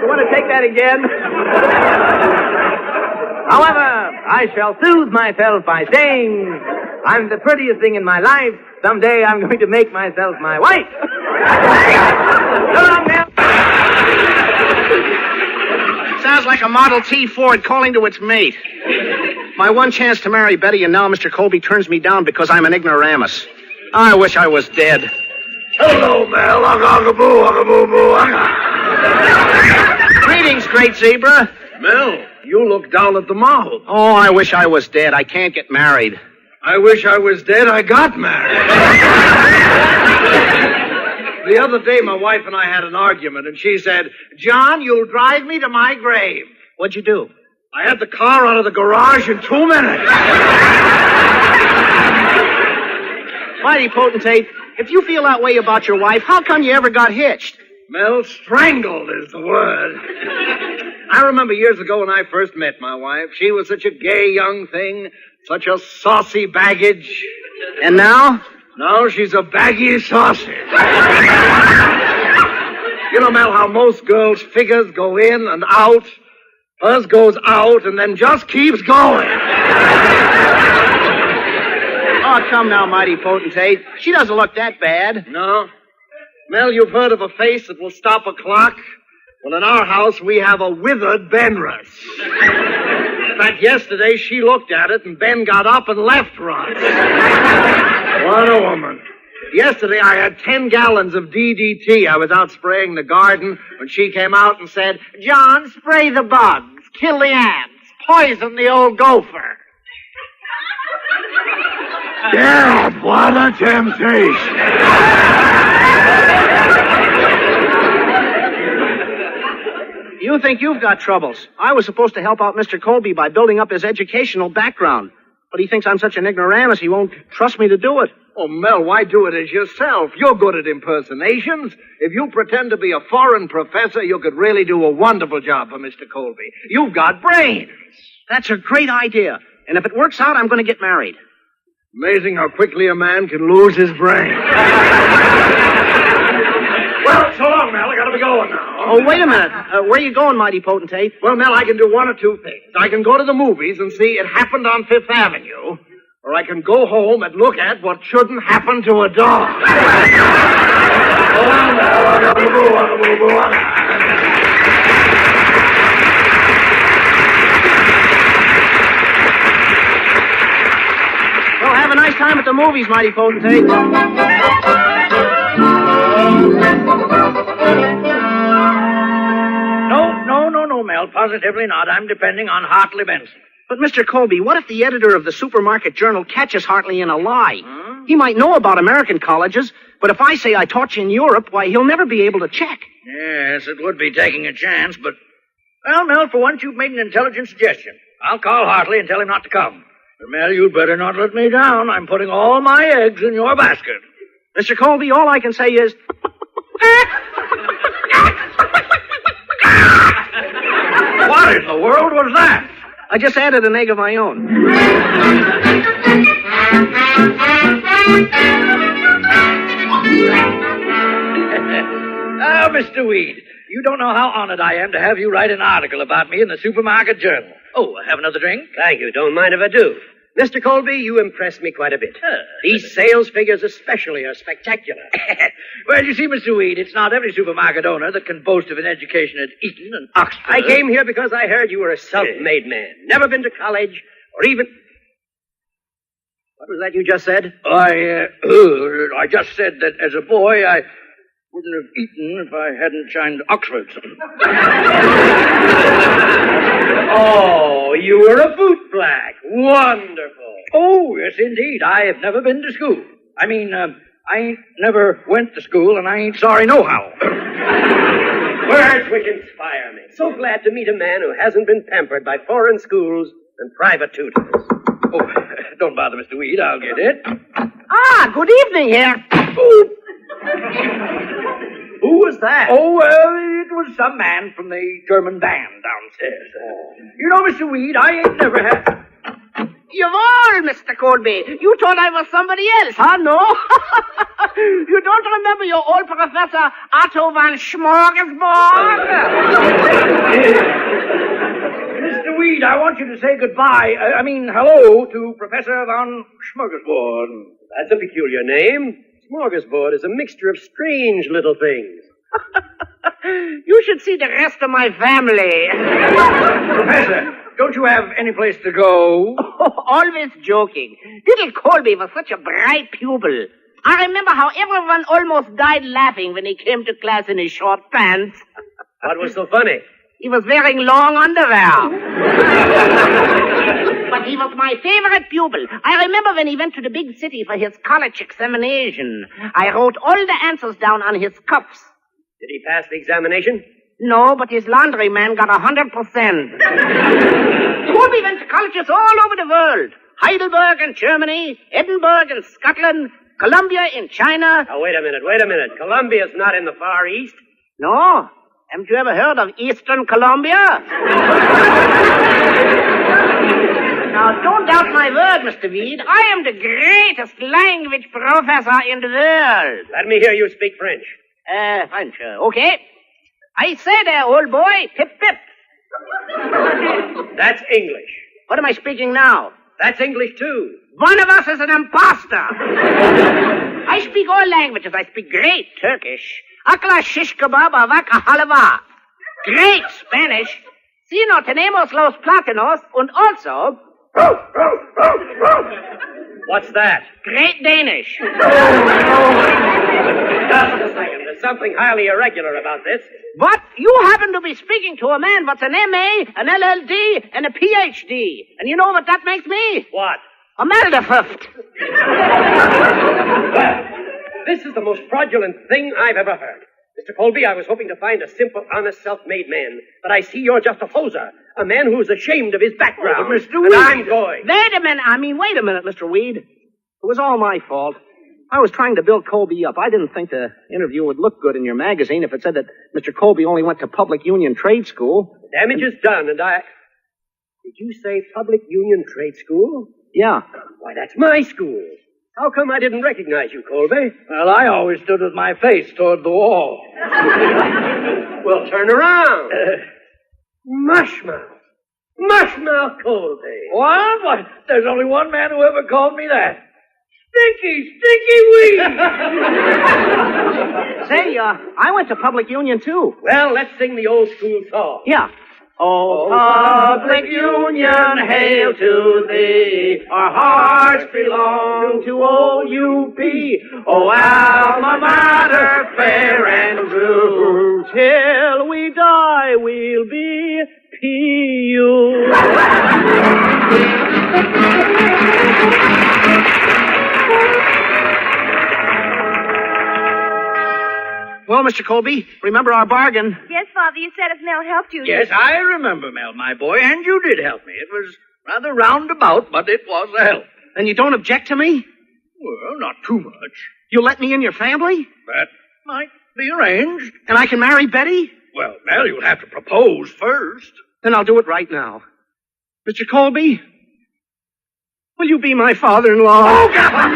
You want to take that again? However, I shall soothe myself by saying, I'm the prettiest thing in my life. Someday I'm going to make myself my wife. So long, Mel. Sounds like a Model T Ford calling to its mate. My one chance to marry Betty, and now Mr. Colby turns me down because I'm an ignoramus. I wish I was dead. Hello, Mel. Ugga-boo, ugga-boo-boo, ugga. Greetings, great zebra. Mel, you look down at the mouth. Oh, I wish I was dead. I can't get married. I wish I was dead. I got married. The other day, my wife and I had an argument, and she said, John, you'll drive me to my grave. What'd you do? I had the car out of the garage in 2 minutes. Mighty potentate, if you feel that way about your wife, how come you ever got hitched? Mel, strangled is the word. I remember years ago when I first met my wife. She was such a gay young thing, such a saucy baggage. And now? Now she's a baggy sausage. You know, Mel, how most girls' figures go in and out. Hers goes out and then just keeps going. Oh, come now, mighty potentate. She doesn't look that bad. No? Mel, you've heard of a face that will stop a clock? Well, in our house, we have a withered Benrus. In fact, yesterday, she looked at it, and Ben got up and left Russ. What a woman. Yesterday, I had 10 gallons of DDT. I was out spraying the garden when she came out and said, John, spray the bugs, kill the ants, poison the old gopher. Dad, what a temptation. You think you've got troubles. I was supposed to help out Mr. Colby by building up his educational background. But he thinks I'm such an ignoramus he won't trust me to do it. Oh, Mel, why do it as yourself? You're good at impersonations. If you pretend to be a foreign professor, you could really do a wonderful job for Mr. Colby. You've got brains. That's a great idea. And if it works out, I'm going to get married. Amazing how quickly a man can lose his brain. Well, so long, Mel. I gotta be going now. Oh, wait a minute. Where are you going, mighty potentate? Well, Mel, I can do one or two things. I can go to the movies and see It Happened on Fifth Avenue, or I can go home and look at what shouldn't happen to a dog. Well, have a nice time at the movies, mighty potentate. No, Mel. Positively not. I'm depending on Hartley Benson. But, Mr. Colby, what if the editor of the Supermarket Journal catches Hartley in a lie? He might know about American colleges, but if I say I taught you in Europe, why, he'll never be able to check. Yes, it would be taking a chance, but... Well, Mel, for once you've made an intelligent suggestion. I'll call Hartley and tell him not to come. But, Mel, you'd better not let me down. I'm putting all my eggs in your basket. Mr. Colby, all I can say is... What in the world was that? I just added an egg of my own. Oh, Mr. Weed, you don't know how honored I am to have you write an article about me in the Supermarket Journal. Oh, have another drink? Thank you. Don't mind if I do. Mr. Colby, you impressed me quite a bit. These sales figures especially are spectacular. Well, you see, Mr. Weed, it's not every supermarket owner that can boast of an education at Eton and Oxford. I came here because I heard you were a self-made man. Never been to college, or even... What was that you just said? I just said that as a boy, I wouldn't have eaten if I hadn't shined Oxford. Oh, you were a bootblack. Wonderful. Oh, yes, indeed. I have never been to school. I mean, I ain't never went to school, and I ain't sorry nohow. Words which inspire me. So glad to meet a man who hasn't been pampered by foreign schools and private tutors. Oh, don't bother, Mr. Weed. I'll get it. Ah, good evening here. Oh. Who was that? Oh, it was some man from the German band downstairs. You know, Mr. Weed, I ain't never had... You've all, Mr. Colby. You thought I was somebody else, huh? No? You don't remember your old Professor Otto von Smorgasbord? Mr. Weed, I want you to say goodbye. Hello to Professor von Smorgasbord. That's a peculiar name. Smorgasbord is a mixture of strange little things. You should see the rest of my family. Professor, don't you have any place to go? Oh, always joking. Little Colby was such a bright pupil. I remember how everyone almost died laughing when he came to class in his short pants. What was so funny? He was wearing long underwear. But he was my favorite pupil. I remember when he went to the big city for his college examination. I wrote all the answers down on his cuffs. Did he pass the examination? No, but his laundryman got 100%. Colby went to colleges all over the world. Heidelberg in Germany, Edinburgh in Scotland, Columbia in China. Oh, wait a minute. Columbia's not in the Far East. No? Haven't you ever heard of Eastern Columbia? Now, don't doubt my word, Mr. Weed. I am the greatest language professor in the world. Let me hear you speak French. French. Okay. I say there, old boy, pip, pip. That's English. What am I speaking now? That's English, too. One of us is an imposter. I speak all languages. I speak great Turkish. Akla shish kebab avak halava. Great Spanish. Si no tenemos los plátanos. And also... What's that? Great Danish. Just a second. There's something highly irregular about this. But you happen to be speaking to a man what's an MA, an LLD, and a PhD. And you know what that makes me? What? A Melderfift. Well, this is the most fraudulent thing I've ever heard. Mr. Colby, I was hoping to find a simple, honest, self-made man, but I see you're just a poser, a man who's ashamed of his background. Mr. And Weed. I'm going. Wait a minute, Mr. Weed. It was all my fault. I was trying to build Colby up. I didn't think the interview would look good in your magazine if it said that Mr. Colby only went to Public Union Trade School. The damage is done, and I... Did you say Public Union Trade School? Yeah. Why, that's my school. How come I didn't recognize you, Colby? Well, I always stood with my face toward the wall. Well, turn around. Mushmouth. Mushmouth Colby. What? Why, there's only one man who ever called me that. Stinky Weed! Say, I went to Public Union, too. Well, let's sing the old school song. Yeah. Oh, Public Union, hail to thee. Our hearts belong to OUP. Oh, alma mater, fair and true. Till we die, we'll be P.U. Well, Mr. Colby, remember our bargain? Yes, Father, you said if Mel helped you... Yes, I remember, Mel, my boy, and you did help me. It was rather roundabout, but it was a help. And you don't object to me? Well, not too much. You'll let me in your family? That might be arranged. And I can marry Betty? Well, Mel, you'll have to propose first. Then I'll do it right now. Mr. Colby, will you be my father-in-law? Oh, God!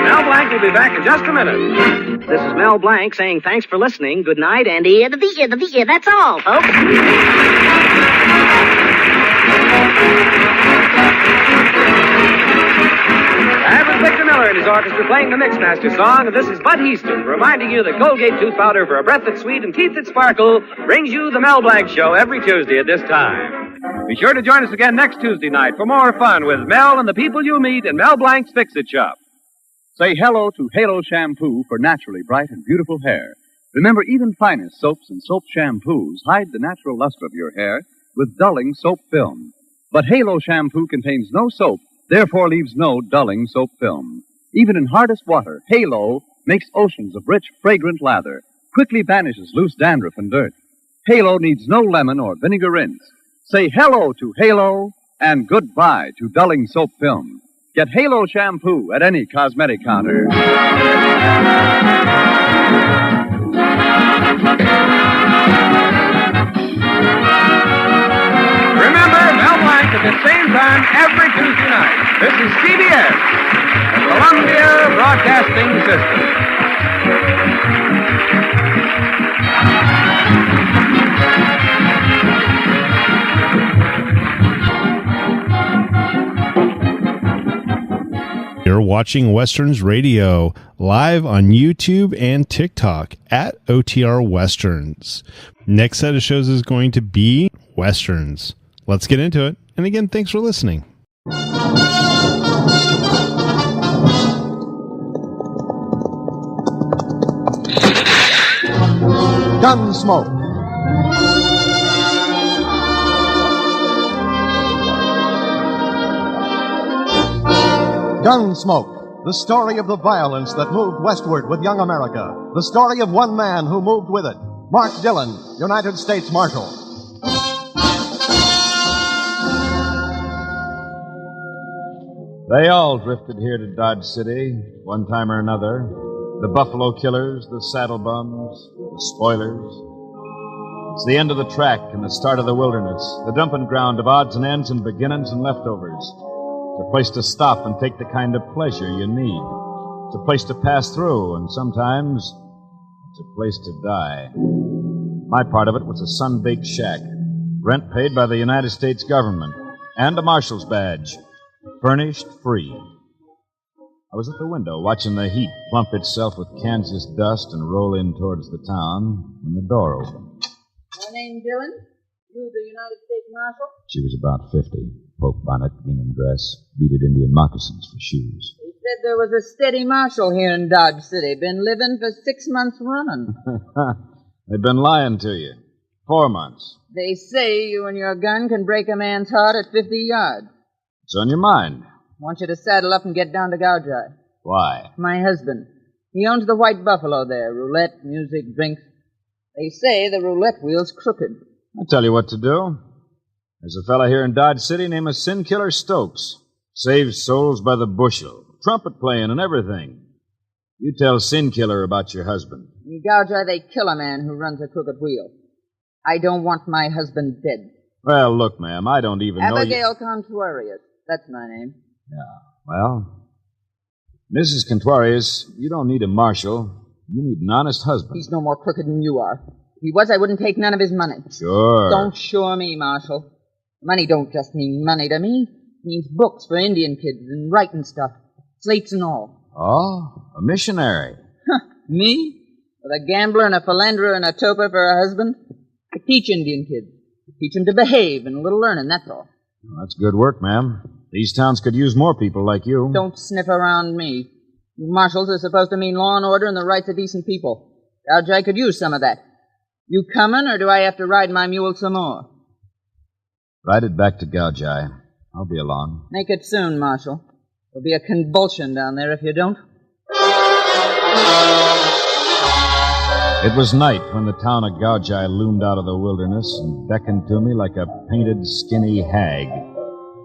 Mel Blanc will be back in just a minute. This is Mel Blanc saying thanks for listening. Good night, and The ear, that's all, folks. That was Victor Miller and his orchestra playing the Mixmaster song. And this is Bud Easton reminding you that Colgate tooth powder for a breath that's sweet and teeth that sparkle brings you the Mel Blanc Show every Tuesday at this time. Be sure to join us again next Tuesday night for more fun with Mel and the people you meet in Mel Blanc's Fix-It Shop. Say hello to Halo Shampoo for naturally bright and beautiful hair. Remember, even finest soaps and soap shampoos hide the natural luster of your hair with dulling soap film. But Halo Shampoo contains no soap, therefore leaves no dulling soap film. Even in hardest water, Halo makes oceans of rich, fragrant lather, quickly banishes loose dandruff and dirt. Halo needs no lemon or vinegar rinse. Say hello to Halo and goodbye to dulling soap film. Get Halo Shampoo at any cosmetic counter. Remember, Mel Blanc at the same time every Tuesday night. This is CBS, the Columbia Broadcasting System. You're watching Westerns Radio live on YouTube and TikTok at OTR Westerns. Next set of shows is going to be Westerns. Let's get into it. And again, thanks for listening. Gunsmoke. Gunsmoke, the story of the violence that moved westward with young America. The story of one man who moved with it. Mark Dillon, United States Marshal. They all drifted here to Dodge City, one time or another. The Buffalo Killers, the Saddle Bums, the Spoilers. It's the end of the track and the start of the wilderness, the dumping ground of odds and ends and beginnings and leftovers. It's a place to stop and take the kind of pleasure you need. It's a place to pass through, and sometimes it's a place to die. My part of it was a sun-baked shack, rent paid by the United States government, and a marshal's badge, furnished free. I was at the window watching the heat plump itself with Kansas dust and roll in towards the town when the door opened. My name's Dillon. You the United States Marshal? She was about 50. Poke bonnet, gingham dress, beaded Indian moccasins for shoes. They said there was a steady marshal here in Dodge City. Been living for 6 months running. They've been lying to you. 4 months. They say you and your gun can break a man's heart at 50 yards. It's on your mind. want you to saddle up and get down to Gaujai. Why? My husband. He owns the White Buffalo there. Roulette, music, drinks. They say the roulette wheel's crooked. I'll tell you what to do. There's a fella here in Dodge City named Sin Killer Stokes. Saves souls by the bushel. Trumpet playing and everything. You tell Sin Killer about your husband. In Gaujai, they kill a man who runs a crooked wheel. I don't want my husband dead. Well, look, ma'am, I don't even know you. Abigail Contuarius. That's my name. Yeah, well, Mrs. Contuarius, you don't need a marshal. You need an honest husband. He's no more crooked than you are. If he was, I wouldn't take none of his money. Sure. Don't sure me, Marshal. Money don't just mean money to me. It means books for Indian kids and writing stuff. Slates and all. Oh, a missionary. Me? With a gambler and a philanderer and a toper for a husband? I teach Indian kids. Teach them to behave and a little learning, that's all. Well, that's good work, ma'am. These towns could use more people like you. Don't sniff around me. You marshals are supposed to mean law and order and the rights of decent people. Gaujai could use some of that. You coming, or do I have to ride my mule some more? Ride it back to Gaujai. I'll be along. Make it soon, Marshal. There'll be a convulsion down there if you don't. It was night when the town of Gaujai loomed out of the wilderness and beckoned to me like a painted, skinny hag.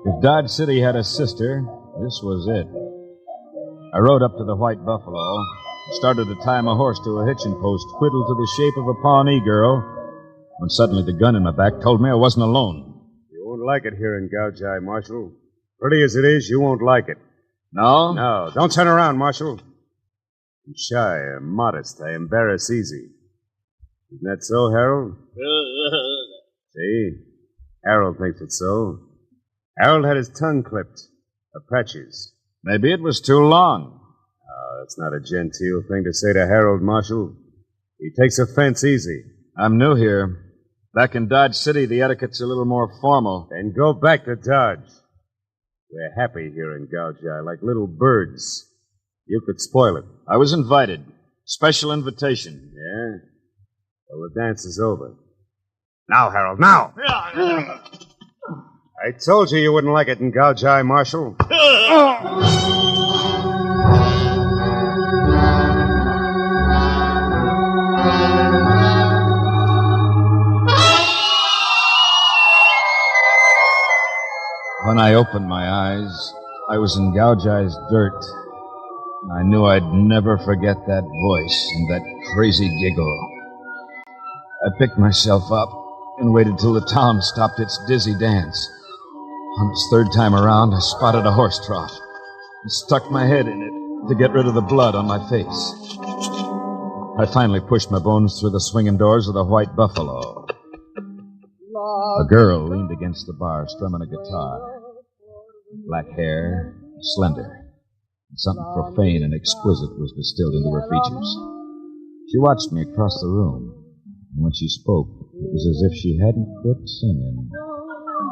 If Dodge City had a sister, this was it. I rode up to the White Buffalo, started to tie my horse to a hitching post whittled to the shape of a Pawnee girl, when suddenly the gun in my back told me I wasn't alone. You won't like it here in Gaujai, Marshal. Pretty as it is, you won't like it. No? No. Don't turn around, Marshal. I'm shy, I'm modest, I embarrass easy. Isn't that so, Harold? See? Harold thinks it's so. Harold had his tongue clipped. Apaches. Maybe it was too long. Oh, that's not a genteel thing to say to Harold, Marshal. He takes offense easy. I'm new here. Back in Dodge City, the etiquette's a little more formal. Then go back to Dodge. We're happy here in Gaujai, like little birds. You could spoil it. I was invited. Special invitation. Yeah? Well, the dance is over. Now, Harold, now! I told you wouldn't like it in Gaujai, Marshal. When I opened my eyes, I was in Gaujai's dirt. I knew I'd never forget that voice and that crazy giggle. I picked myself up and waited till the town stopped its dizzy dance. On its third time around, I spotted a horse trough and stuck my head in it to get rid of the blood on my face. I finally pushed my bones through the swinging doors of the White Buffalo. A girl leaned against the bar, strumming a guitar. Black hair, slender. Something profane and exquisite was distilled into her features. She watched me across the room, and when she spoke, it was as if she hadn't quit singing.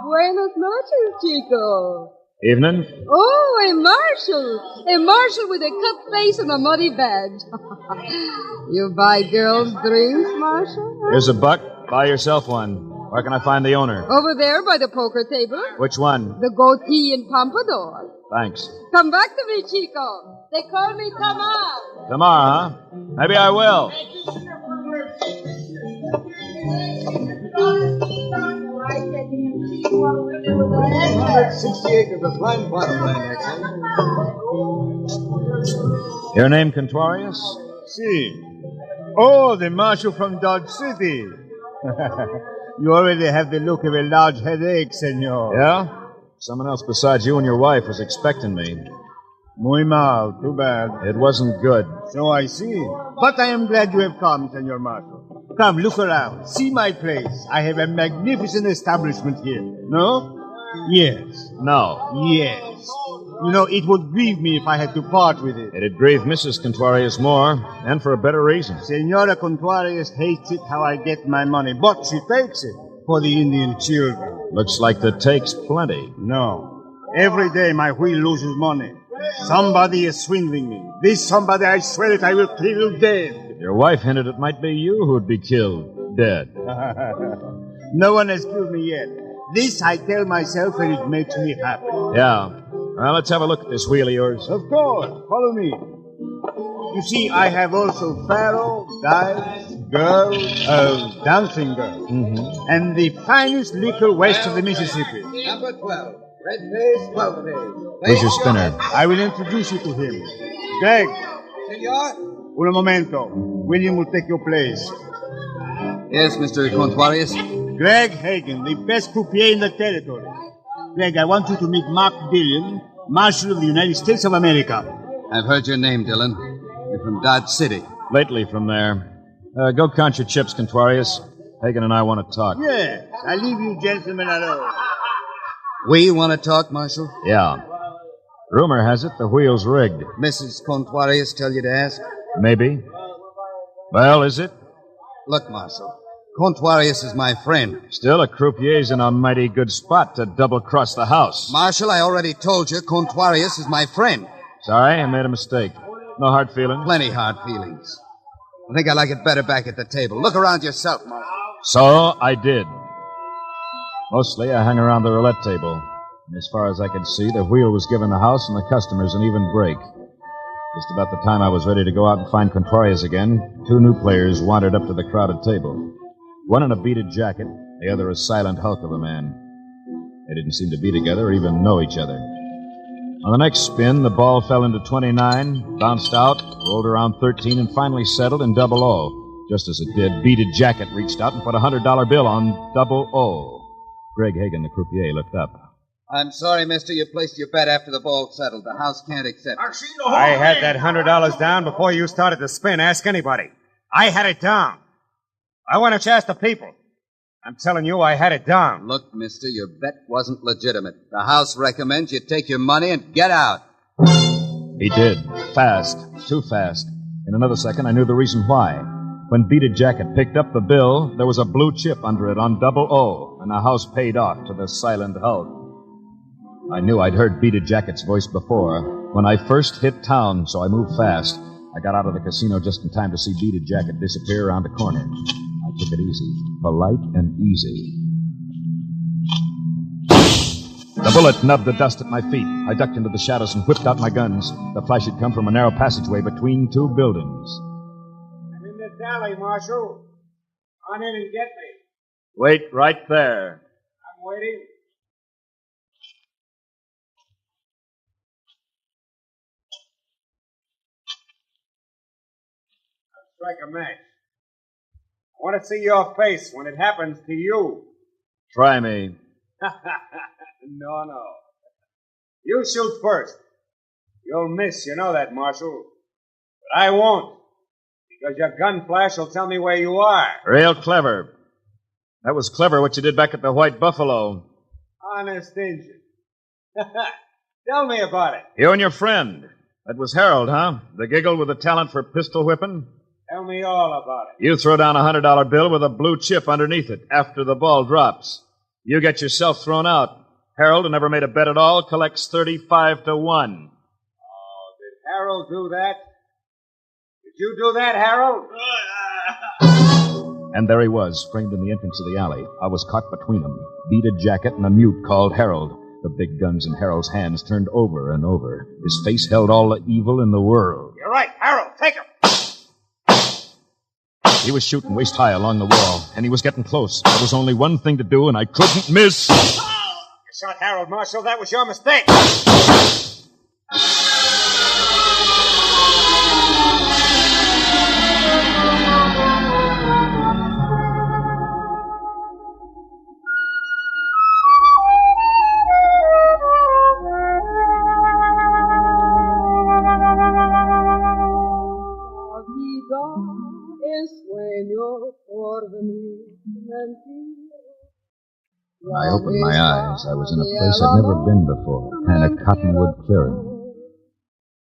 Buenos noches, Chico. Evening. Oh, a marshal. A marshal with a cut face and a muddy badge. You buy girls' drinks, Marshal? Here's a buck. Buy yourself one. Where can I find the owner? Over there by the poker table. Which one? The goatee and pompadour. Thanks. Come back to me, Chico. They call me Tamar. Tomorrow, huh? Maybe I will. Your name, Contuarius? Si. Oh, the marshal from Dodge City. You already have the look of a large headache, senor. Yeah? Someone else besides you and your wife was expecting me. Muy mal. Too bad. It wasn't good. So I see. But I am glad you have come, Senor Marshal. Come, look around. See my place. I have a magnificent establishment here. No? Yes. No. Yes. You know, it would grieve me if I had to part with it. It'd grieve Mrs. Contuarius more, and for a better reason. Senora Contuarius hates it how I get my money, but she takes it for the Indian children. Looks like the take's plenty. No. Every day my wheel loses money. Somebody is swindling me. This somebody, I swear it, I will kill dead. Your wife hinted it might be you who'd be killed dead. No one has killed me yet. This I tell myself, and it makes me happy. Yeah. Well, let's have a look at this wheel of yours. Of course. Follow me. You see, I have also pharaoh, dice, girl, dancing girl, and the finest liquor west of the Mississippi. Number 12. Red face, 12 face. Who's your spinner? I will introduce you to him. Greg. Senor? Un momento. William will take your place. Yes, Mr. Contuarius? Greg Hagen, the best croupier in the territory. Greg, I want you to meet Mark Dillon, Marshal of the United States of America. I've heard your name, Dillon. You're from Dodge City. Lately from there. Go count your chips, Contuarius. Hagen and I want to talk. Yes, I leave you gentlemen alone. We want to talk, Marshal? Yeah. Rumor has it the wheel's rigged. Mrs. Contuarius tell you to ask? Maybe. Well, is it? Look, Marshal. Contuarius is my friend. Still, a croupier's in a mighty good spot to double-cross the house. Marshal, I already told you Contuarius is my friend. Sorry, I made a mistake. No hard feelings? Plenty hard feelings. I think I like it better back at the table. Look around yourself, Marshal. So I did. Mostly, I hung around the roulette table. And as far as I could see, the wheel was giving the house and the customers an even break. Just about the time I was ready to go out and find Contuarius again, two new players wandered up to the crowded table. One in a beaded jacket, the other a silent hulk of a man. They didn't seem to be together or even know each other. On the next spin, the ball fell into 29, bounced out, rolled around 13, and finally settled in double O. Just as it did, Beaded Jacket reached out and put a $100 bill on double O. Greg Hagen, the croupier, looked up. I'm sorry, mister, you placed your bet after the ball settled. The house can't accept it. I had that $100 down before you started to spin. Ask anybody. I had it down. I want to ask the people. I'm telling you, I had it down. Look, mister, your bet wasn't legitimate. The house recommends you take your money and get out. He did. Fast. Too fast. In another second, I knew the reason why. When Beaded Jacket picked up the bill, there was a blue chip under it on double O, and the house paid off to the silent Hulk. I knew I'd heard Beaded Jacket's voice before when I first hit town, so I moved fast. I got out of the casino just in time to see Beaded Jacket disappear around a corner. I took it easy, polite and easy. The bullet nubbed the dust at my feet. I ducked into the shadows and whipped out my guns. The flash had come from a narrow passageway between two buildings. I'm in this alley, Marshal. On in and get me. Wait right there. I'm waiting. I'll strike a match. I want to see your face when it happens to you. Try me. No. You shoot first. You'll miss, you know that, Marshal. But I won't, because your gun flash will tell me where you are. Real clever. That was clever what you did back at the White Buffalo. Honest Injun. Tell me about it. You and your friend. That was Harold, huh? The giggle with the talent for pistol whipping? Tell me all about it. You throw down a $100 bill with a blue chip underneath it after the ball drops. You get yourself thrown out. Harold, who never made a bet at all, collects 35 to 1. Oh, did Harold do that? Did you do that, Harold? And there he was, framed in the entrance of the alley. I was caught between them. Beaded Jacket and a mute called Harold. The big guns in Harold's hands turned over and over. His face held all the evil in the world. You're right, Harold. Take him. He was shooting waist high along the wall, and he was getting close. There was only one thing to do, and I couldn't miss. You shot Harold, Marshal. That was your mistake. When I opened my eyes, I was in a place I'd never been before, kind of cottonwood clearing.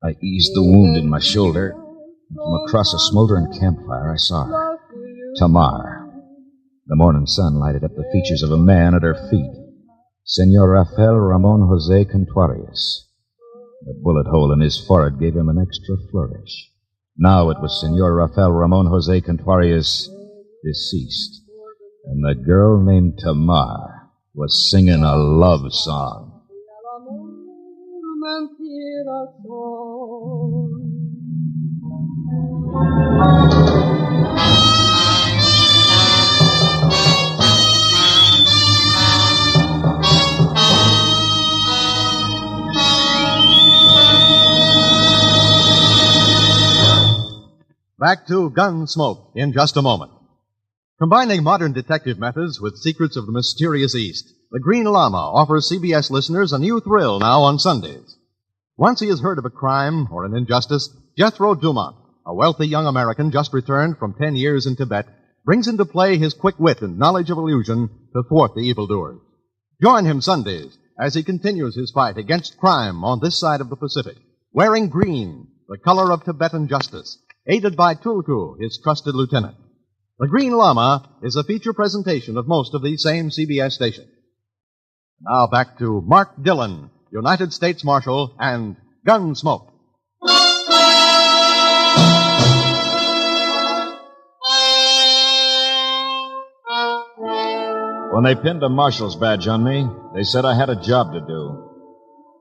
I eased the wound in my shoulder, and from across a smoldering campfire I saw her, Tamar. The morning sun lighted up the features of a man at her feet, Senor Rafael Ramon Jose Contuarius. The bullet hole in his forehead gave him an extra flourish. Now it was Senor Rafael Ramon Jose Contuarius, deceased, and the girl named Tamar was singing a love song. Back to Gunsmoke in just a moment. Combining modern detective methods with secrets of the mysterious East, The Green Llama offers CBS listeners a new thrill now on Sundays. Once he has heard of a crime or an injustice, Jethro Dumont, a wealthy young American just returned from 10 years in Tibet, brings into play his quick wit and knowledge of illusion to thwart the evildoers. Join him Sundays as he continues his fight against crime on this side of the Pacific, wearing green, the color of Tibetan justice, aided by Tulku, his trusted lieutenant. The Green Llama is a feature presentation of most of these same CBS stations. Now back to Mark Dillon, United States Marshal, and Gunsmoke. When they pinned a marshal's badge on me, they said I had a job to do.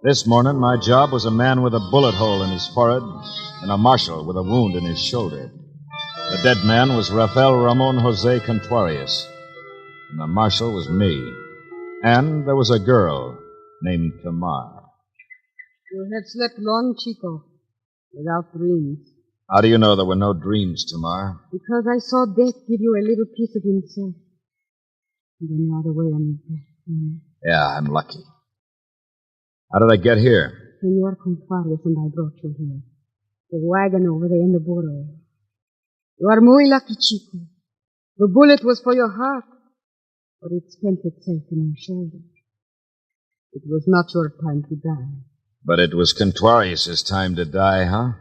This morning, my job was a man with a bullet hole in his forehead and a marshal with a wound in his shoulder. The dead man was Rafael Ramon Jose Contuarius, and the marshal was me. And there was a girl named Tamar. You have slept long, Chico, without dreams. How do you know there were no dreams, Tamar? Because I saw death give you a little piece of himself. And then ride away on his death. Yeah, I'm lucky. How did I get here? Senor Contuarius and I brought you here. The wagon over there in the burro. You are muy lucky, Chico. The bullet was for your heart, but it spent itself in your shoulder. It was not your time to die. But it was Contuarius' time to die, huh?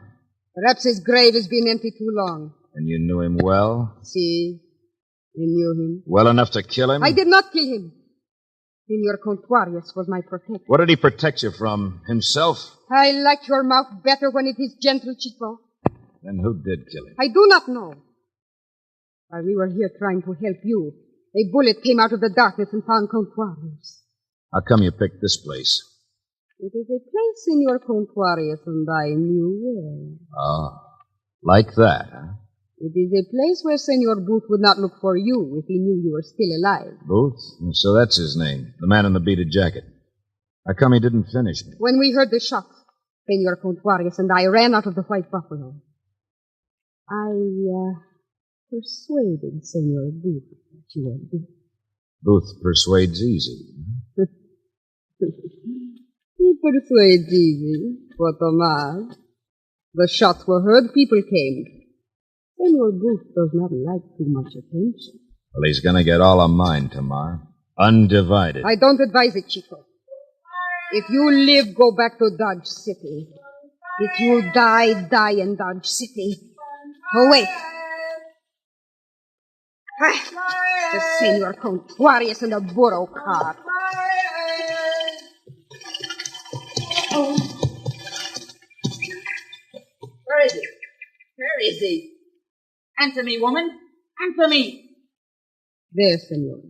Perhaps his grave has been empty too long. And you knew him well? See, I knew him. Well enough to kill him? I did not kill him. Senor Contuarius was my protector. What did he protect you from? Himself? I like your mouth better when it is gentle, Chico. Then who did kill him? I do not know. While we were here trying to help you, a bullet came out of the darkness and found Contuarius. How come you picked this place? It is a place Senor Contuarius and I knew well. Oh, like that, huh? It is a place where Senor Booth would not look for you if he knew you were still alive. Booth? So that's his name, the man in the beaded jacket. How come he didn't finish me? When we heard the shot, Senor Contuarius and I ran out of the White Buffalo. I persuaded Senor Booth that you were dead. Booth persuades easy. He persuades easy, for Tomas. The shots were heard, people came. Senor Booth does not like too much attention. Well, he's going to get all of mine, Tamar. Undivided. I don't advise it, Chico. If you live, go back to Dodge City. If you die, die in Dodge City. Oh, wait. The Senor Contuarius in the burro car. Where is he? Where is he? Answer me, woman. Answer me. There, Senor.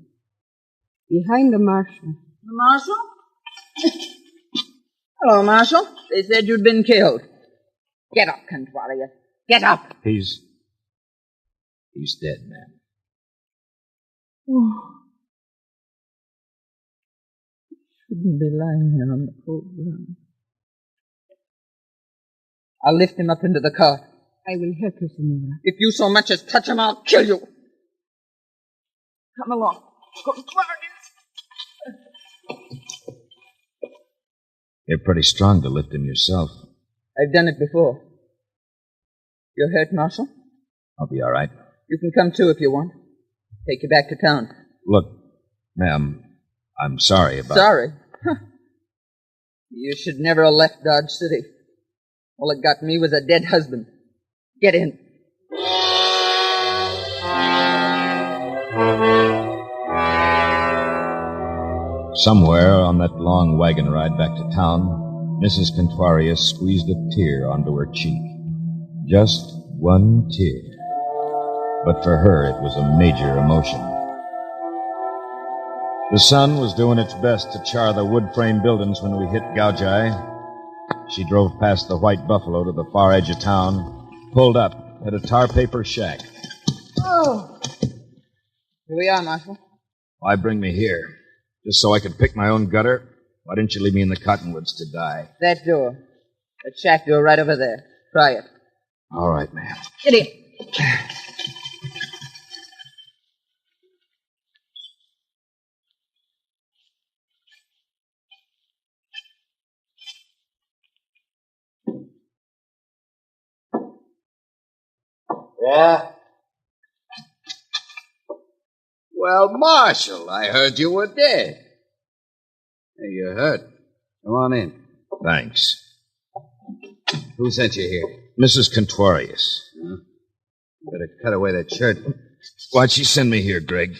Behind the marshal. The marshal? Hello, Marshal. They said you'd been killed. Get up, Contuarius. Get up. He's dead, man. Oh. Shouldn't be lying here on the cold ground. I'll lift him up into the car. I will help you, Senora. If you so much as touch him, I'll kill you. Come along. Contuarius. You're pretty strong to lift him yourself. I've done it before. You're hurt, Marshal? I'll be all right. You can come too if you want. Take you back to town. Look, ma'am, I'm sorry about... Sorry? You should never have left Dodge City. All it got me was a dead husband. Get in. Somewhere on that long wagon ride back to town, Mrs. Contuarius squeezed a tear onto her cheek. Just one tear. But for her, it was a major emotion. The sun was doing its best to char the wood frame buildings when we hit Gaujai. She drove past the White Buffalo to the far edge of town, pulled up at a tar paper shack. Oh. Here we are, Marshal. Why bring me here? Just so I could pick my own gutter? Why didn't you leave me in the cottonwoods to die? That door. That shack door right over there. Try it. All right, ma'am. Get in. Yeah? Well, Marshal, I heard you were dead. Hey, you're hurt. Come on in. Thanks. Who sent you here? Mrs. Contorius. Huh? Better cut away that shirt. Why'd she send me here, Greg?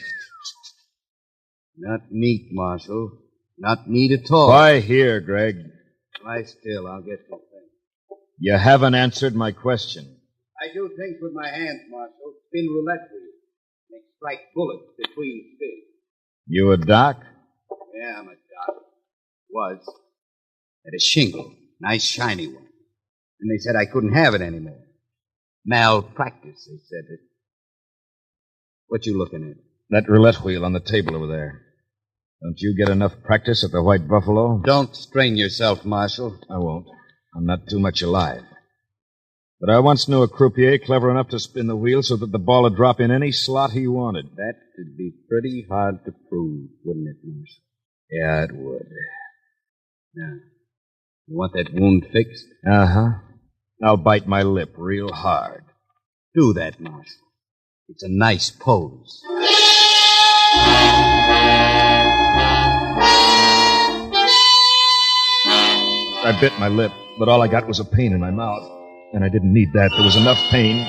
Not neat, Marshal. Not neat at all. Why here, Greg? Lie still. I'll get this thing. You haven't answered my question. I do things with my hands, Marshal. Spin roulette wheel. Make strike bullets between spins. You a doc? Yeah, I'm a doc. Was. Had a shingle. Nice shiny one. And they said I couldn't have it anymore. Malpractice, they said it. What you looking at? That roulette wheel on the table over there. Don't you get enough practice at the White Buffalo? Don't strain yourself, Marshal. I won't. I'm not too much alive. But I once knew a croupier clever enough to spin the wheel so that the ball would drop in any slot he wanted. That could be pretty hard to prove, wouldn't it, Marshal? Yeah, it would. Now, you want that wound fixed? Uh-huh. I'll bite my lip real hard. Do that, Marshal. It's a nice pose. I bit my lip, but all I got was a pain in my mouth. And I didn't need that. There was enough pain.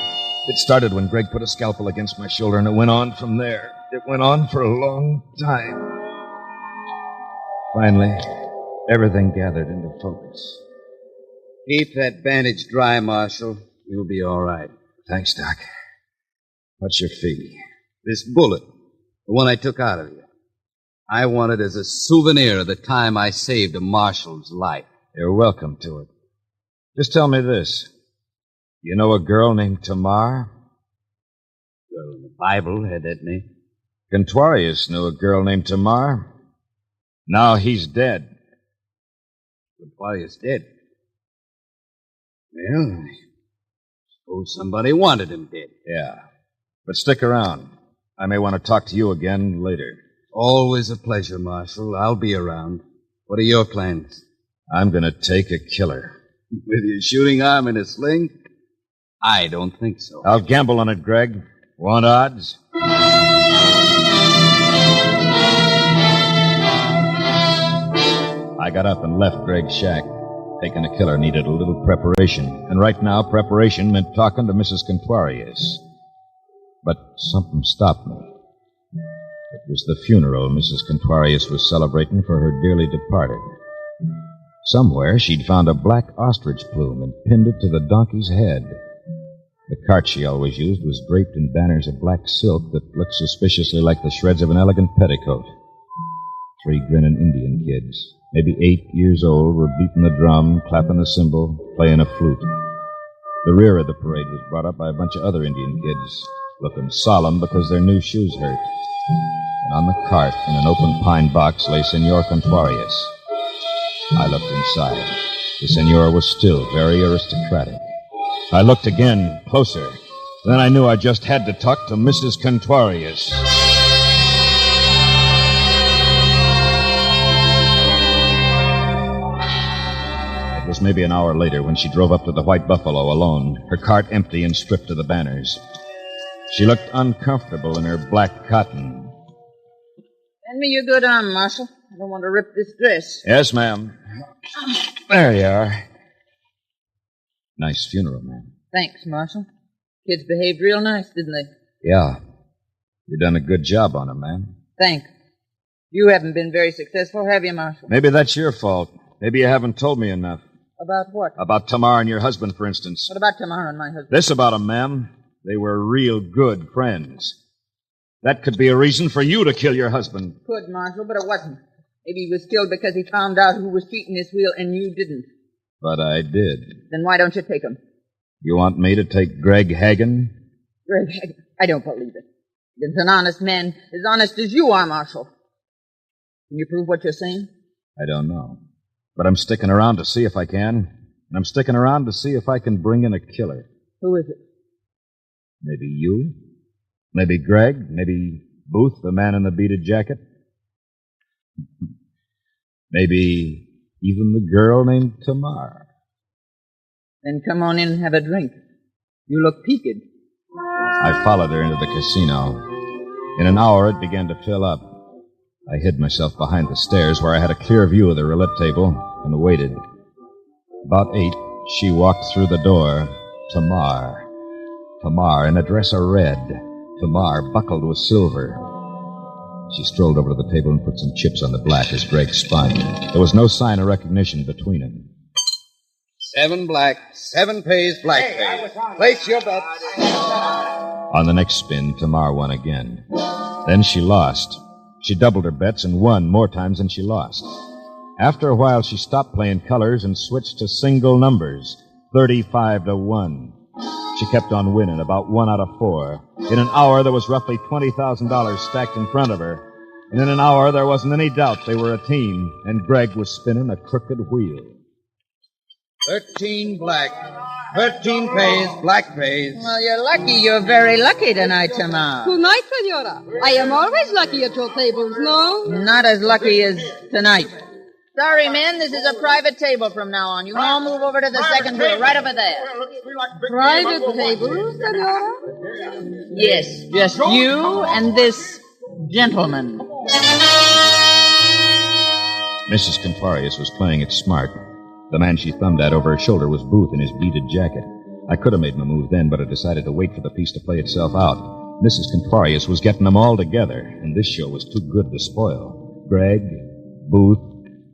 It started when Greg put a scalpel against my shoulder, and it went on from there. It went on for a long time. Finally, everything gathered into focus. Keep that bandage dry, Marshal. You'll be all right. Thanks, Doc. What's your fee? This bullet, the one I took out of you, I want it as a souvenir of the time I saved a marshal's life. You're welcome to it. Just tell me this. You know a girl named Tamar? Girl in the Bible had that name. Contorius knew a girl named Tamar. Now he's dead. Contorius dead? Well, I suppose somebody wanted him dead. Yeah. But stick around. I may want to talk to you again later. Always a pleasure, Marshal. I'll be around. What are your plans? I'm going to take a killer. With your shooting arm in a sling? I don't think so. I'll gamble on it, Greg. Want odds? I got up and left Greg's shack. Taking a killer needed a little preparation. And right now, preparation meant talking to Mrs. Contorius. But something stopped me. It was the funeral Mrs. Contorius was celebrating for her dearly departed. Somewhere she'd found a black ostrich plume and pinned it to the donkey's head. The cart she always used was draped in banners of black silk that looked suspiciously like the shreds of an elegant petticoat. 3 grinning Indian kids, maybe 8 years old, were beating the drum, clapping the cymbal, playing a flute. The rear of the parade was brought up by a bunch of other Indian kids, looking solemn because their new shoes hurt. And on the cart, in an open pine box, lay Senor Contorius. I looked inside. The senor was still very aristocratic. I looked again, closer. Then I knew I just had to talk to Mrs. Contorius. It was maybe an hour later when she drove up to the White Buffalo alone, her cart empty and stripped of the banners. She looked uncomfortable in her black cotton. Lend me your good arm, Marshal. I don't want to rip this dress. Yes, ma'am. There you are. Nice funeral, ma'am. Thanks, Marshal. Kids behaved real nice, didn't they? Yeah. You done a good job on them, ma'am. Thanks. You haven't been very successful, have you, Marshal? Maybe that's your fault. Maybe you haven't told me enough. About what? About Tamar and your husband, for instance. What about Tamar and my husband? This about them, ma'am. They were real good friends. That could be a reason for you to kill your husband. Could, Marshal, but it wasn't. Maybe he was killed because he found out who was cheating his wheel and you didn't. But I did. Then why don't you take him? You want me to take Greg Hagan? Greg, I don't believe it. He's an honest man, as honest as you are, Marshal. Can you prove what you're saying? I don't know. But I'm sticking around to see if I can. And I'm sticking around to see if I can bring in a killer. Who is it? Maybe you? Maybe Greg? Maybe Booth, the man in the beaded jacket? Maybe even the girl named Tamar. Then come on in and have a drink. You look peaked. I followed her into the casino. In an hour, it began to fill up. I hid myself behind the stairs where I had a clear view of the roulette table and waited. About 8, she walked through the door. Tamar. Tamar in a dress of red. Tamar buckled with silver. She strolled over to the table and put some chips on the black as Greg spun. There was no sign of recognition between them. 7 black, 7 pays, black pays. Place your bets. On the next spin, Tamar won again. Then she lost. She doubled her bets and won more times than she lost. After a while, she stopped playing colors and switched to single numbers, 35 to 1. She kept on winning, about 1 out of 4. In an hour, there was roughly $20,000 stacked in front of her. And in an hour, there wasn't any doubt they were a team, and Greg was spinning a crooked wheel. 13 black, 13 pays, black pays. Well, you're lucky. You're very lucky tonight, Tamar. Tonight, senora. I am always lucky at your tables, no? Not as lucky as tonight. Sorry, men, this is a private table from now on. You can all move over to the second row, right over there. Private table, senora? Yes, just you and this gentleman. Mrs. Camparius was playing it smart. The man she thumbed at over her shoulder was Booth in his beaded jacket. I could have made my move then, but I decided to wait for the piece to play itself out. Mrs. Camparius was getting them all together, and this show was too good to spoil. Greg, Booth,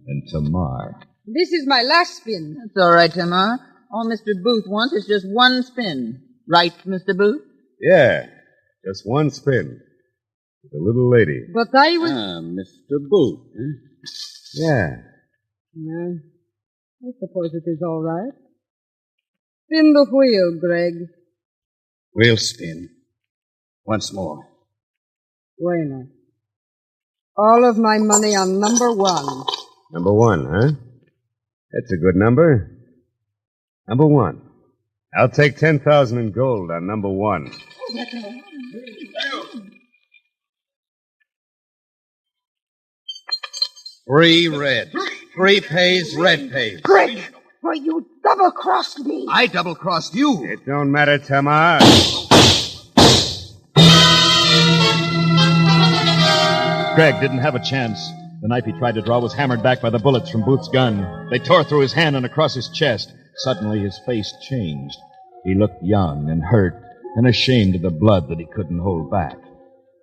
and Tamar. This is my last spin. That's all right, Tamar. All Mr. Booth wants is just one spin. Right, Mr. Booth? Yeah, just one spin. With a little lady. But I was... Mr. Booth, huh? Yeah. Yeah. I suppose it is all right. Spin the wheel, Greg. We'll spin. Once more. Bueno. All of my money on number 1. Number 1, huh? That's a good number. Number 1. I'll take 10,000 in gold on number 1. Three red. 3 pays, red pays. Greg, why you double-crossed me. I double-crossed you. It don't matter, Tamar. Greg didn't have a chance. The knife he tried to draw was hammered back by the bullets from Booth's gun. They tore through his hand and across his chest. Suddenly, his face changed. He looked young and hurt and ashamed of the blood that he couldn't hold back.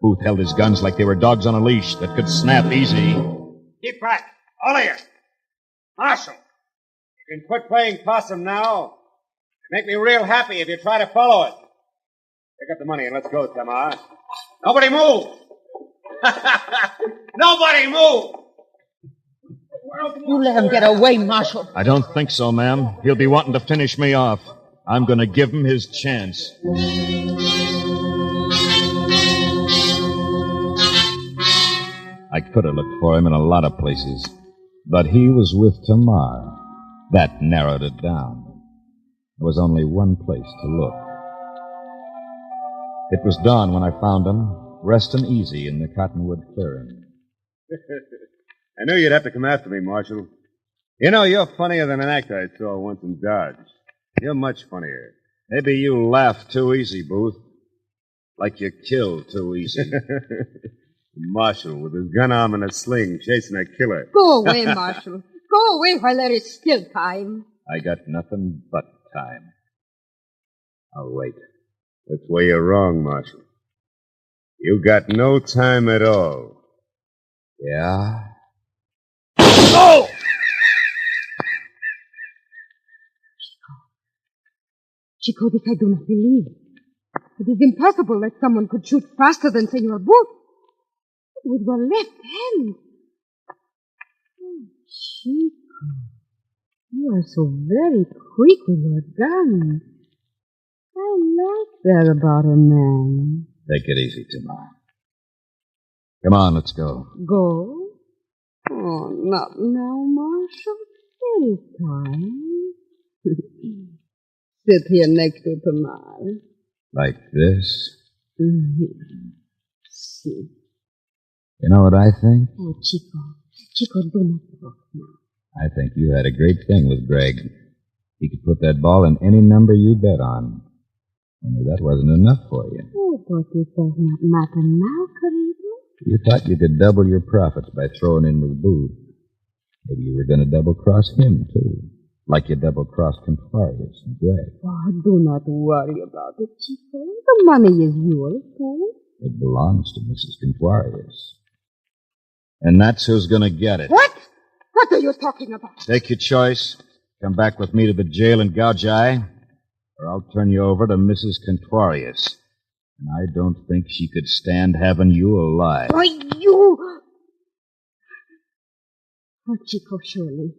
Booth held his guns like they were dogs on a leash that could snap easy. Keep back. All of you. Marshal, you can quit playing possum now. Make me real happy if you try to follow it. Pick up the money and let's go, Tamar. Nobody move. Nobody move. You let him get away, Marshal. I don't think so, ma'am. He'll be wanting to finish me off. I'm going to give him his chance. I could have looked for him in a lot of places, but he was with Tamar. That narrowed it down. There was only one place to look. It was dawn when I found him, resting easy in the cottonwood clearing. I knew you'd have to come after me, Marshal. You know, you're funnier than an actor I saw once in Dodge. You're much funnier. Maybe you laugh too easy, Booth. Like you kill too easy. Marshal, with his gun arm in a sling, chasing a killer. Go away, Marshal. Go away while there is still time. I got nothing but time. I'll wait. That's where you're wrong, Marshal. You got no time at all. Yeah? Go! Chico, this I do not believe. It is impossible that someone could shoot faster than Senor Booth. With your left hand. Oh, Chico. You are so very quick with your gun. I like that about a man. Take it easy, Tamar. Come on, let's go. Go? Oh, not now, Marshal. There is time. Sit here next to Tamar. Like this? Mm-hmm. See. You know what I think? Oh, Chico. Chico, do not talk now. I think you had a great thing with Greg. He could put that ball in any number you bet on. Only that wasn't enough for you. Oh, but it does not matter now, querido. You thought you could double your profits by throwing in with Booth. Maybe you were going to double-cross him, too. Like you double-crossed Contorius and Greg. Oh, do not worry about it, Chico. The money is yours, too. It belongs to Mrs. Contorius. And that's who's going to get it. What? What are you talking about? Take your choice. Come back with me to the jail in Gaujai, or I'll turn you over to Mrs. Contorius. And I don't think she could stand having you alive. Why, you... Oh, Chico, surely.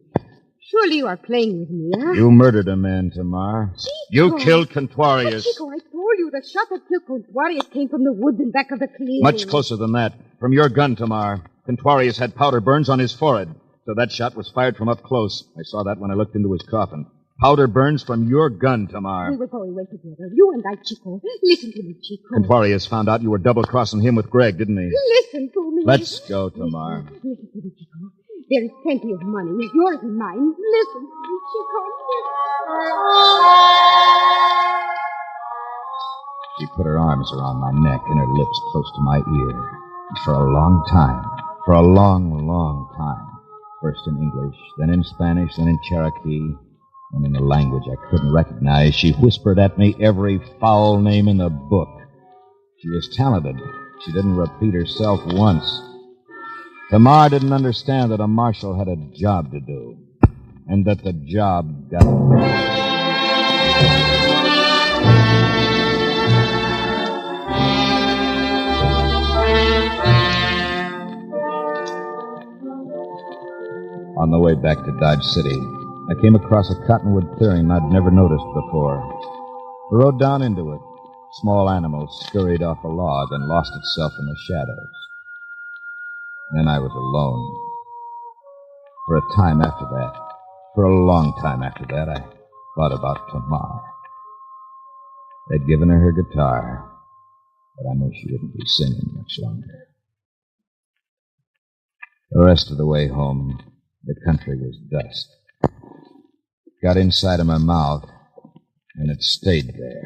Surely you are playing with me, huh? You murdered a man, Tamar. Chico. You killed Contorius. Oh, Chico, I told you the shot that killed Contorius came from the woods in back of the clearing. Much closer than that. From your gun, Tamar. Contorius had powder burns on his forehead, so that shot was fired from up close. I saw that when I looked into his coffin. Powder burns from your gun, Tamar. We will go away together. You and I, Chico. Listen to me, Chico. Contorius found out you were double-crossing him with Greg, didn't he? Listen to me. Let's go, Tamar. Listen to me, Chico. There is plenty of money, yours and mine. Listen to me, Chico. She put her arms around my neck and her lips close to my ear. And for a long time, for a long, long time, first in English, then in Spanish, then in Cherokee, and in a language I couldn't recognize, she whispered at me every foul name in the book. She was talented. She didn't repeat herself once. Tamar didn't understand that a marshal had a job to do, and that the job got On the way back to Dodge City, I came across a cottonwood clearing I'd never noticed before. I rode down into it. Small animal scurried off a log and lost itself in the shadows. Then I was alone. For a time after that, for a long time after that, I thought about Tamar. They'd given her her guitar, but I knew she wouldn't be singing much longer. The rest of the way home, the country was dust. It got inside of my mouth, and it stayed there.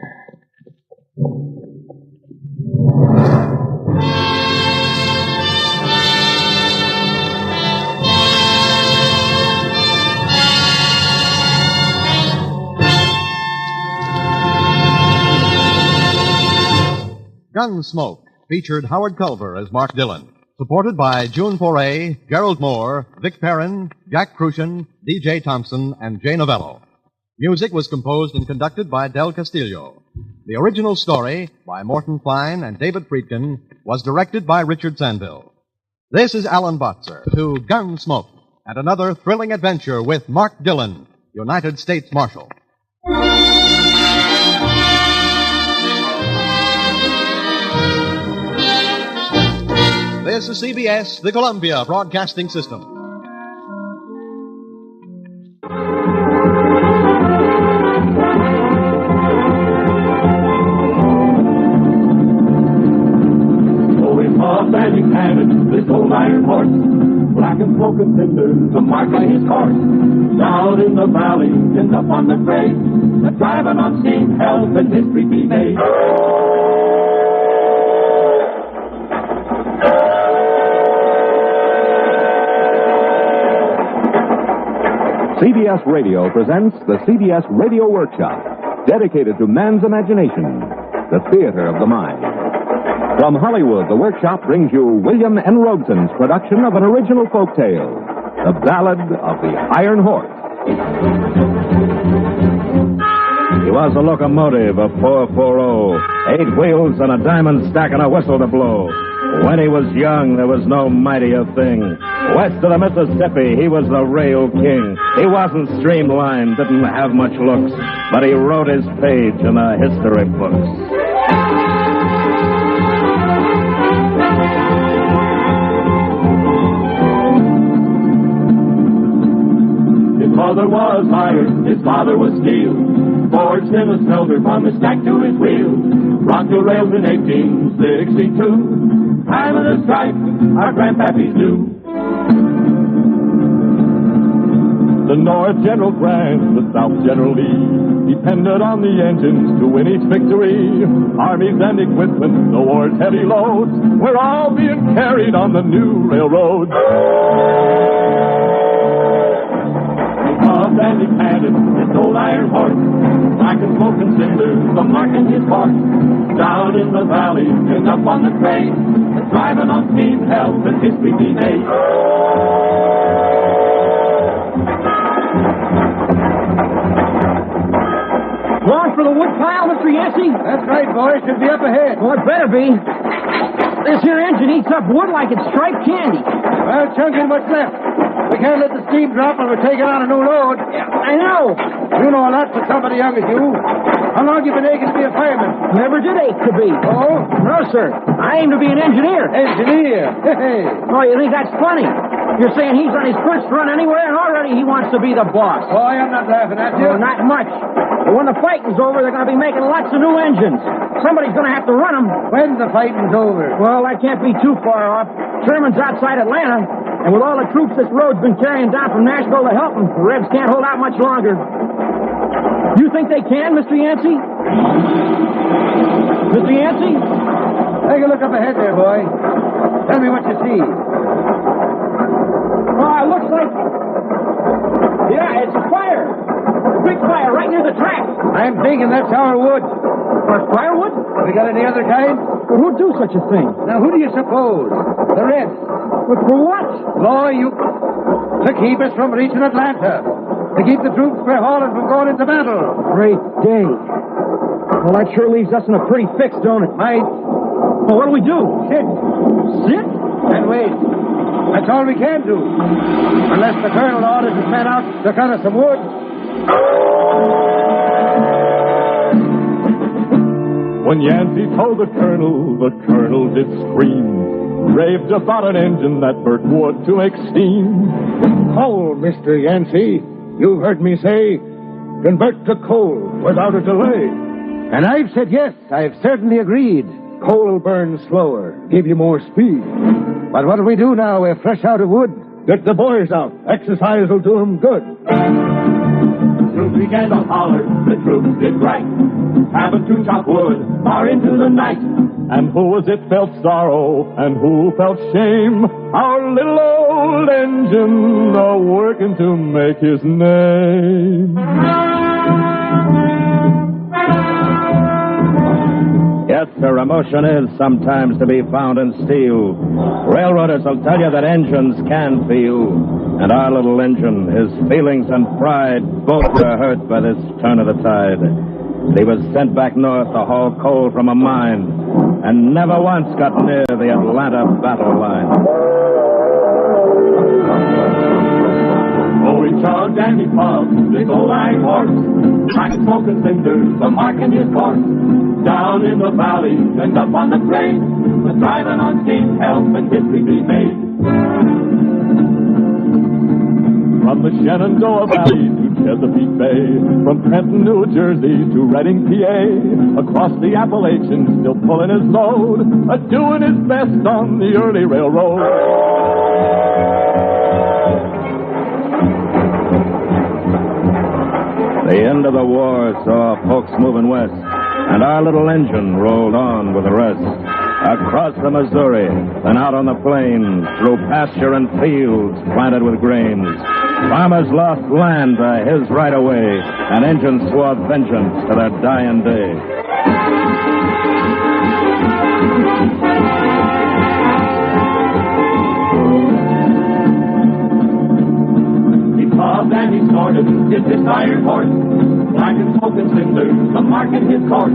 Gunsmoke featured Howard Culver as Mark Dillon, supported by June Foray, Gerald Moore, Vic Perrin, Jack Crucian, D.J. Thompson, and Jay Novello. Music was composed and conducted by Del Castillo. The original story, by Morton Fine and David Friedkin, was directed by Richard Sandville. This is Alan Botzer to Gunsmoke, and another thrilling adventure with Mark Dillon, United States Marshal. This is CBS, the Columbia Broadcasting System. Oh, it's Bob Banding Cannon, this old iron horse, black and smoke and cinders, a mark by his course. Down in the valley, and up on the grade, the driving on steam hells and history be made. CBS Radio presents the CBS Radio Workshop, dedicated to man's imagination, the theater of the mind. From Hollywood, the Workshop brings you William N. Robson's production of an original folk tale, The Ballad of the Iron Horse. He was a locomotive, a 440, 8 wheels and a diamond stack and a whistle to blow. When he was young, there was no mightier thing. West of the Mississippi, he was the rail king. He wasn't streamlined, didn't have much looks, but he wrote his page in the history books. His mother was iron, his father was steel. Forged him a smelter from his stack to his wheel. Rocked the rails in 1862. Time of the strife, our grandpappies knew. The North General Grant, the South General Lee, depended on the engines to win each victory. Armies and equipment, the war's heavy loads, were all being carried on the new railroads. And he padded his old iron horse, black and smoking cinders, the mark in his horse. Down in the valley and up on the train, and driving on steam helped and history be made. Going for the wood pile, Mr. Yancey? That's right, boy. Should be up ahead. Well, it better be. This here engine eats up wood like it's striped candy. Well, Chunky, what's left? We can't let the steam drop when we're taking on a new load. I know. You know a lot for somebody young as you. How long you been aching to be a fireman? Never did ache to be. Oh? No, sir. I aim to be an engineer. Engineer? Hey. Oh, you think that's funny? You're saying he's on his first run anywhere, and already he wants to be the boss. Boy, I'm not laughing at you. Oh, not much. But when the fighting's over, they're going to be making lots of new engines. Somebody's going to have to run them. When the fighting's over? Well, that can't be too far off. Sherman's outside Atlanta, and with all the troops this road's been carrying down from Nashville to help them, the Rebs can't hold out much longer. You think they can, Mr. Yancey? Mr. Yancey? Take a look up ahead there, boy. Tell me what you see. Oh, it looks like... Yeah, it's a fire. A big fire right near the track. I'm thinking that's our wood. For firewood? We got any other kind? Well, who'd do such a thing? Now, who do you suppose? The Reds. But for what? Boy, to keep us from reaching Atlanta. To keep the troops we're hauling from going into battle. Great day. Well, that sure leaves us in a pretty fix, don't it? Might. Well, what do we do? Sit. Sit? And wait. That's all we can do. Unless the colonel orders his men out to cut us some wood. When Yancey told the colonel did scream. Raved about an engine that burnt wood to make steam. Coal, Mr. Yancey. You've heard me say, convert to coal without a delay. And I've said yes. I've certainly agreed. Coal burns slower, give you more speed. But what do we do now? We're fresh out of wood. Get the boys out. Exercise will do them good. Troops began to holler, the troops did right. Having to chop wood far into the night. And who was it felt sorrow, and who felt shame? Our little old engine, working to make his name. Yes, sir, emotion is sometimes to be found in steel. Railroaders will tell you that engines can feel. And our little engine, his feelings and pride, both were hurt by this turn of the tide. He was sent back north to haul coal from a mine, and never once got near the Atlanta battle line. Oh, he chugged and he puffed, big old iron horse, black smoking cinders, the mark in his horse. Down in the valley and up on the plain, the driving on steam helped and history be made. From the Shenandoah Valley to Chesapeake Bay, from Trenton, New Jersey to Reading, PA, across the Appalachians, still pulling his load, doing his best on the early railroad. The end of the war saw folks moving west, and our little engine rolled on with the rest. Across the Missouri, and out on the plains, through pasture and fields planted with grains. Farmers lost land to his right of way, and engines swore vengeance to their dying day. He paused and he snorted. started is this iron horse. Black and smoke and cinders, the market his course.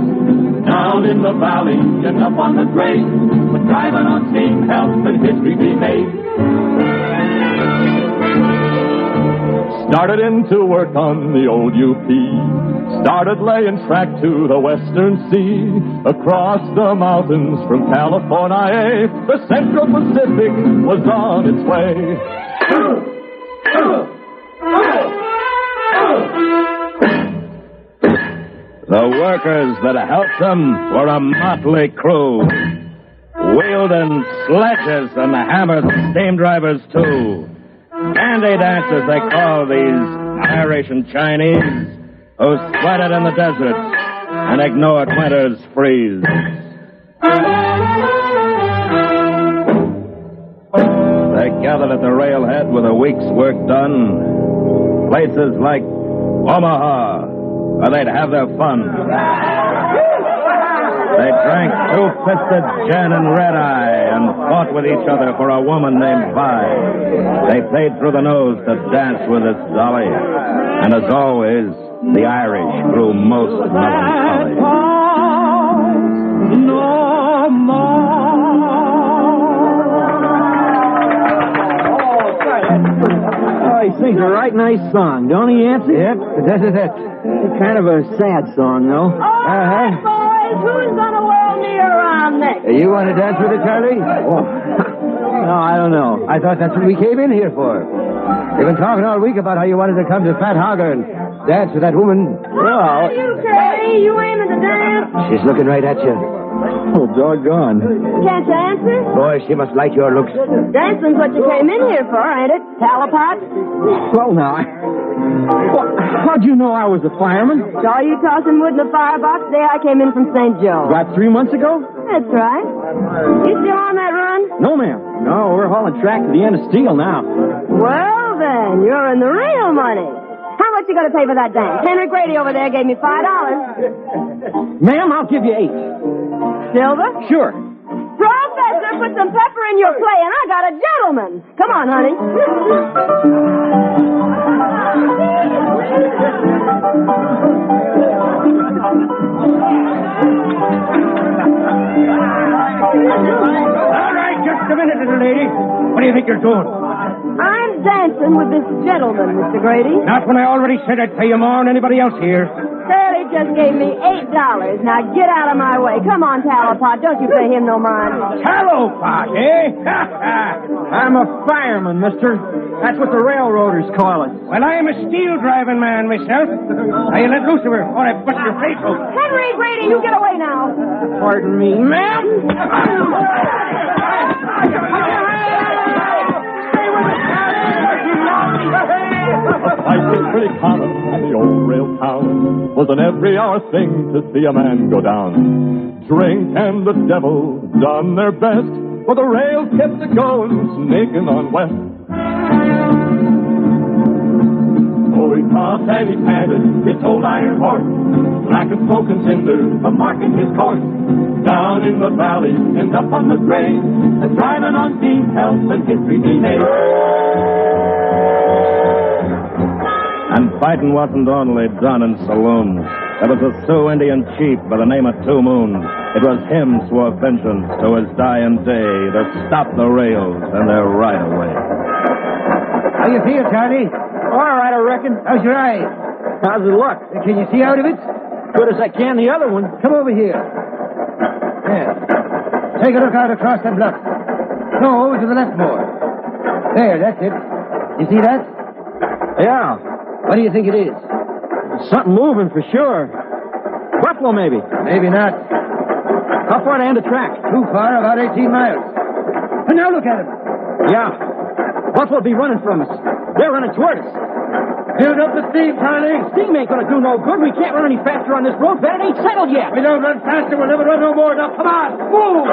Down in the valley and up on the grade, but driving on steam helps and history be made. Started in to work on the old UP. Started laying track to the Western Sea. Across the mountains from California, the Central Pacific was on its way. The workers that helped them were a motley crew, wielding sledges and hammers, steam drivers too. Dandy dancers they call these Irish and Chinese, who sweated in the deserts and ignored winter's freeze. They gathered at the railhead with a week's work done. Places like Omaha, where they'd have their fun. They drank two-fisted gin and red-eye and fought with each other for a woman named Vi. They played through the nose to dance with this dolly. And as always, the Irish grew most melancholy. No Oh, he sings a right nice song, don't he, Yancey? Yep, that's Kind of a sad song, though. Who's gonna whirl me around next? You want to dance with her, Charlie? Oh. No, I don't know. I thought that's what we came in here for. You've been talking all week about how you wanted to come to Fat Hogger and dance with that woman. Oh, you, Curly? You aiming to dance? She's looking right at you. Oh, doggone. Can't you answer? Boy, she must like your looks. Dancing's what you came in here for, ain't it? Talipot? Well, now, how'd you know I was a fireman? Saw you tossing wood in the firebox the day I came in from St. Joe. About 3 months ago? That's right. You still on that run? No, ma'am. No, we're hauling track to the end of Steel now. Well, then, you're in the real money. How much you gonna pay for that dance? Henry Grady over there gave me $5. Ma'am, I'll give you 8. Silver? Sure. Professor, put some pepper in your play, and I got a gentleman. Come on, honey. All right, just a minute, little lady. What do you think you're doing? I'm dancing with this gentleman, Mr. Grady. Not when I already said I'd pay you more than anybody else here. Curly just gave me $8. Now get out of my way. Come on, Talipot. Don't you pay him no mind. Talipot, eh? I'm a fireman, mister. That's what the railroaders call it. Well, I'm a steel driving man myself. Now you let loose of her, or I bust your face open. Henry Grady, you get away now. Pardon me, ma'am. Life was pretty common in the old rail town. Was an every hour thing to see a man go down. Drink and the devil done their best, but the rails kept it going, snaking on west. Oh, he tossed and he panted his old iron horse. Black and smoke and cinders, a marking his course. Down in the valley and up on the grade, and driving on steam helps and history be made. And fighting wasn't only done in saloons. There was a Sioux Indian chief by the name of Two Moons. It was him swore vengeance to his dying day to stop the rails and their right-of-way. How you feel, Charlie? All right, I reckon. How's your eye? How's it look? Can you see out of it? Good as I can the other one. Come over here. There. Take a look out across that bluff. No, over to the left more. There, that's it. You see that? Yeah. What do you think it is? Something moving for sure. Buffalo, maybe. Maybe not. How far to end the track? Too far, about 18 miles. And now look at him. Yeah. Buffalo be running from us. They're running toward us. Build up the steam, Charlie. Steam ain't gonna do no good. We can't run any faster on this road. That ain't settled yet. We don't run faster, we'll never run no more. Now, come on. Move!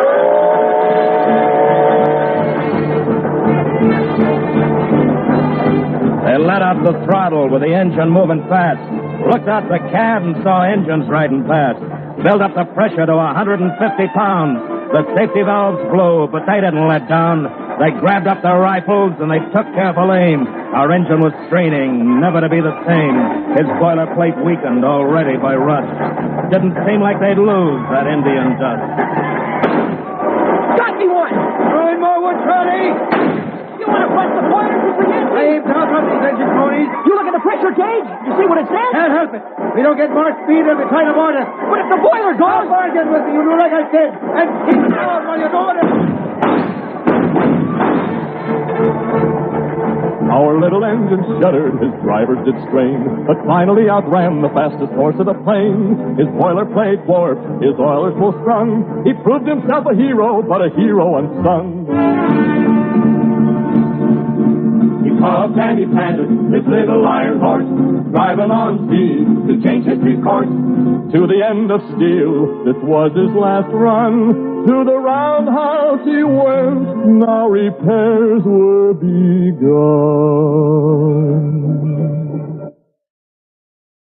They let out the throttle with the engine moving fast. Looked out the cab and saw engines riding past. Built up the pressure to 150 pounds. The safety valves blew, but they didn't let down. They grabbed up their rifles and they took careful aim. Our engine was straining, never to be the same. His boilerplate weakened already by rust. Didn't seem like they'd lose that Indian dust. Got me one! Throwing more wood, Charlie! You want to bust the boilers with the Yankee? I aimed out on these engine ponies. You look at the pressure gauge? You see what it says? Can't help it. We don't get more speed than we try to board it. But if the boiler goes... I'll bargain with you. You do like I said. And keep it down while you're doing it. Our little engine shuddered, his drivers did strain, but finally outran the fastest horse of the plain. His boilerplate warped, his oilers full strung. He proved himself a hero, but a hero unsung. He puffed and he panted, his little iron horse, driving on steam to change history's course. To the end of steel, this was his last run. To the roundhouse he went, now repairs were begun.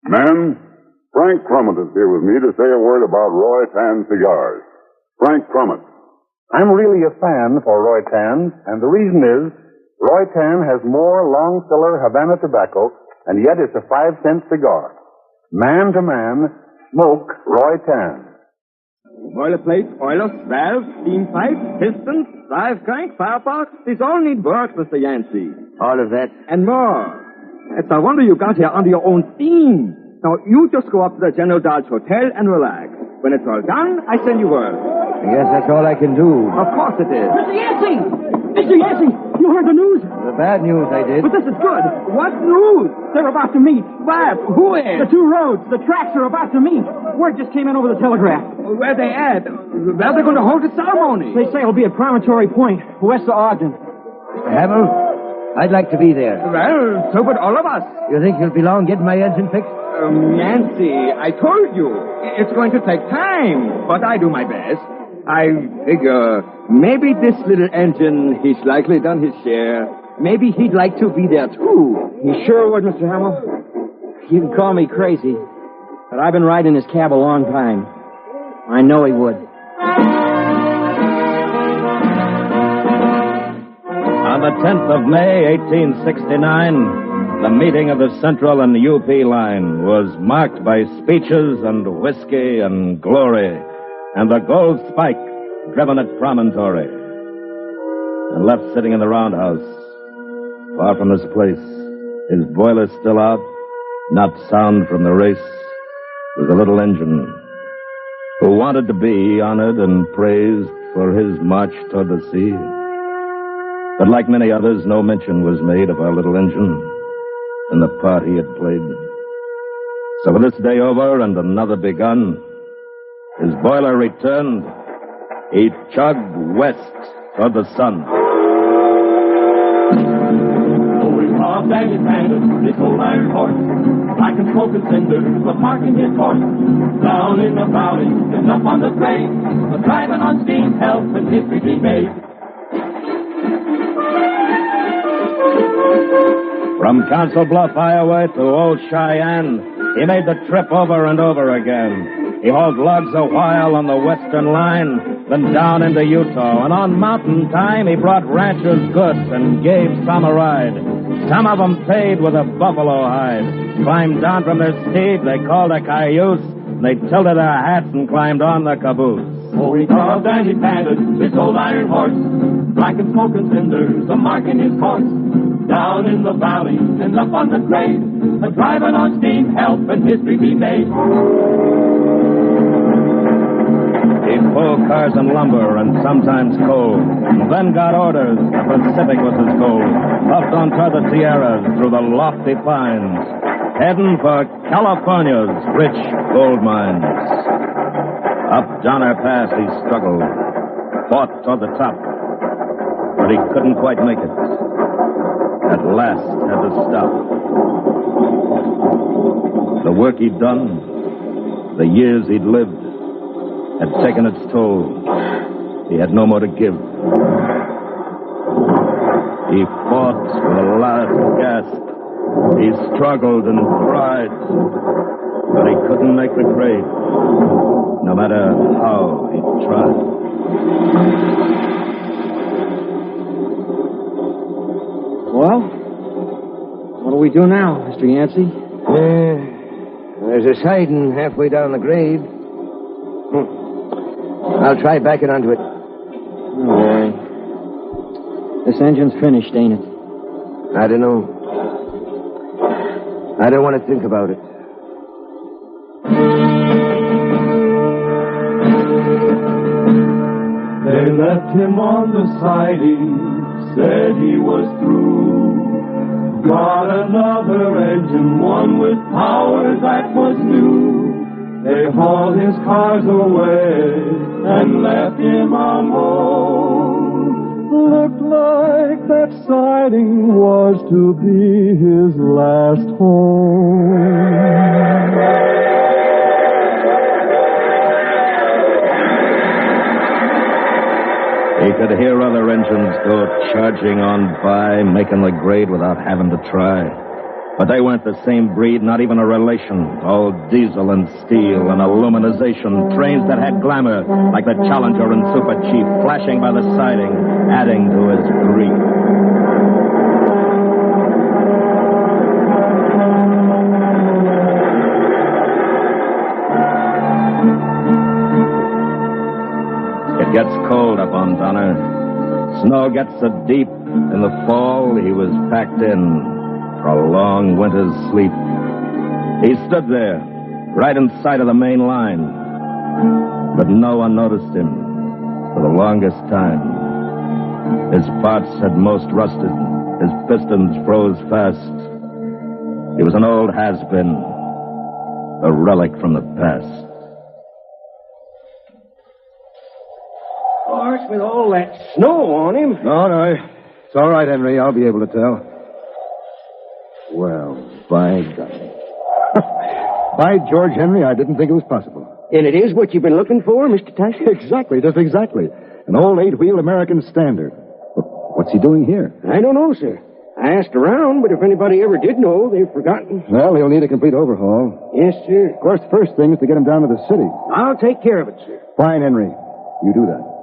Men, Frank Crumit is here with me to say a word about Roy Tan cigars. Frank Crumit. I'm really a fan for Roy Tan, and the reason is Roy Tan has more long-filler Havana tobacco, and yet it's a 5-cent cigar. Man to man, smoke Roy Tan. Boilerplate, oilers, valves, steam pipes, pistons, drive crank, firebox. These all need work, Mr. Yancey. All of that? And more. It's a wonder you got here under your own steam. Now, you just go up to the General Dodge Hotel and relax. When it's all done, I send you word. I guess that's all I can do. Of course it is. Mr. Yancey! Mr. Yancey! You heard the news? The bad news I did. But this is good. What news? They're about to meet. What? Who is? The two roads. The tracks are about to meet. Word just came in over the telegraph. Where they at? Where they're going to hold the ceremony? They say it'll be at Promontory Point, west of Ogden. Mr. Hamill, I'd like to be there. Well, so would all of us. You think you'll be long getting my engine fixed? Nancy, I told you. It's going to take time, but I do my best. I figure maybe this little engine, he's likely done his share. Maybe he'd like to be there, too. He sure would, Mr. Hamill. You can call me crazy, but I've been riding his cab a long time. I know he would. On the 10th of May, 1869, the meeting of the Central and UP line was marked by speeches and whiskey and glory, and the gold spike driven at Promontory. And left sitting in the roundhouse, far from this place, his boiler still out, not sound from the race, was a little engine who wanted to be honored and praised for his march toward the sea. But like many others, no mention was made of our little engine and the part he had played. So with this day over and another begun, his boiler returned. He chugged west toward the sun. Puffed and he panted, this old iron horse, black and smoking cinders were marking his course. Down in the valley and up on the grade, a driving on steam helped and history be made. From Council Bluff, Iowa to Old Cheyenne, he made the trip over and over again. He hauled logs a while on the western line, then down into Utah. And on mountain time, he brought ranchers goods and gave some a ride. Some of them paid with a buffalo hide. Climbed down from their steed, they called a cayuse. They tilted their hats and climbed on the caboose. Oh, he puffed and he panted, this old iron horse, black and smoking cinders a marking his course. Down in the valley and up on the grade, a driving on steam help and history be made. He'd pull cars and lumber and sometimes coal, and then got orders. The Pacific was his goal. Puffed on toward the Sierras through the lofty pines, heading for California's rich gold mines. Up Donner Pass he struggled, fought toward the top, but he couldn't quite make it. At last had to stop. The work he'd done, the years he'd lived, had taken its toll. He had no more to give. He fought with a last gasp. He struggled and cried, but he couldn't make the grade, no matter how he tried. we do now, Mr. Yancey? There's a siding halfway down the grade. I'll try backing onto it. All right. This engine's finished, ain't it? I don't know. I don't want to think about it. They left him on the siding, said he was through. Got another engine, one with power that was new. They hauled his cars away and left him alone. Looked like that siding was to be his last home. He could hear other engines go charging on by, making the grade without having to try. But they weren't the same breed, not even a relation. All diesel and steel and aluminization. Trains that had glamour, like the Challenger and Super Chief, flashing by the siding, adding to his grief. It gets cold up on Donner. Snow gets so deep. In the fall, he was packed in for a long winter's sleep. He stood there, right in sight of the main line. But no one noticed him for the longest time. His parts had most rusted. His pistons froze fast. He was an old has-been, a relic from the past. With all that snow on him. No. It's all right, Henry. I'll be able to tell. Well, by God. By George, Henry, I didn't think it was possible. And it is what you've been looking for, Mr. Tyson? Exactly, just exactly. An old 8-wheel American Standard. What's he doing here? I don't know, sir. I asked around, but if anybody ever did know, they've forgotten. Well, he'll need a complete overhaul. Yes, sir. Of course, the first thing is to get him down to the city. I'll take care of it, sir. Fine, Henry. You do that.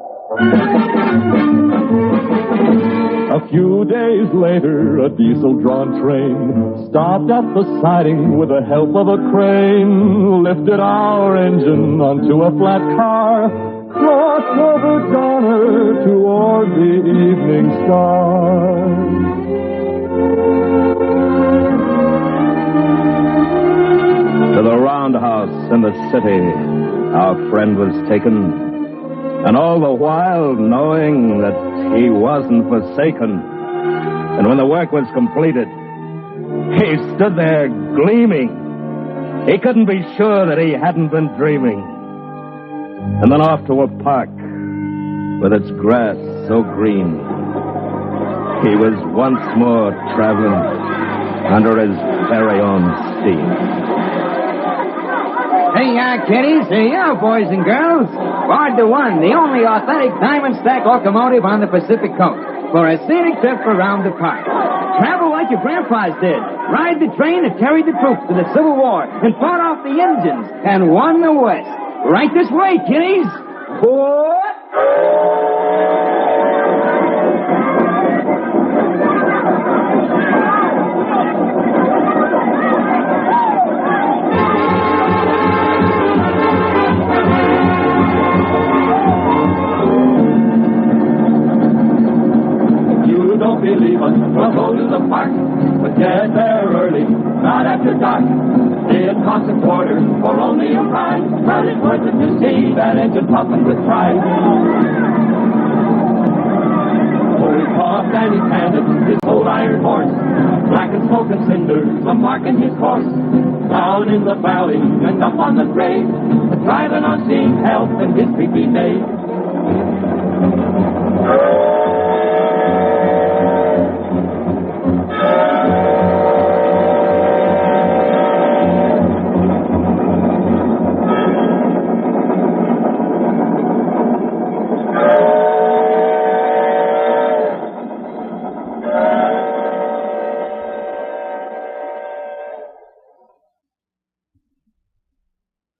A few days later, a diesel-drawn train stopped at the siding with the help of a crane, lifted our engine onto a flat car, crossed over Donner toward the evening star. To the roundhouse in the city, our friend was taken. And all the while knowing that he wasn't forsaken. And when the work was completed, he stood there gleaming. He couldn't be sure that he hadn't been dreaming. And then off to a park with its grass so green. He was once more traveling under his very own steam. Hey, kiddies. Hey, boys and girls. Board the One, the only authentic diamond stack locomotive on the Pacific Coast. For a scenic trip around the park. Travel like your grandpas did. Ride the train that carried the troops to the Civil War and fought off the Indians and won the West. Right this way, kiddies. What? Believe us, we'll go to the park, but get there early, not after dark. It costs $a quarter for only a ride, but it's worth it to see that engine puffing with pride. Oh, he puffed and he panted, his old iron horse, black and smoke and cinders, marking his course. Down in the valley and up on the grade, driving on steam, health and history be made.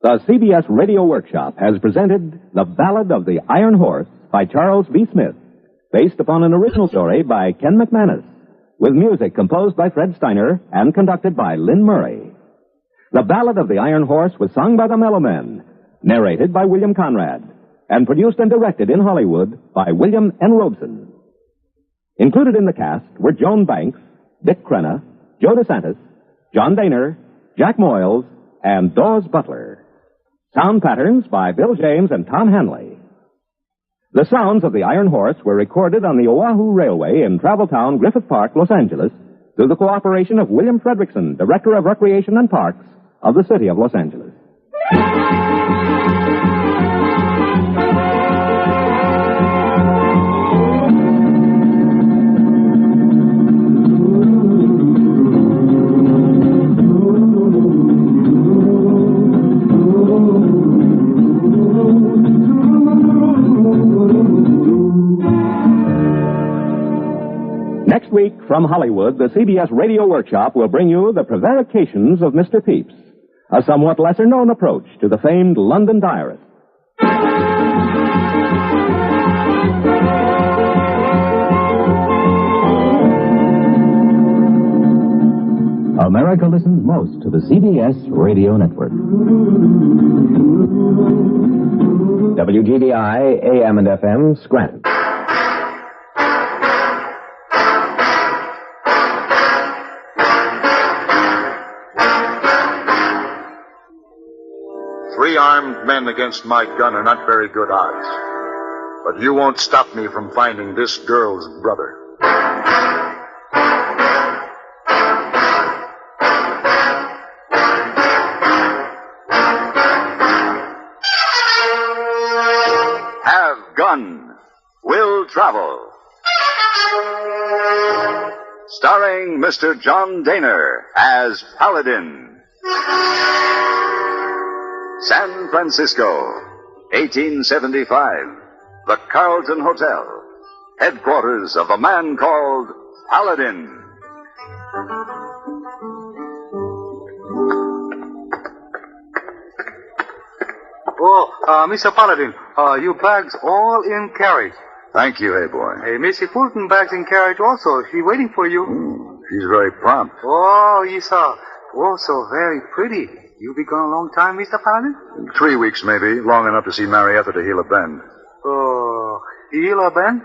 The CBS Radio Workshop has presented The Ballad of the Iron Horse by Charles B. Smith, based upon an original story by Ken McManus. with music composed by Fred Steiner and conducted by Lynn Murray. The Ballad of the Iron Horse was sung by the Mellow Men, narrated by William Conrad, and produced and directed in Hollywood by William N. Robeson. Included in the cast were Joan Banks, Dick Crenna, Joe DeSantis, John Daner, Jack Moyles, and Dawes Butler. Sound patterns by Bill James and Tom Hanley. The sounds of the Iron Horse were recorded on the Oahu Railway in travel town Griffith Park, Los Angeles, through the cooperation of William Fredrickson, Director of Recreation and Parks of the City of Los Angeles. Next week, from Hollywood, the CBS Radio Workshop will bring you The Prevarications of Mr. Pepys, a somewhat lesser-known approach to the famed London diarist. America listens most to the CBS Radio Network. WGBI, AM and FM, Scranton. Three-armed men against my gun are not very good odds. But you won't stop me from finding this girl's brother. Have gun. Will travel. Starring Mr. John Daner as Paladin. San Francisco, 1875. The Carlton Hotel, headquarters of a man called Paladin. Mr. Paladin, your bags all in carriage. Thank you, hey boy. Hey, Missy Fulton bags in carriage also. She's waiting for you. She's very prompt. Oh, yes, sir. Oh, so very pretty. You be gone a long time, Mr. Paladin? 3 weeks, maybe. Long enough to see Marietta to Gila Bend. Oh, Gila Bend?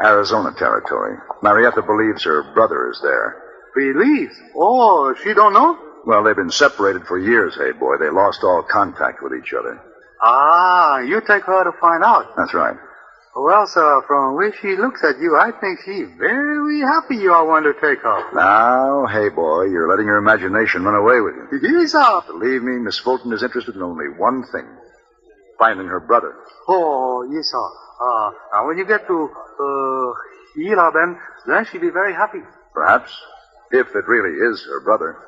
Arizona territory. Marietta believes her brother is there. Believes? Oh, she don't know? Well, they've been separated for years, hey boy. They lost all contact with each other. Ah, you take her to find out. That's right. Well, sir, from the way she looks at you, I think she's very happy you are one to take her. Now, hey boy, you're letting your imagination run away with you. Yes, sir. Believe me, Miss Fulton is interested in only one thing. Finding her brother. Oh, yes, sir. Now when you get to, Gila Bend, then she'll be very happy. Perhaps. If it really is her brother.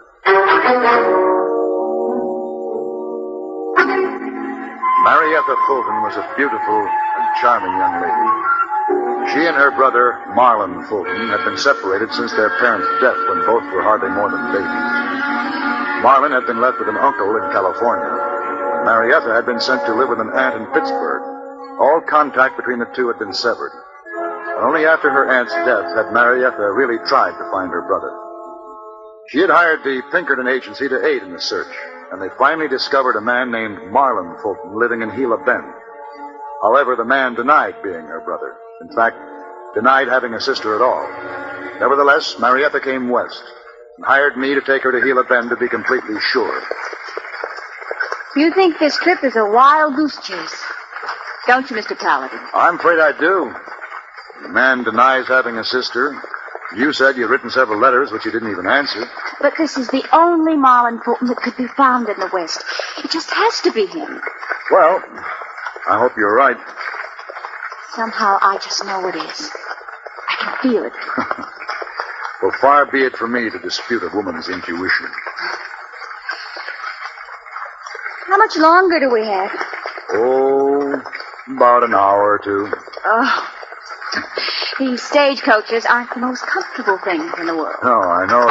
Marietta Fulton was a beautiful and charming young lady. She and her brother, Marlon Fulton, had been separated since their parents' death when both were hardly more than babies. Marlon had been left with an uncle in California. Marietta had been sent to live with an aunt in Pittsburgh. All contact between the two had been severed. And only after her aunt's death had Marietta really tried to find her brother. She had hired the Pinkerton Agency to aid in the search, and they finally discovered a man named Marlon Fulton living in Gila Bend. However, the man denied being her brother. In fact, denied having a sister at all. Nevertheless, Marietta came west and hired me to take her to Gila Bend to be completely sure. You think this trip is a wild goose chase, don't you, Mr. Paladin? I'm afraid I do. The man denies having a sister. You said you'd written several letters, which you didn't even answer. But this is the only Marlon Fulton that could be found in the West. It just has to be him. Well, I hope you're right. Somehow I just know it is. I can feel it. Well, far be it from me to dispute a woman's intuition. How much longer do we have? Oh, about an hour or two. Oh, these stagecoaches aren't the most comfortable things in the world. No, I know.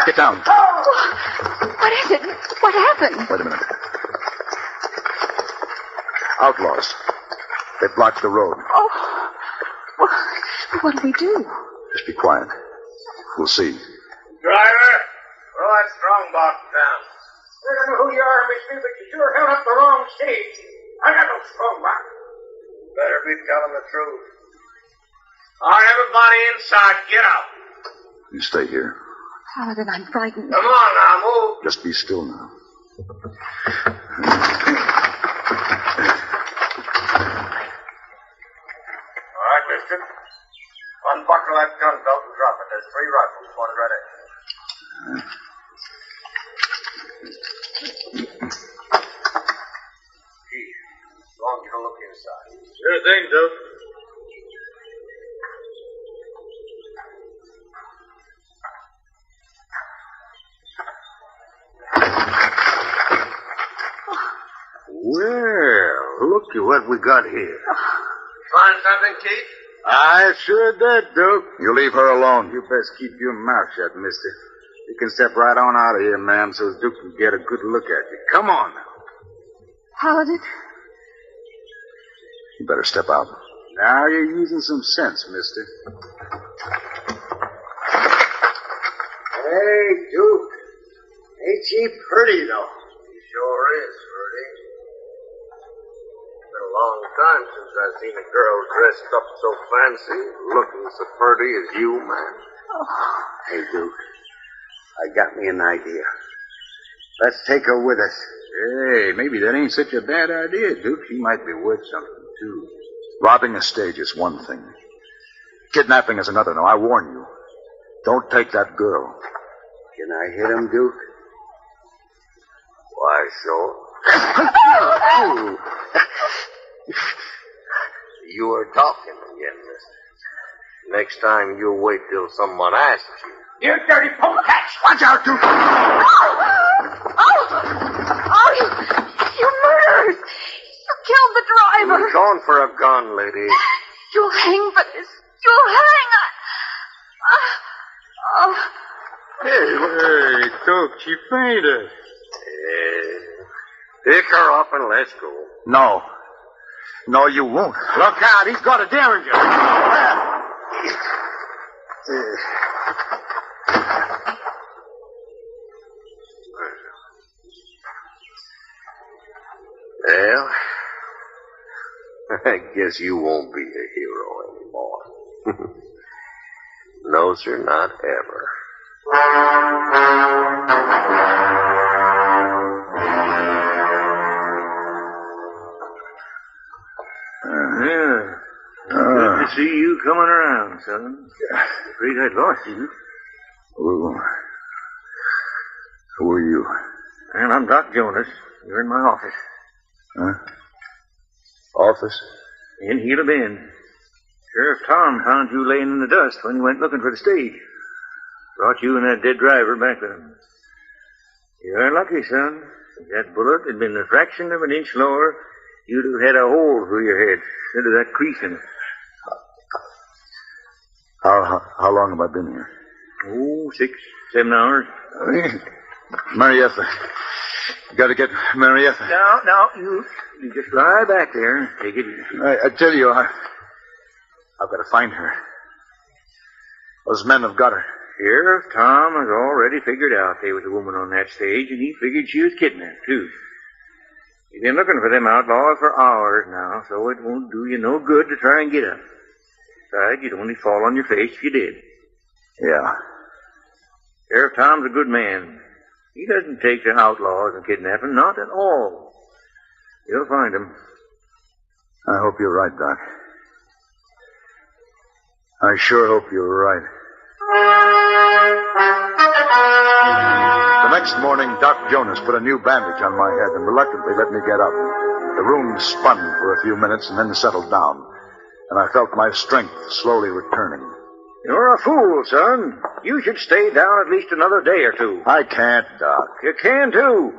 Get down. What is it? What happened? Wait a minute. Outlaws. They blocked the road. Oh, what do we do? Just be quiet. We'll see. Driver, throw that strong box down. I don't know who you are, mister, but you sure held up the wrong stage. I got no strong box. Better be telling the truth. All right, everybody inside, get out. You stay here. Paladin, I'm frightened. Come on now, move. Just be still now. All right, mister. Unbuckle that gun belt and drop it. There's 3 rifles pointed right at you. Gee, go on, get a look inside. Sure thing, Duke. Well, look at what we got here. Find something, Keith? I sure did, Duke. You leave her alone. You best keep your mouth shut, mister. You can step right on out of here, ma'am, so Duke can get a good look at you. Come on now. Paladin? You better step out. Now you're using some sense, mister. Hey, Duke. Ain't she pretty, though? He sure is, Ferdy. It's been a long time since I've seen a girl dressed up so fancy, looking so pretty as you, man. Hey, Duke. I got me an idea. Let's take her with us. Hey, maybe that ain't such a bad idea, Duke. She might be worth something, too. Robbing a stage is one thing. Kidnapping is another. Now, I warn you. Don't take that girl. Can I hit him, Duke? Why, sure. You are talking again, mister. Next time you wait till someone asks you. You dirty polecat! Watch out, Duke! You murderers! You killed the driver! Who's going for a gun, lady? You'll hang for this. You'll hang! Hey, Duke, she fainted. Pick her up and let's go. No. No, you won't. Look out, he's got a derringer. Well, I guess you won't be a hero anymore. No, sir, not ever. Good to see you coming around, son. Afraid I'd lost you. Who are you? And I'm Doc Jonas. You're in my office. Huh? Office? In Gila Bend. Sheriff Tom found you laying in the dust when he went looking for the stage. Brought you and that dead driver back with him. You're lucky, son. If that bullet had been a fraction of an inch lower, you'd have had a hole through your head instead of that crease in it. How long have I been here? Oh, 6, 7 hours. Marietta. You got to get Marietta. No, you just lie back there. Take it easy. I tell you, I've got to find her. Those men have got her. Sheriff Tom has already figured out there was a woman on that stage, and he figured she was kidnapped, too. He's been looking for them outlaws for hours now, so it won't do you no good to try and get them. Besides, you'd only fall on your face if you did. Yeah. Sheriff Tom's a good man. He doesn't take to outlaws and kidnapping, not at all. You'll find them. I hope you're right, Doc. I sure hope you're right. The next morning, Doc Jonas put a new bandage on my head and reluctantly let me get up. The room spun for a few minutes and then settled down, and I felt my strength slowly returning. You're a fool, son. You should stay down at least another day or two. I can't, Doc. You can, too.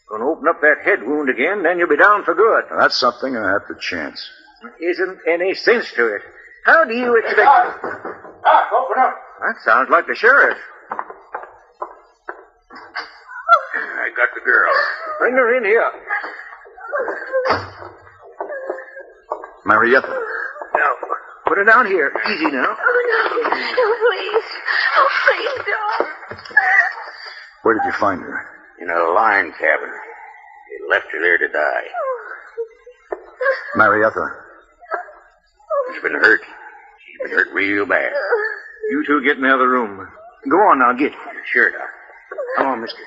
Gonna open up that head wound again, then you'll be down for good. That's something I have to chance. There isn't any sense to it. How do you expect... Doc, open up. That sounds like the sheriff. I got the girl. Bring her in here. Marietta. Now, Put her down here. Easy now. Please. Oh, please don't. Where did you find her? In a line cabin. They left her there to die. Marietta. She's been hurt. She's been hurt real bad. You two get in the other room. Go on now, get. Sure, Doc. Come on, mister.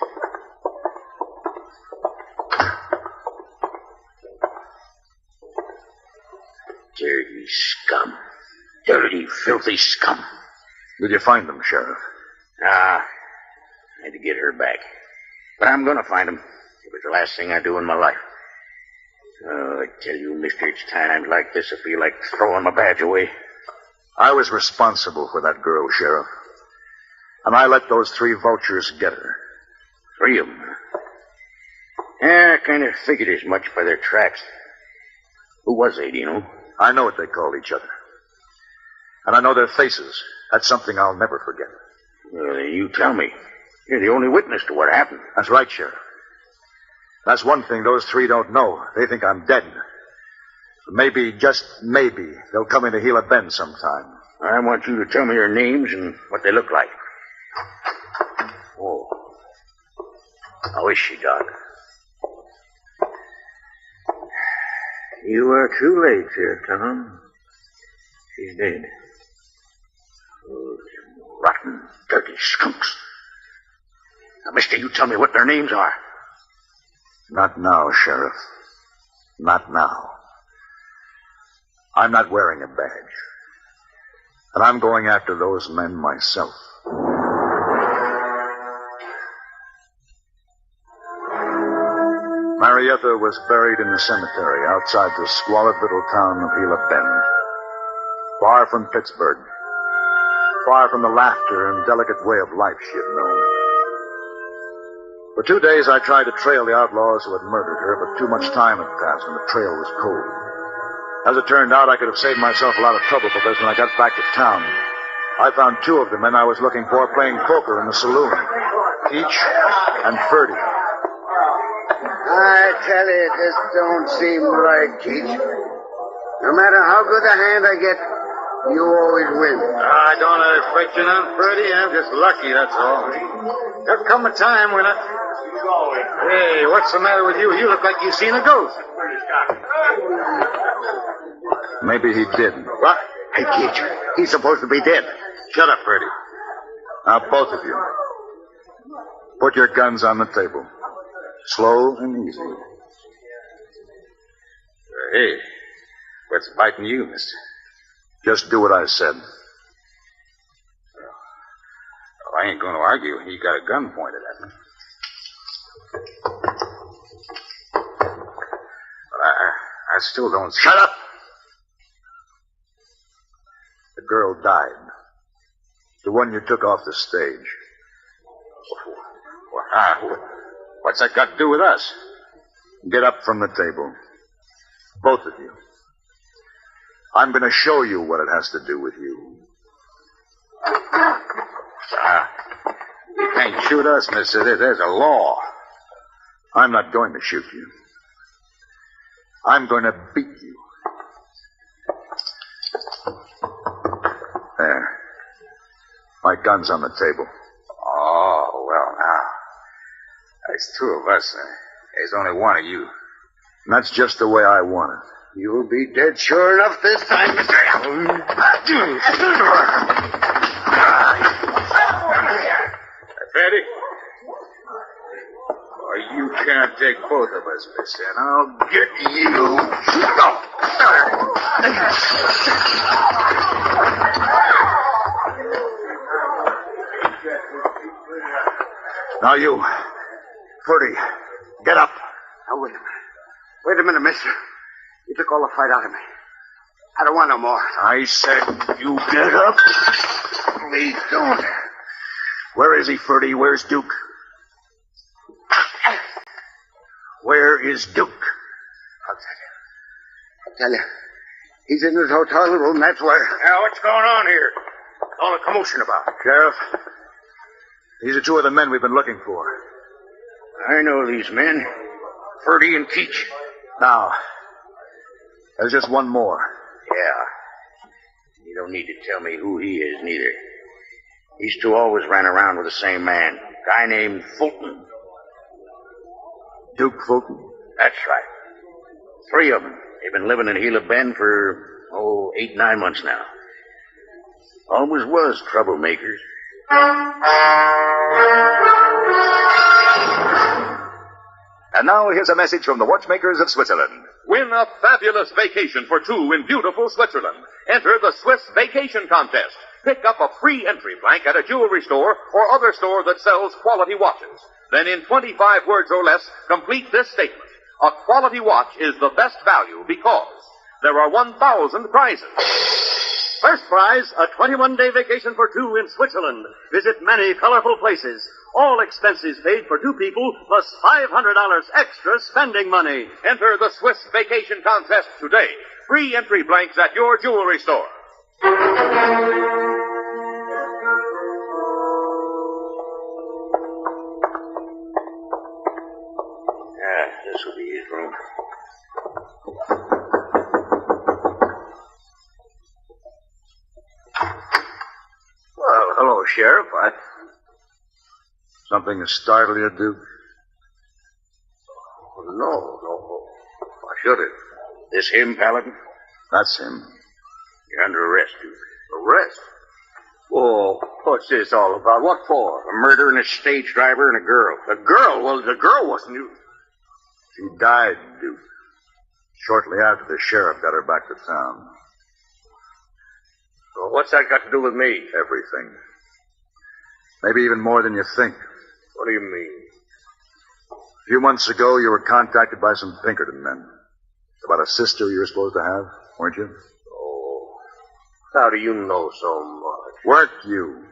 Dirty scum. Dirty, filthy scum. Did you find them, Sheriff? Nah. I had to get her back. But I'm going to find them. It was the last thing I do in my life. Oh, I tell you, mister, it's times like this I feel like throwing my badge away. I was responsible for that girl, Sheriff. And I let those 3 vultures get her. 3 of them. Yeah, I kind of figured as much by their tracks. Who was they, do you know? I know what they called each other. And I know their faces. That's something I'll never forget. Well, you tell me. You're the only witness to what happened. That's right, Sheriff. That's one thing those 3 don't know. They think I'm dead. Maybe, just maybe, they'll come into Gila Bend sometime. I want you to tell me their names and what they look like. Oh. How is she, Doc? You are too late here, Tom. She's dead. Oh, them rotten, dirty skunks. Now, mister, you tell me what their names are. Not now, Sheriff. Not now. I'm not wearing a badge. And I'm going after those men myself. Marietta was buried in the cemetery outside the squalid little town of Gila Bend. Far from Pittsburgh. Far from the laughter and delicate way of life she had known. For 2 days I tried to trail the outlaws who had murdered her, but too much time had passed and the trail was cold. As it turned out, I could have saved myself a lot of trouble because when I got back to town, I found 2 of the men I was looking for playing poker in the saloon. Keach and Ferdy. I tell you, this don't seem right, Keach. No matter how good a hand I get, you always win. I don't affect you none, Freddie. I'm just lucky, that's all. There'll come a time when I... Hey, what's the matter with you? You look like you've seen a ghost. Maybe he did. What? Hey, Keach, he's supposed to be dead. Shut up, Freddie. Now, both of you. Put your guns on the table. Slow and easy. Hey, what's biting you, mister? Just do what I said. Well, I ain't going to argue. He got a gun pointed at me. But I still don't... Shut up! The girl died. The one you took off the stage. What's that got to do with us? Get up from the table. Both of you. I'm going to show you what it has to do with you. You can't shoot us, mister. There's a law. I'm not going to shoot you. I'm going to beat you. There. My gun's on the table. Oh, well, now. There's 2 of us. There's only one of you. And that's just the way I want it. You'll be dead sure enough this time, Mr. Fatty? Oh, you can't take both of us, mister, and I'll get you. Now you, Ferdy, get up. Now, wait a minute, mister. You took all the fight out of me. I don't want no more. I said you get up. Please don't. Where is he, Ferdy? Where's Duke? Where is Duke? I'll tell you. He's in his hotel room, that's where. Now, what's going on here? All the commotion about? Sheriff, these are 2 of the men we've been looking for. I know these men. Ferdy and Keach. Now, there's just one more. Yeah. You don't need to tell me who he is, neither. These two always ran around with the same man. Guy named Fulton. Duke Fulton? That's right. 3 of them. They've been living in Gila Bend for, 8, 9 months now. Always was troublemakers. And now here's a message from the watchmakers of Switzerland. Win a fabulous vacation for 2 in beautiful Switzerland. Enter the Swiss Vacation Contest. Pick up a free entry blank at a jewelry store or other store that sells quality watches. Then in 25 words or less, complete this statement. A quality watch is the best value because there are 1,000 prizes. First prize, a 21-day vacation for 2 in Switzerland. Visit many colorful places. All expenses paid for 2 people, plus $500 extra spending money. Enter the Swiss Vacation Contest today. Free entry blanks at your jewelry store. This will be his room. Well, hello, Sheriff. Something has startled you, Duke? No. Why should it? This him, Paladin? That's him. You're under arrest, Duke. Arrest? Oh, what's this all about? What for? A murder and a stage driver and a girl. A girl? Well, the girl wasn't you. She died, Duke. Shortly after the sheriff got her back to town. Well, what's that got to do with me? Everything. Maybe even more than you think. What do you mean? A few months ago, you were contacted by some Pinkerton men. About a sister you were supposed to have, weren't you? Oh, how do you know so much? Weren't you,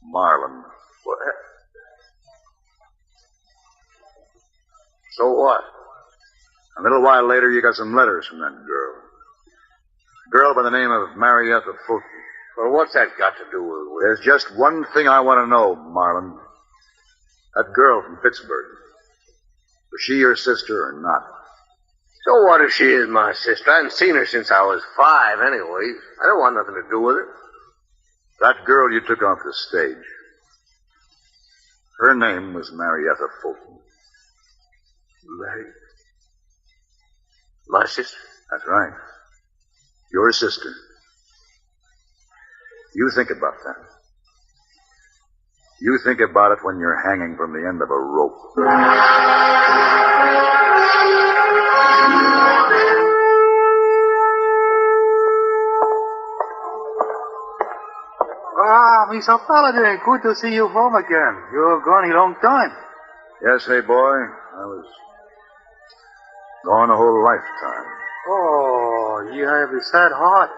Marlin? What? So what? A little while later, you got some letters from that girl. A girl by the name of Marietta Fulton. Well, what's that got to do with... There's just one thing I want to know, Marlin. That girl from Pittsburgh. Was she your sister or not? So what if she is my sister? I haven't seen her since I was 5 anyways. I don't want nothing to do with her. That girl you took off the stage. Her name was Marietta Fulton. Mary? My sister? That's right. Your sister. You think about that. You think about it when you're hanging from the end of a rope. Mr. Paladin, good to see you home again. You're gone a long time. Yes, hey, boy. I was gone a whole lifetime. Oh, you have a sad heart.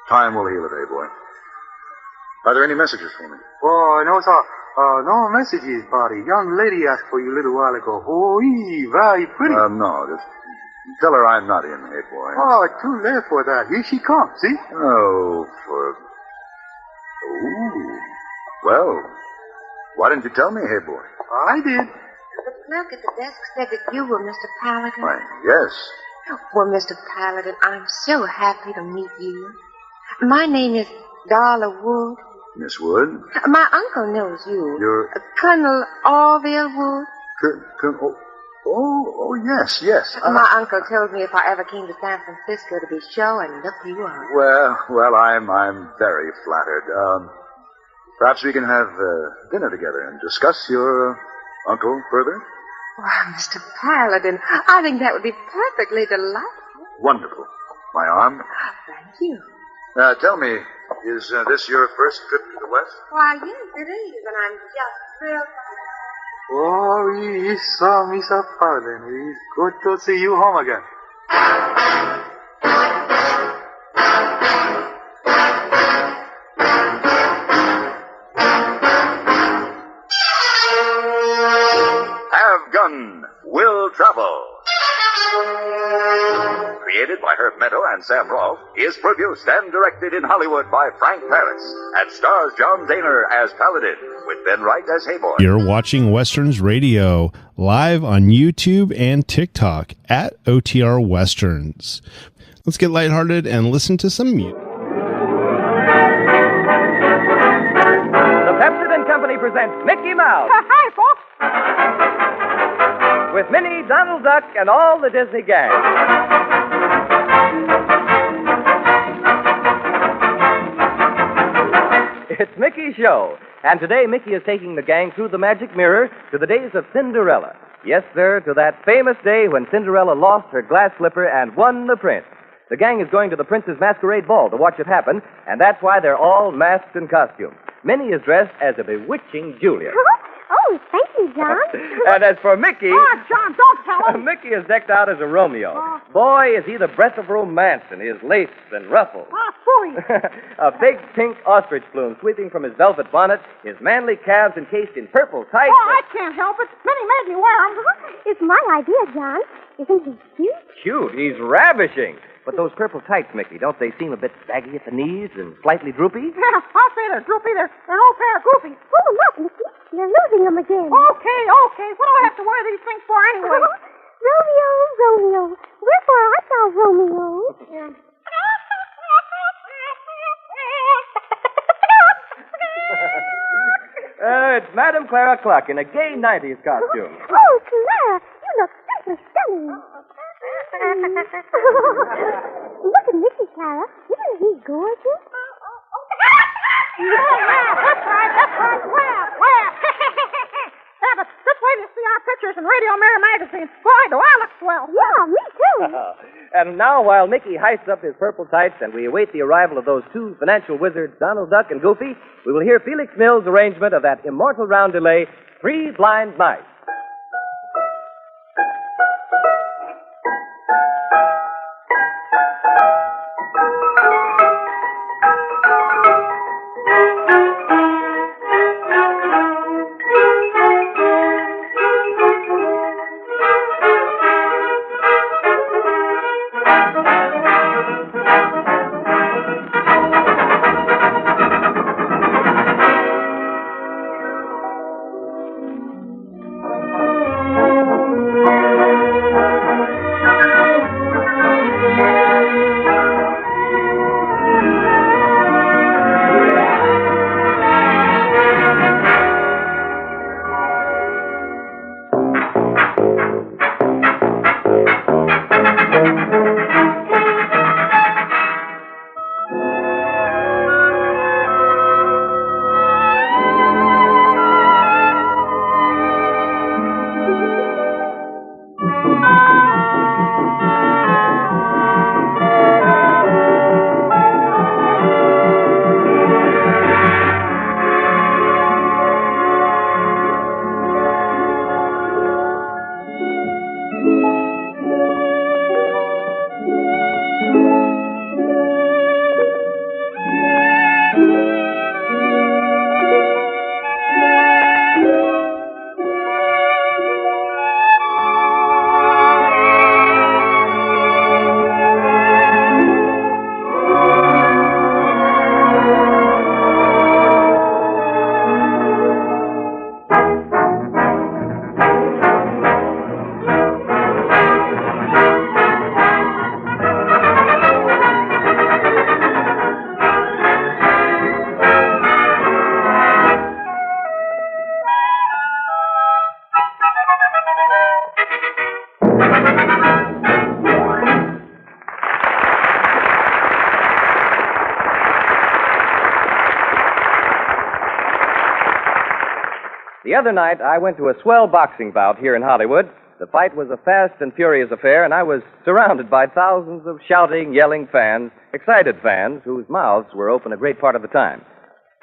Time will heal it, hey, boy. Are there any messages for me? Oh, no, sir. No messages, but a young lady asked for you a little while ago. Oh, very pretty. No, just tell her I'm not in, hey, boy. Oh, too late for that. Here she comes, see? Oh, Oh. Well, why didn't you tell me, hey, boy? I did. The clerk at the desk said that you were Mr. Paladin. Why, yes. Well, Mr. Paladin, I'm so happy to meet you. My name is Darla Wood. Miss Wood? My uncle knows you. You're... Colonel Orville Wood. Yes. My uncle told me if I ever came to San Francisco to be show and look you up. Well, I'm very flattered. Perhaps we can have dinner together and discuss your uncle further? Well, Mr. Paladin, I think that would be perfectly delightful. Wonderful. My arm? Thank you. Tell me, is this your first trip to the West? Why, yes, it is, and I'm just thrilled. Oh, yes, Mr. Paladin. It's good to see you home again. Have Gun Will Travel. Created by Herb Meadow and Sam Rolfe, is produced and directed in Hollywood by Frank Paris and stars John Daner as Paladin with Ben Wright as Hayboy. You're watching Westerns Radio live on YouTube and TikTok at OTR Westerns. Let's get lighthearted and listen to some music. The Pepsi Company presents Mickey Mouse. Hi, folks. With Minnie, Donald Duck, and all the Disney gang. It's Mickey's show. And today, Mickey is taking the gang through the magic mirror to the days of Cinderella. Yes, sir, to that famous day when Cinderella lost her glass slipper and won the prince. The gang is going to the prince's masquerade ball to watch it happen, and that's why they're all masked in costume. Minnie is dressed as a bewitching Juliet. Oh, thank you, John. And as for Mickey... Oh, John, don't tell him. Mickey is decked out as a Romeo. Boy, is he the breath of romance in his lace and ruffles. Phooey. A big pink ostrich plume sweeping from his velvet bonnet, his manly calves encased in purple tights. Oh, I can't help it. Minnie made me wear them. It's my idea, John. Isn't he cute? Cute. He's ravishing. But those purple tights, Mickey, don't they seem a bit saggy at the knees and slightly droopy? Yeah, I'll say they're droopy. They're an old pair of goofies. Oh, look, Mickey. You're losing them again. Okay. What do I have to wear these things for anyway? Romeo. Wherefore art thou Romeo? It's Madame Clara Cluck in a gay 90s costume. Oh, Clara, you look simply stunning. Look at Mickey, Clara. Isn't he gorgeous? That's right. Laugh. Yeah, but this way to see our pictures in Radio Mirror magazine. Boy, do I look swell. Yeah, me too. And now, while Mickey heists up his purple tights and we await the arrival of those two financial wizards, Donald Duck and Goofy, we will hear Felix Mills' arrangement of that immortal roundelay, Three Blind Mice. The other night, I went to a swell boxing bout here in Hollywood. The fight was a fast and furious affair, and I was surrounded by thousands of shouting, yelling fans, excited fans, whose mouths were open a great part of the time.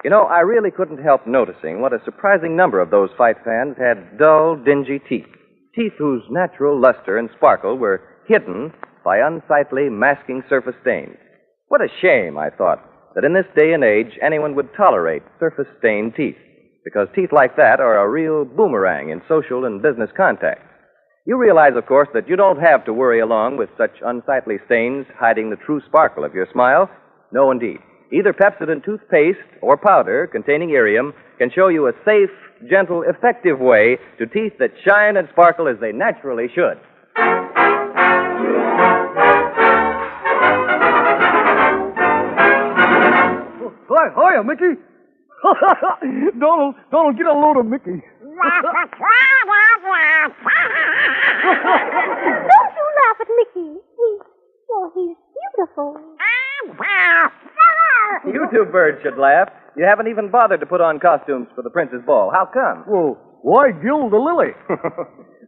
You know, I really couldn't help noticing what a surprising number of those fight fans had dull, dingy teeth. Teeth whose natural luster and sparkle were hidden by unsightly, masking surface stains. What a shame, I thought, that in this day and age anyone would tolerate surface-stained teeth, because teeth like that are a real boomerang in social and business contact. You realize, of course, that you don't have to worry along with such unsightly stains hiding the true sparkle of your smile. No, indeed. Either Pepsodent toothpaste or powder containing irium can show you a safe, gentle, effective way to teeth that shine and sparkle as they naturally should. Hiya, Mickey. Donald, get a load of Mickey. Don't you laugh at Mickey. He's beautiful. You two birds should laugh. You haven't even bothered to put on costumes for the Prince's Ball. How come? Well, why gild the lily?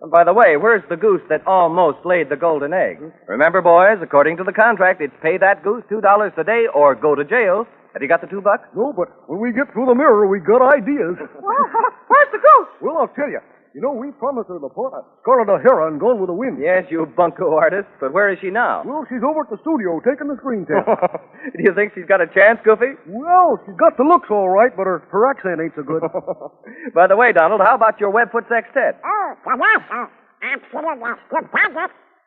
And by the way, where's the goose that almost laid the golden egg? Remember, boys, according to the contract, it's pay that goose $2 a day or go to jail. Have you got the $2? No, but when we get through the mirror, we got ideas. Where's the goose? Well, I'll tell you. You know, we promised her the part of Scarlet O'Hara and Gone with the Wind. Yes, you bunco artist. But where is she now? Well, she's over at the studio taking the screen test. Do you think she's got a chance, Goofy? Well, she's got the looks all right, but her accent ain't so good. By the way, Donald, how about your Webfoot sextet?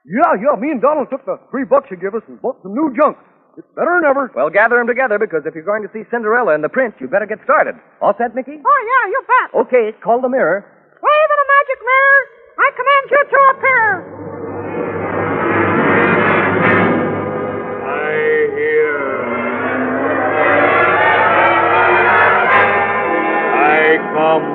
Yeah, me and Donald took the $3 you give us and bought some new junk. It's better than ever. Well, gather them together, because if you're going to see Cinderella and the Prince, you better get started. All set, Mickey? Oh, yeah, you bet. Okay, call the mirror. Wave in a magic mirror. I command you to appear. I hear. I come.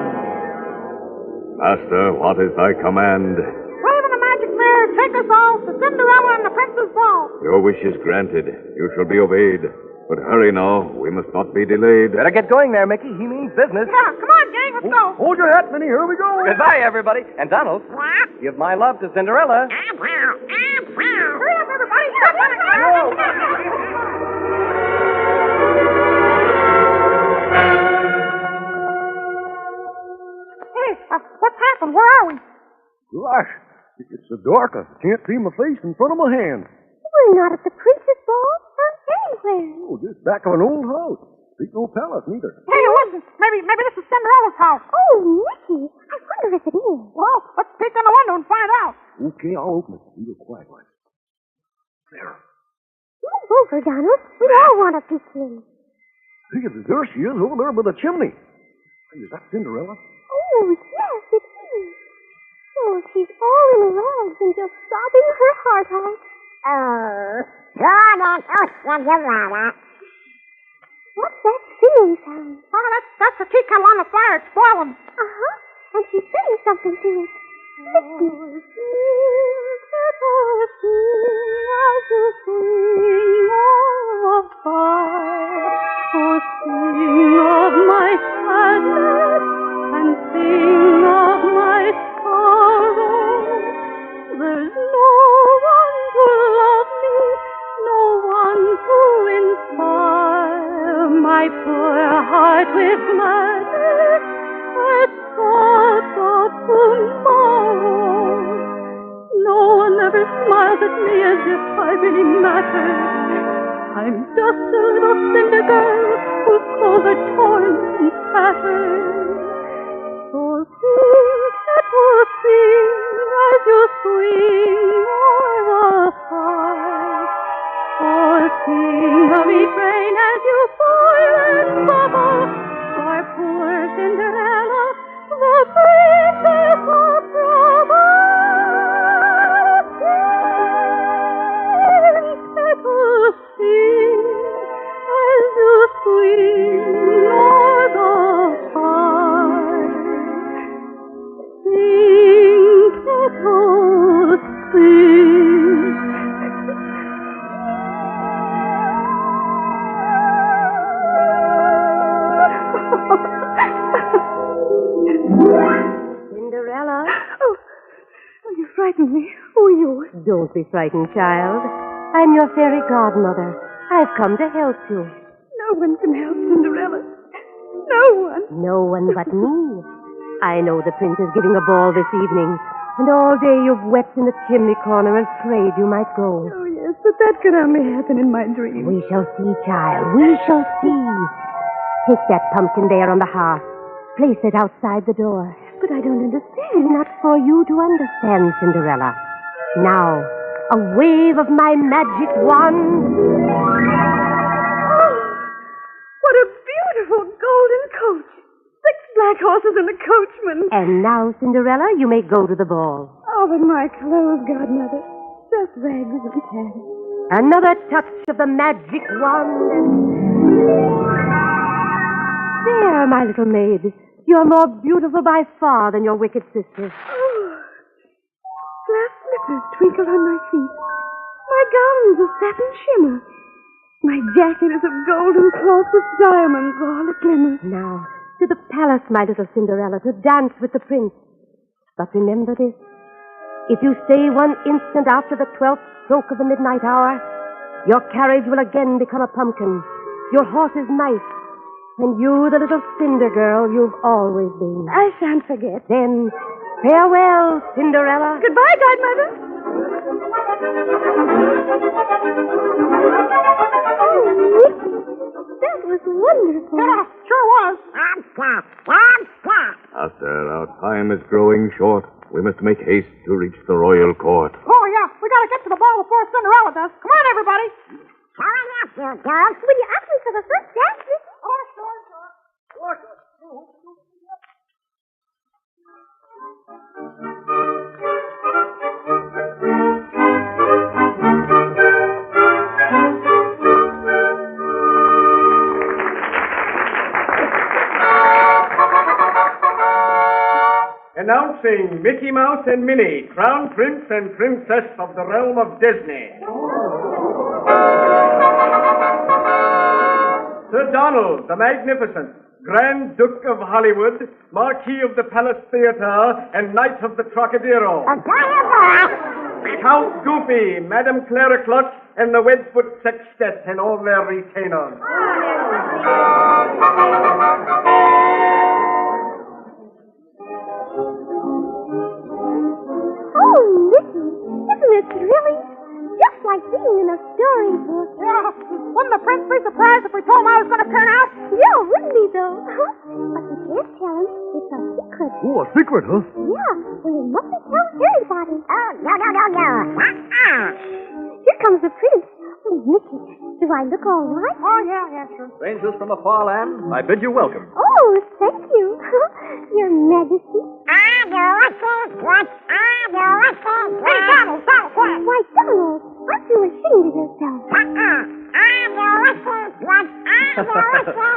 Master, what is thy command? Wave in a magic mirror. Take us all to Cinderella and the Prince's Ball. Your wish is granted. You shall be obeyed. But hurry now. We must not be delayed. Better get going there, Mickey. He means business. Yeah, come on, gang. Let's go. Hold your hat, Minnie. Here we go. Goodbye, everybody. And Donald, give my love to Cinderella. Hurry up, everybody. Hey, what's happened? Where are we? Gosh, it's so dark. I can't see my face in front of my hand. We're not at the Prince's Ball. Anywhere. Oh, just back of an old house. Ain't no palace, neither. Hey, listen. Maybe this is Cinderella's house. Oh, Mickey. I wonder if it is. Well, let's peek in the window and find out. Okay, I'll open it. You go quiet, like. There. Move over, Donald. We all want to peek in. Hey, there she is over there by the chimney. Hey, is that Cinderella? Oh, yes, it is. Oh, she's all in rags and just sobbing her heart out. What's that singing sound? Oh, that's the tea kettle on the fire. It's boiling. Uh-huh. And she's saying something to it. Listen. Sing of my sadness and sing of my sorrow. There's no one to love me, no one to inspire my poor heart with gladness at thought of tomorrow. No one ever smiles at me as if I really mattered. I'm just a little cinder girl whose clothes are torn and tattered. So sing, kettle, sing as you swing o'er the heart. Or sing a refrain as you boil and bubble. For poor Cinderella, the princess of trouble. Sing, kettle, sing as you swing o'er the heart. Sing, kettle, sing. Cinderella? Oh, you frightened me. Who are you? Don't be frightened, child. I'm your fairy godmother. I've come to help you. No one can help Cinderella. No one. No one but me. I know the prince is giving a ball this evening, and all day you've wept in the chimney corner and prayed you might go. Oh, yes, but that could only happen in my dream. We shall see, child. We shall see. Take that pumpkin there on the hearth. Place it outside the door. But I don't understand. It's not for you to understand, Cinderella. Now, a wave of my magic wand. Oh, what a beautiful golden coach. 6 black horses and a coachman. And now, Cinderella, you may go to the ball. Oh, but my clothes, godmother. Just rags and tatters. Another touch of the magic wand and... There, my little maid. You're more beautiful by far than your wicked sister. Glass slippers twinkle on my feet. My gown's of satin shimmer. My jacket is of golden cloth with diamonds all a-glimmer. Now, to the palace, my little Cinderella, to dance with the prince. But remember this. If you stay 1 instant after the 12th stroke of the midnight hour, your carriage will again become a pumpkin, your horse's knife, and you the little cinder girl you've always been. I shan't forget. Then, farewell, Cinderella. Goodbye, Godmother. Oh, Nicky, that was wonderful. Yeah, sure was. Master, our time is growing short. We must make haste to reach the royal court. Oh, yeah. We gotta get to the ball before Cinderella does. Come on, everybody. Hurry up, you dogs. Will you ask me for the first dance? Oh, sure. Announcing Mickey Mouse and Minnie, Crown Prince and Princess of the Realm of Disney. Sir Donald the Magnificent, Grand Duke of Hollywood, Marquis of the Palace Theater, and Knight of the Trocadero. Count Goofy, Madame Clara Clutch, and the Wedgwood Sextet and all their retainers. Oh, Nicky, isn't it really just like being in a storybook? Yeah. Wouldn't the prince be surprised if we told him I was going to turn out? Yeah, wouldn't he, though? But we can't tell him. It's a secret. Oh, a secret, huh? Yeah, and we mustn't tell anybody. Oh, no. Here comes the prince. Oh, Nicky, do I look all right? Oh, yeah, sure. Strangers from a far land, I bid you welcome. Oh, thank you. Your Majesty. Hey, Donald, quiet. Why, Donald, aren't you ashamed of yourself?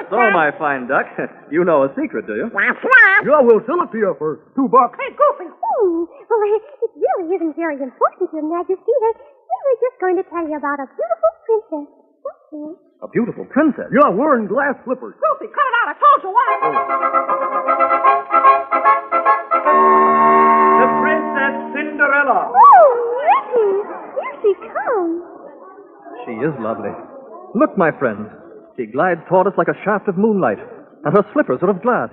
So, my fine duck, you know a secret, do you? Yeah, we'll sell it to you for $2. Hey, Goofy. Oh, well, it really isn't very important, Your Majesty. We were just going to tell you about a beautiful princess. That's all. A beautiful princess? Yeah, wearing glass slippers. Goofy, cut it out. I told you once. The Princess Cinderella. Oh, Nicky, here she comes. She is lovely. Look, my friends. She glides toward us like a shaft of moonlight, and her slippers are of glass.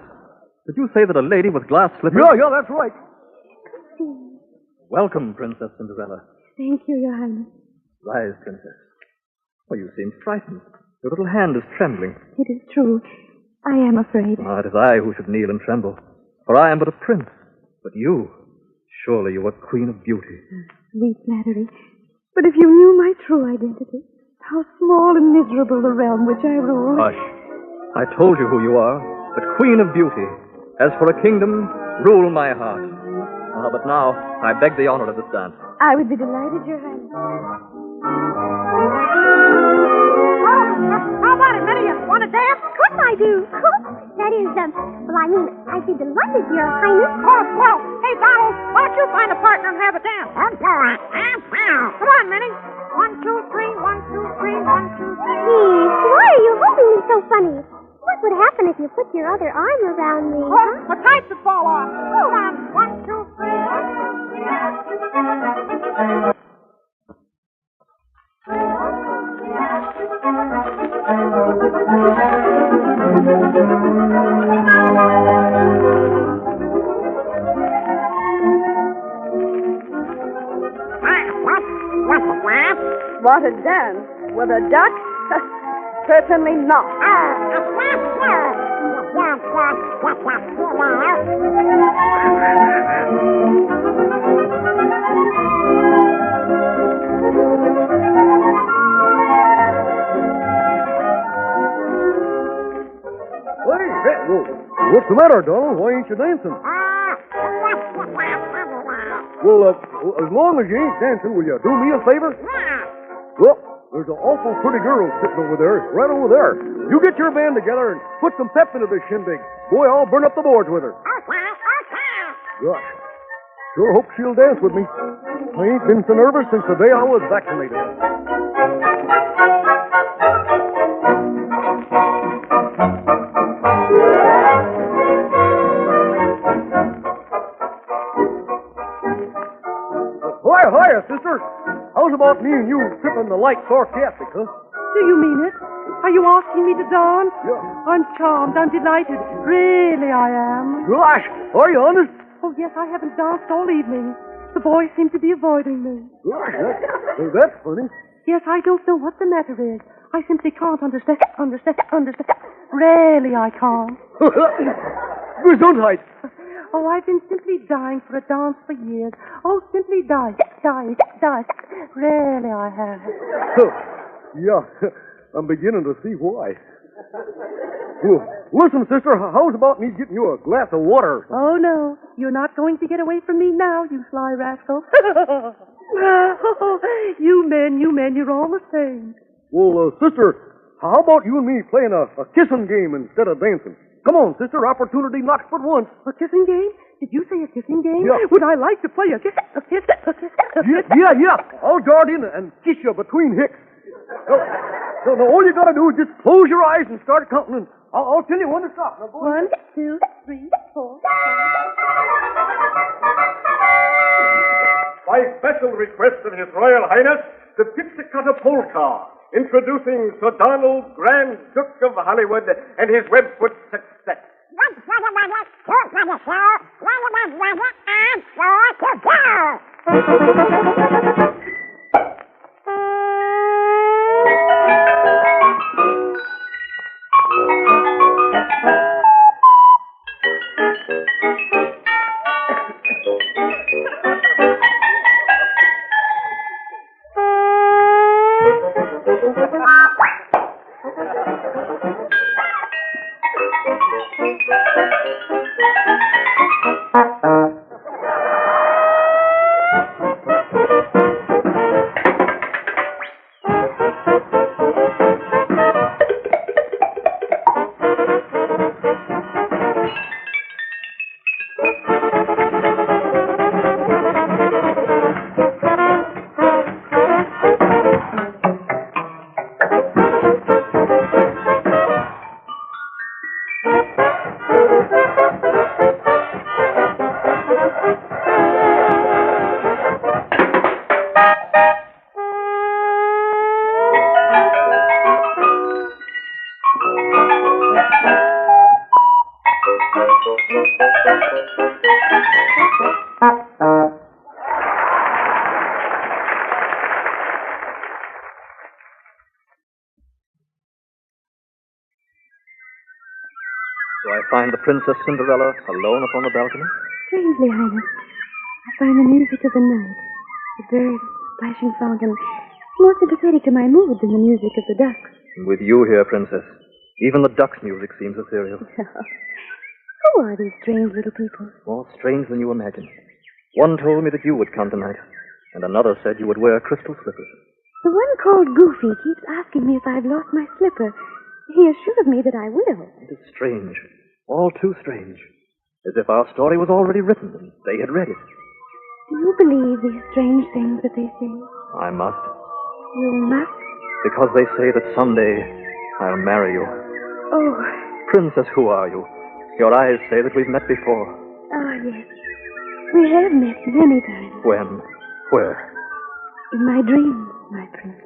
Did you say that a lady with glass slippers? Yeah, that's right. Welcome, Princess Cinderella. Thank you, Your Highness. Rise, Princess. Oh, you seem frightened. Your little hand is trembling. It is true. I am afraid. Ah, it is I who should kneel and tremble, for I am but a prince. But you, surely you are Queen of Beauty. Sweet flattery. But if you knew my true identity, how small and miserable the realm which I rule. Hush. I told you who you are, the Queen of Beauty. As for a kingdom, rule my heart. Ah, but now, I beg the honor of this dance. I would be delighted, Your Highness. How about it, Minnie? You want to dance? Of course I do. That is, I'd be delighted, Your Highness. Oh, well, hey, Donald, why don't you find a partner and have a dance? Come on, Minnie. 1, 2, 3, 1, 2, 3, 1, 2, 3. Geez, why are you holding me so funny? What would happen if you put your other arm around me? Oh, the tights would fall off. Hold on. 1, 2, 3, 1, 2, 3. What a dance. With a duck? Certainly not. What's the matter, Donald? Why ain't you dancing? Well, as long as you ain't dancing, will you do me a favor? Well, There's an awful pretty girl sitting over there, right over there. You get your band together and put some pep into this shindig. Boy, I'll burn up the boards with her. Gosh, sure hope she'll dance with me. I ain't been so nervous since the day I was vaccinated. Hiya, sister. How's about me and you tripping the light sarcastic, huh? Do you mean it? Are you asking me to dance? Yeah. I'm charmed. I'm delighted. Really, I am. Gosh, are you honest? Oh, yes, I haven't danced all evening. The boys seem to be avoiding me. Gosh, that's funny. Yes, I don't know what the matter is. I simply can't understand. Really, I can't. Gesundheit. Oh, I've been simply dying for a dance for years. Oh, simply dying. Really, I have. Yeah, I'm beginning to see why. Well, listen, sister, how's about me getting you a glass of water? Oh, no. You're not going to get away from me now, you sly rascal. You men, you're all the same. Well, sister, how about you and me playing a kissing game instead of dancing? Come on, sister, opportunity knocks but once. A kissing game? Did you say a kissing game? Yeah. Would I like to play a kiss? Yeah. I'll dart in and kiss you between hicks. No, all you gotta do is just close your eyes and start counting. And I'll tell you when to stop. Now, go 1, 2, 3, 4, 5. By special request of His Royal Highness, the Pizzicato Polka, introducing Sir Donald, Grand Duke of Hollywood, and his Webfoot success. Do I find the Princess Cinderella alone upon the balcony? Strangely, Highness. I find the music of the night, the birds, splashing fountain, more sympathetic to my mood than the music of the ducks. With you here, Princess, even the duck's music seems ethereal. Who are these strange little people? More strange than you imagine. One told me that you would come tonight, and another said you would wear crystal slippers. The one called Goofy keeps asking me if I've lost my slipper. He assures me that I will. It is strange, all too strange, as if our story was already written and they had read it. Do you believe these strange things that they say? I must. You must? Because they say that someday I'll marry you. Oh. Princess, who are you? Your eyes say that we've met before. Ah, yes. We have met many times. When? Where? In my dreams, my prince.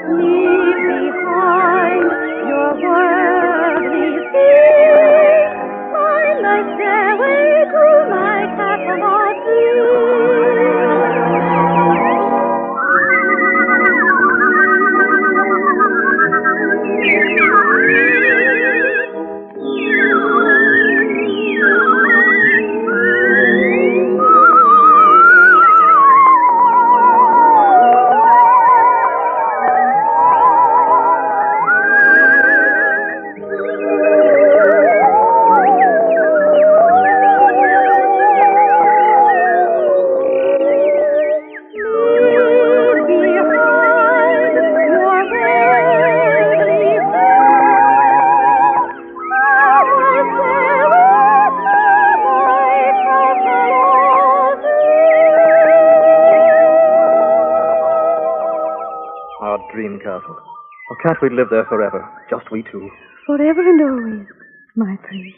Leave can't we live there forever? Just we two. Forever and always, my prince.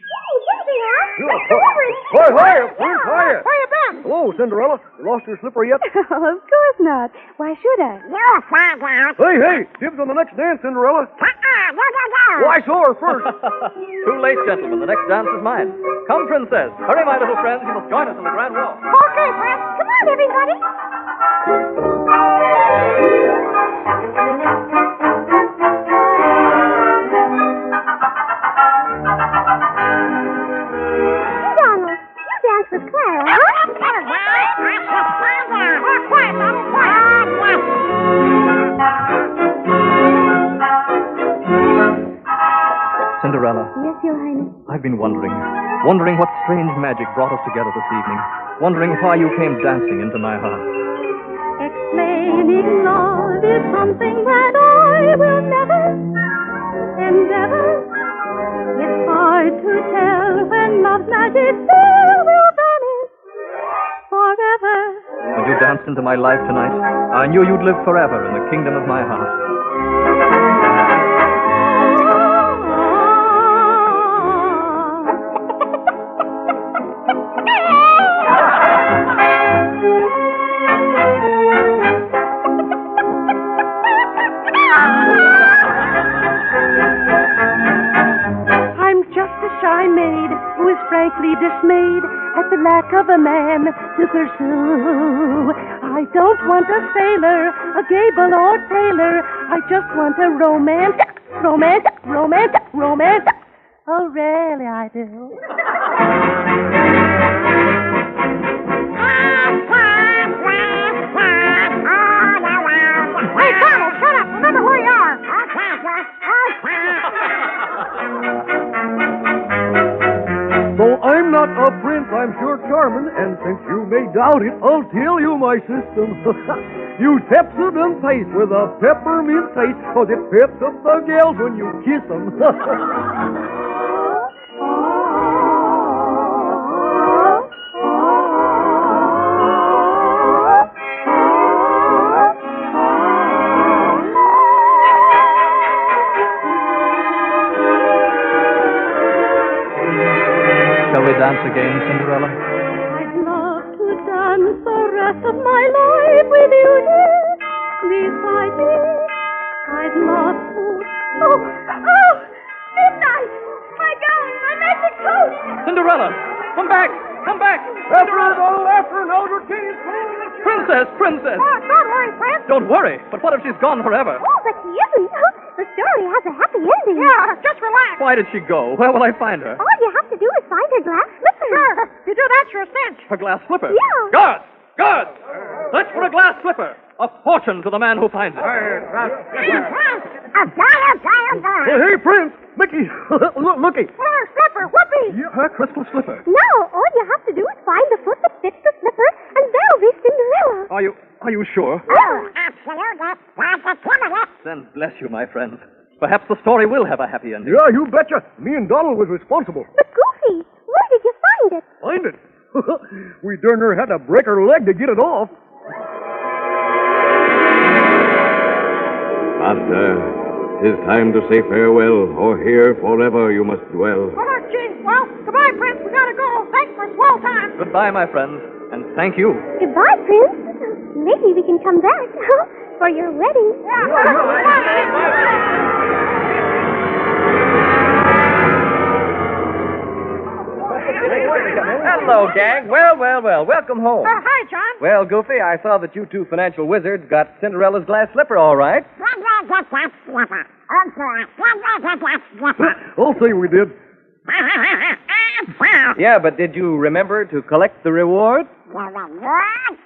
Hi, Prince, hiya. Where you been? Hello, Cinderella. You lost your slipper yet? Oh, of course not. Why should I? You'll find out. Hey, dibs on the next dance, Cinderella. Well, I saw her first. Too late, gentlemen. The next dance is mine. Come, Princess. Hurry, my little friends. You must join us in the grand walk. Okay, Prince. Come on, everybody. Donald, you dance with Clara, huh? Quiet, Donald, quiet. Cinderella, Yes, Your Highness. I've been wondering what strange magic brought us together this evening. Wondering why you came dancing into my heart. Explaining love is something that I will never endeavor. It's hard to tell when love's magic spell will vanish forever. When you danced into my life tonight, I knew you'd live forever in the kingdom of my heart. I'm just a shy maid who is frankly dismayed at the lack of a man to pursue. I don't want a sailor, a Gable or Taylor. I just want a romance. Oh, really, I do. Hey, Donald, shut up. Remember where you are. Though I'm not a prince, I'm sure charming, and since you may doubt it, I'll tell you my system. Use Pepsodent paste with a peppermint taste, 'cause it peps up the gals when you kiss them. Shall we dance again, Cinderella? I'd love to dance the rest of my life with you here beside me. I'd love to. Oh, midnight! My gown, my magic coat! Cinderella, come back! After now, your king is Princess! Oh, don't worry, Prince. Don't worry, but what if she's gone forever? Oh, but she isn't. The story has a happy ending. Yeah, just relax. Why did she go? Where will I find her? All you have to do is find her glass slipper. Sure. You do that, you're a cinch. Her glass slipper? Yeah. Guards! Search for a glass slipper. A fortune to the man who finds it. Hey, Prince! Mickey! Looky! Her slipper, whoopee. Her crystal slipper. No, all you have to do is find the foot that fits the slipper, and there'll be Cinderella. Are you sure? Oh, absolutely. Then bless you, my friends. Perhaps the story will have a happy ending. Yeah, you betcha. Me and Donald was responsible. But Goofy, where did you find it? Find it? We darn near had to break her leg to get it off. Master, 'tis time to say farewell, or here forever you must dwell. Oh, gee. Well, goodbye, Prince. We gotta go. Thanks for a swell time. Goodbye, my friends, and thank you. Goodbye, Prince. Maybe we can come back for your wedding. Hello, gang. Well. Welcome home. Hi, John. Well, Goofy, I saw that you two financial wizards got Cinderella's glass slipper all right. I'll say we did. Yeah, but did you remember to collect the reward?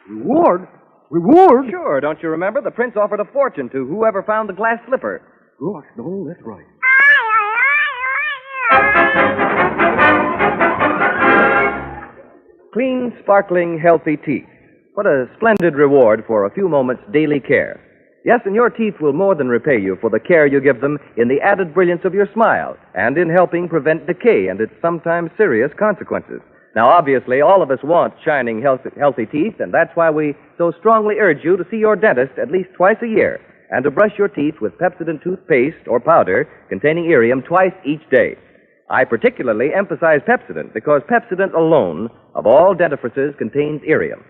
Reward? Reward? Sure, don't you remember? The prince offered a fortune to whoever found the glass slipper. Gosh, no, that's right. Clean, sparkling, healthy teeth. What a splendid reward for a few moments' daily care. Yes, and your teeth will more than repay you for the care you give them in the added brilliance of your smile and in helping prevent decay and its sometimes serious consequences. Now, obviously, all of us want shining, healthy teeth, and that's why we so strongly urge you to see your dentist at least twice a year and to brush your teeth with Pepsodent toothpaste or powder containing Irium twice each day. I particularly emphasize Pepsodent because Pepsodent alone, of all dentifrices, contains Irium.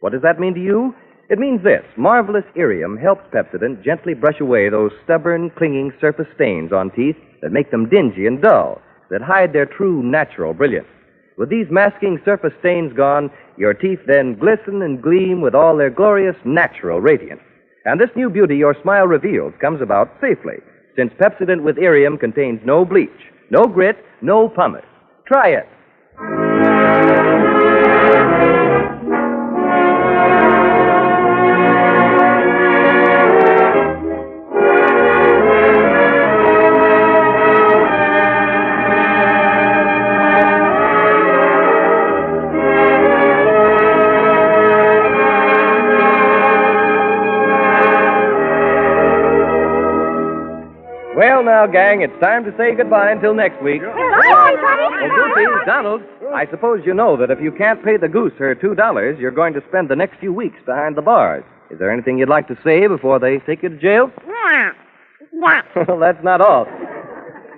What does that mean to you? It means this. Marvelous Irium helps Pepsodent gently brush away those stubborn, clinging surface stains on teeth that make them dingy and dull, that hide their true natural brilliance. With these masking surface stains gone, your teeth then glisten and gleam with all their glorious natural radiance. And this new beauty your smile reveals comes about safely, since Pepsodent with Irium contains no bleach, no grit, no pumice. Try it. Well, now, gang, it's time to say goodbye until next week. Oh, Goofy, Donald, I suppose you know that if you can't pay the goose her $2, you're going to spend the next few weeks behind the bars. Is there anything you'd like to say before they take you to jail? Well, that's not all.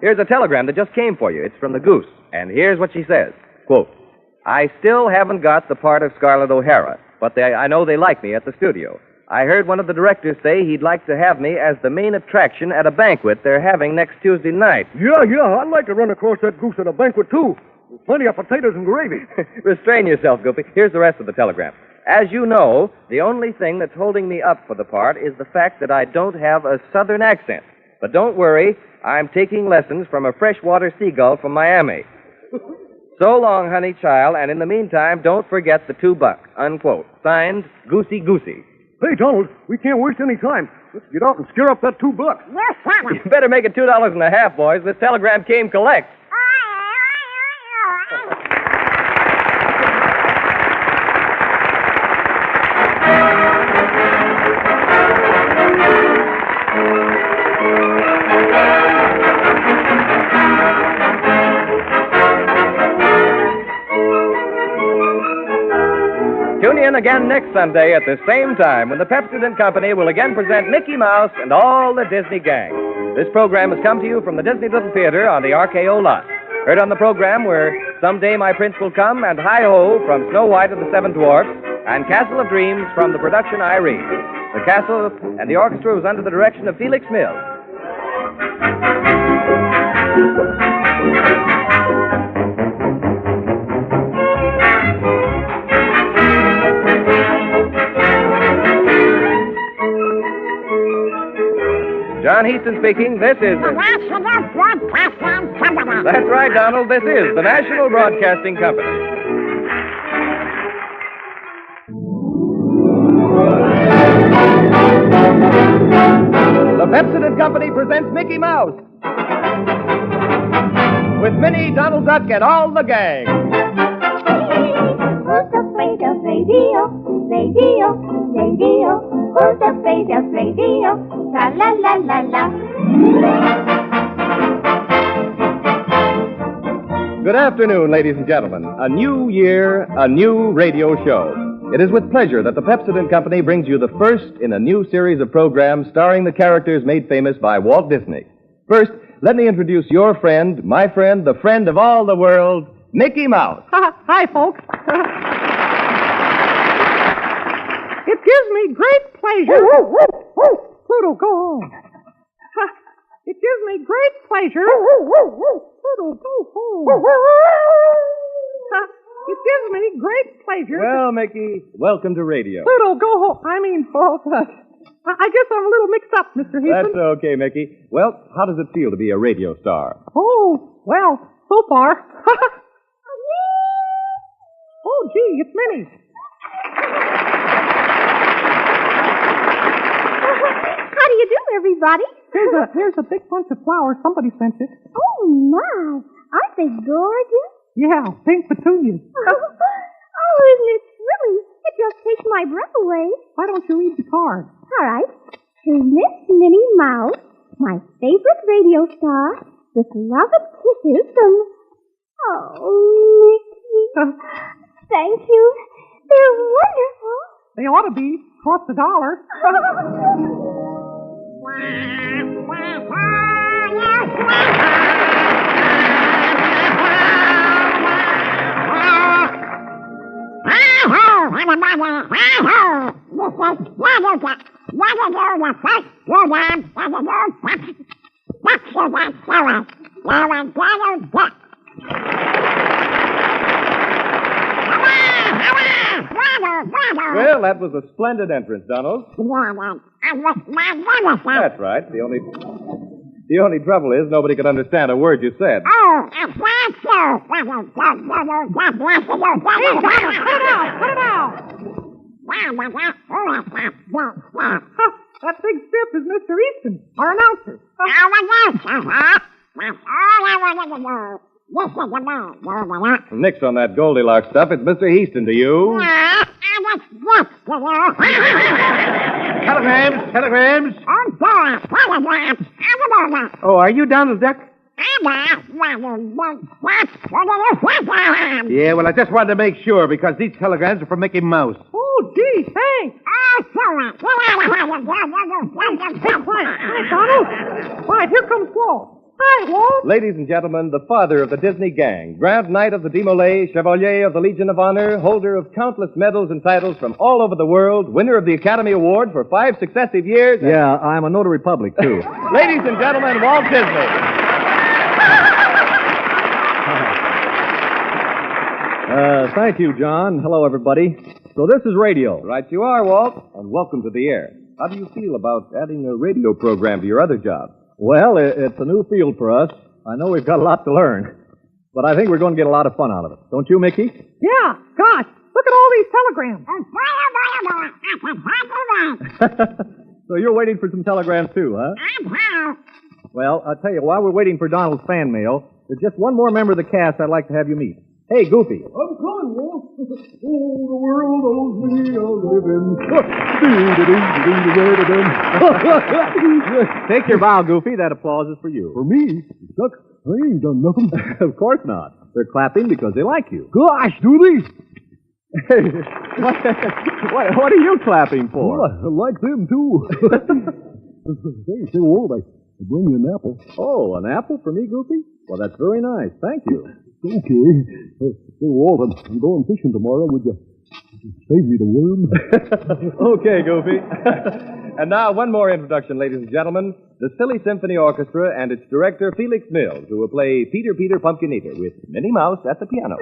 Here's a telegram that just came for you. It's from the goose. And here's what she says. Quote, I still haven't got the part of Scarlett O'Hara, but I know they like me at the studio. I heard one of the directors say he'd like to have me as the main attraction at a banquet they're having next Tuesday night. Yeah, I'd like to run across that goose at a banquet, too. With plenty of potatoes and gravy. Restrain yourself, Goofy. Here's the rest of the telegram. As you know, the only thing that's holding me up for the part is the fact that I don't have a southern accent. But don't worry, I'm taking lessons from a freshwater seagull from Miami. So long, honey child, and in the meantime, don't forget the $2, unquote. Signed, Goosey Goosey. Hey, Donald, we can't waste any time. Let's get out and scare up that $2. Yes, sir. You better make it $2.50, boys. This telegram came collect. Tune in again next Sunday at the same time when the Pepsodent Company will again present Mickey Mouse and all the Disney gang. This program has come to you from the Disney Little Theater on the RKO lot. Heard on the program were Someday My Prince Will Come and Hi-Ho from Snow White and the Seven Dwarfs and Castle of Dreams from the production Irene. The castle and the orchestra was under the direction of Felix Mills. John Heaston speaking. This is... The National Broadcasting Company. That's right, Donald. This is the National Broadcasting Company. The Pepsodent Company presents Mickey Mouse. With Minnie, Donald Duck, and all the gang. Who's afraid of radio? Radio, radio. Who's afraid of radio? La la la la la. Good afternoon, ladies and gentlemen. A new year, a new radio show. It is with pleasure that the Pepsodent Company brings you the first in a new series of programs starring the characters made famous by Walt Disney. First, let me introduce your friend, my friend, the friend of all the world, Mickey Mouse. Hi, folks. It gives me great pleasure. Pluto, go home. It gives me great pleasure. Pluto, go home. It gives me great pleasure. Well, Mickey, welcome to radio. Pluto, go home. I mean, folks, I guess I'm a little mixed up, Mr. Heaton. That's okay, Mickey. Well, how does it feel to be a radio star? Oh, well, so far. Oh, gee, it's Minnie. How do you do, everybody? Here's a big bunch of flowers somebody sent you. Oh, my. Aren't they gorgeous? Yeah, pink petunias. Oh, isn't it thrilling? It just takes my breath away. Why don't you read the card? All right. To Miss Minnie Mouse, my favorite radio star, with love and kisses from... Oh, Mickey. Thank you. They're wonderful. They ought to be. Cost $1. Well, that was a splendid entrance, Donald. That's right. The only trouble is nobody could understand a word you said. Put it out! That big stiff is Mr. Easton, our announcer. Nix on that Goldilocks stuff. It's Mr. Easton to you. Telegrams. Oh, are you Donald Duck? Yeah, well, I just wanted to make sure because these telegrams are from Mickey Mouse. Oh, gee, thanks. Hey, quiet, Donald. Quiet, here comes Walt. Hi, Walt. Ladies and gentlemen, the father of the Disney gang, Grand Knight of the Demolay, Chevalier of the Legion of Honor, holder of countless medals and titles from all over the world, winner of the Academy Award for 5 successive years. Yeah, I'm a notary public, too. Ladies and gentlemen, Walt Disney. Thank you, John. Hello, everybody. So this is radio. Right you are, Walt. And welcome to the air. How do you feel about adding a radio program to your other job? Well, it's a new field for us. I know we've got a lot to learn. But I think we're going to get a lot of fun out of it. Don't you, Mickey? Yeah, gosh, look at all these telegrams. So you're waiting for some telegrams, too, huh? Well, I'll tell you, while we're waiting for Donald's fan mail, there's just one more member of the cast I'd like to have you meet. Hey, Goofy. I'm coming, Wolf. Oh, the world owes me a living. Take your bow, Goofy. That applause is for you. For me? Duck, I ain't done nothing. Of course not. They're clapping because they like you. Gosh, do they? What are you clapping for? Well, I like them, too. Say, Wolf, I bring you an apple. Oh, an apple for me, Goofy? Well, that's very nice. Thank you. Okay. Say, Walt, I'm going fishing tomorrow. Would you save me the worm? Okay, Goofy. And now, one more introduction, ladies and gentlemen. The Silly Symphony Orchestra and its director, Felix Mills, who will play Peter Peter Pumpkin Eater with Minnie Mouse at the piano.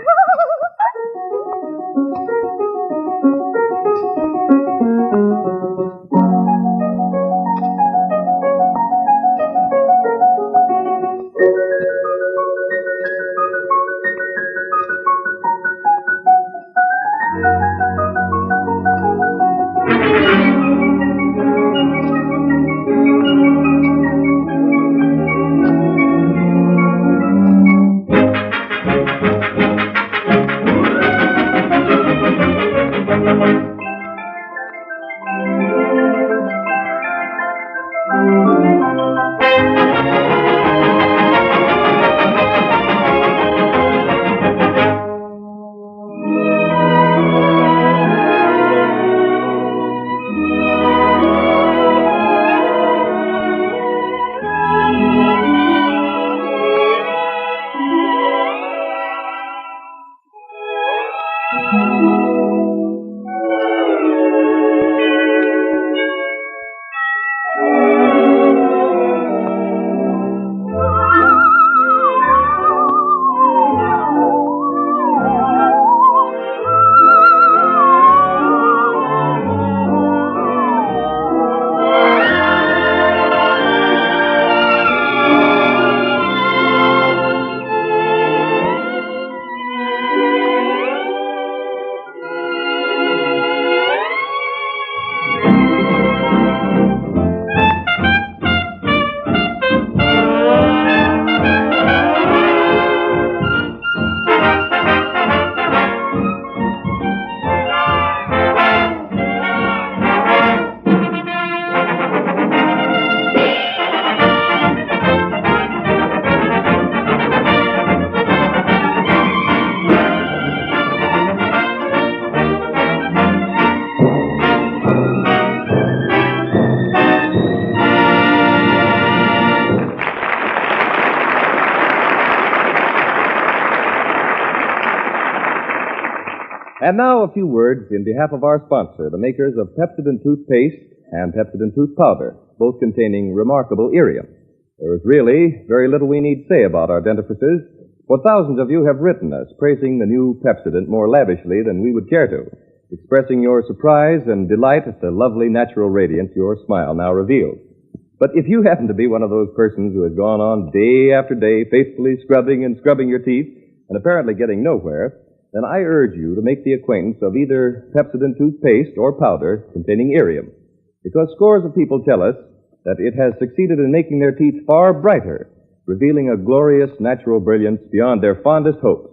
And now a few words in behalf of our sponsor, the makers of Pepsodent toothpaste and Pepsodent tooth powder, both containing remarkable irium. There is really very little we need say about our dentifrices, for thousands of you have written us praising the new Pepsodent more lavishly than we would care to, expressing your surprise and delight at the lovely natural radiance your smile now reveals. But if you happen to be one of those persons who has gone on day after day faithfully scrubbing and scrubbing your teeth and apparently getting nowhere, then I urge you to make the acquaintance of either Pepsodent toothpaste or powder containing irium, because scores of people tell us that it has succeeded in making their teeth far brighter, revealing a glorious natural brilliance beyond their fondest hopes.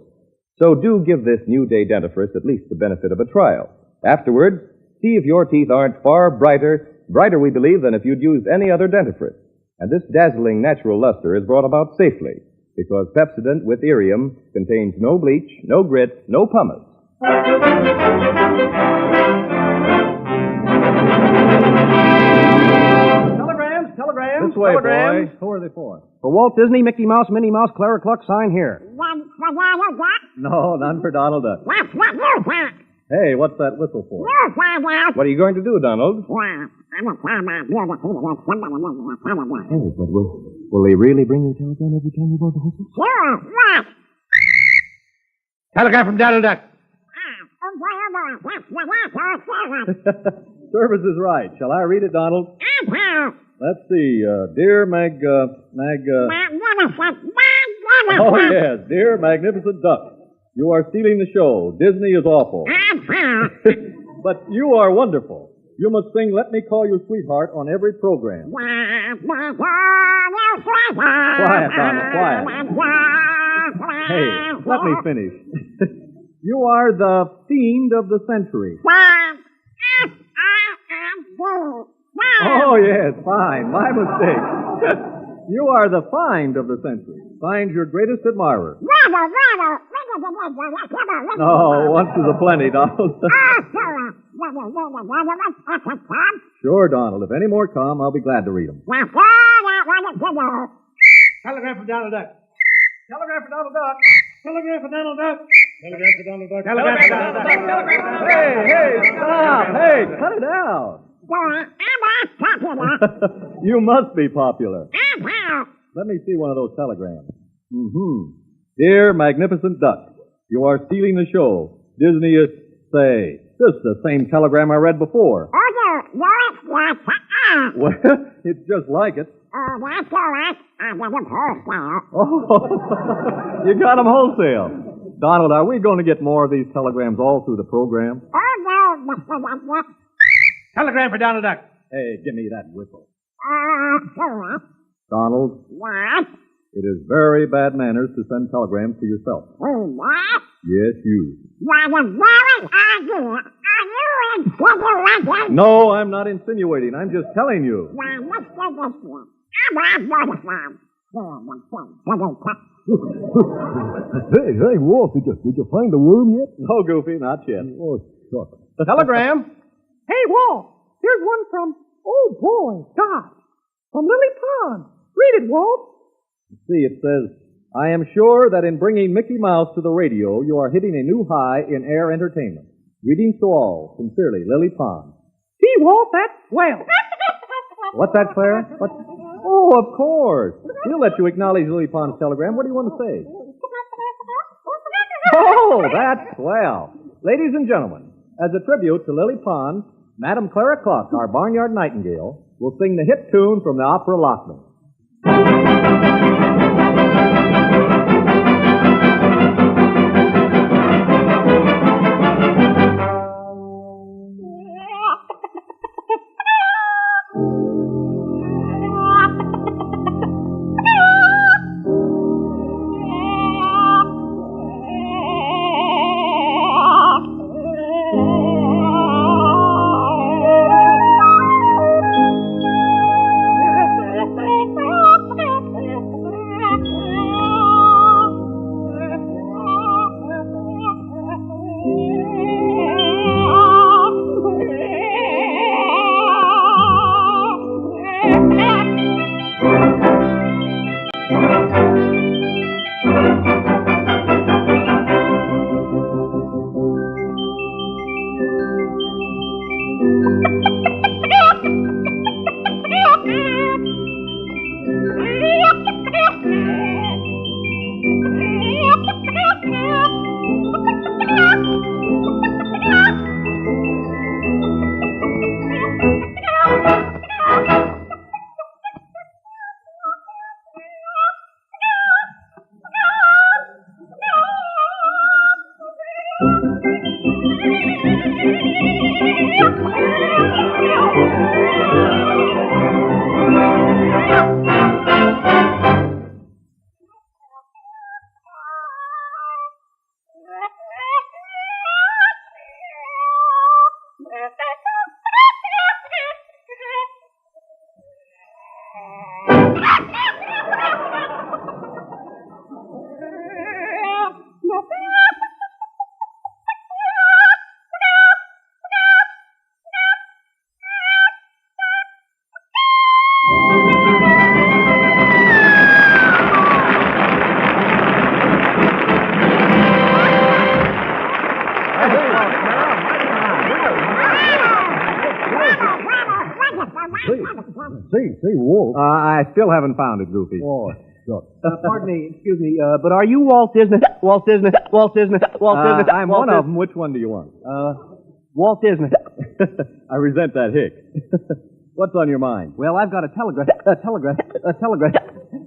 So do give this new day dentifrice at least the benefit of a trial. Afterwards, see if your teeth aren't far brighter we believe, than if you'd used any other dentifrice. And this dazzling natural luster is brought about safely, because Pepsodent with irium contains no bleach, no grit, no pumice. Telegrams. This way, telegrams. boy. Who are they for? For Walt Disney, Mickey Mouse, Minnie Mouse, Clara Cluck, sign here. No, none for Donald Duck. Hey, what's that whistle for? What are you going to do, Donald? Oh, but will they really bring you a telegram every time you blow the whistle? Telegram from Donald Duck. Service is right. Shall I read it, Donald? Let's see. Dear Oh, yes. Dear Magnificent Duck, you are stealing the show. Disney is awful. But you are wonderful. You must sing Let Me Call You Sweetheart on every program. Quiet, Donald, quiet. Hey, let me finish. You are the fiend of the century. Oh, yes, fine. My mistake. You are the find of the century. Find your greatest admirer. Oh, once is a plenty, Donald. Sure, Donald. If any more come, I'll be glad to read them. Telegram from Donald Duck. Telegram for Donald Duck. Telegram for Donald Duck. Telegram for Donald Duck. Telegram for Donald Duck. Hey, stop. Hey, cut it out. You must be popular. Let me see one of those telegrams. Dear Magnificent Duck, you are stealing the show. Disney is, say, this is the same telegram I read before. Well, it's just like it. Oh, you got them wholesale. Donald, are we going to get more of these telegrams all through the program? Telegram for Donald Duck. Hey, give me that whistle. Donald. What? It is very bad manners to send telegrams to yourself. What? Yes, you. Are you No, I'm not insinuating. I'm just telling you. Hey, Walt, did you find the worm yet? No, Goofy, not yet. Oh, shucks. Telegram. Hey, Walt. Here's one from, oh, boy, God. From Lily Pond. Read it, Walt. See, it says, I am sure that in bringing Mickey Mouse to the radio, you are hitting a new high in air entertainment. Greetings to all. Sincerely, Lily Pond. Gee, Walt, that's swell. What's that, Clara? What? Oh, of course. We'll let you acknowledge Lily Pond's telegram. What do you want to say? Oh, that's swell. Ladies and gentlemen, as a tribute to Lily Pond, Madam Clara Cluck, our barnyard nightingale, will sing the hit tune from the opera Lockman. Say, Walt. I still haven't found it, Goofy. Oh, shucks. Pardon me, excuse me, but are you Walt Disney? Walt Disney? Walt Disney? Walt Disney? I'm one of them. Which one do you want? Walt Disney. I resent that hick. What's on your mind? Well, I've got a telegraph.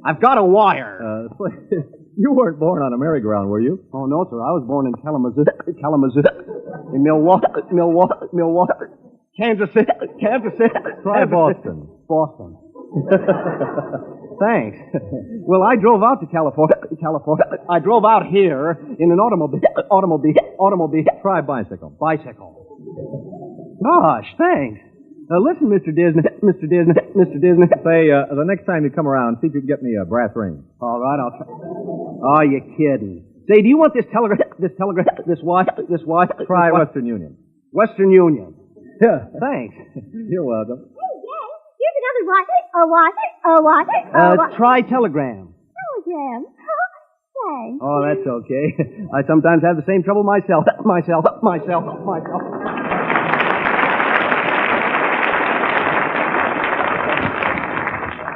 I've got a wire. You weren't born on a merry-go-round, were you? Oh, no, sir. I was born in Kalamazoo. In Milwaukee. Kansas City. Try Boston. Boston. Thanks. Well, I drove out to California. I drove out here in an automobile. Try bicycle. Gosh, thanks. Listen, Mr. Disney. Say, the next time you come around, see if you can get me a brass ring. All right, I'll try. Oh, you're kidding. Say, do you want this watch? Try Western Union. Western Union. Yeah. Thanks. You're welcome. Here's another watch. Try telegram. Telegram. Thanks. Oh, that's okay. I sometimes have the same trouble myself.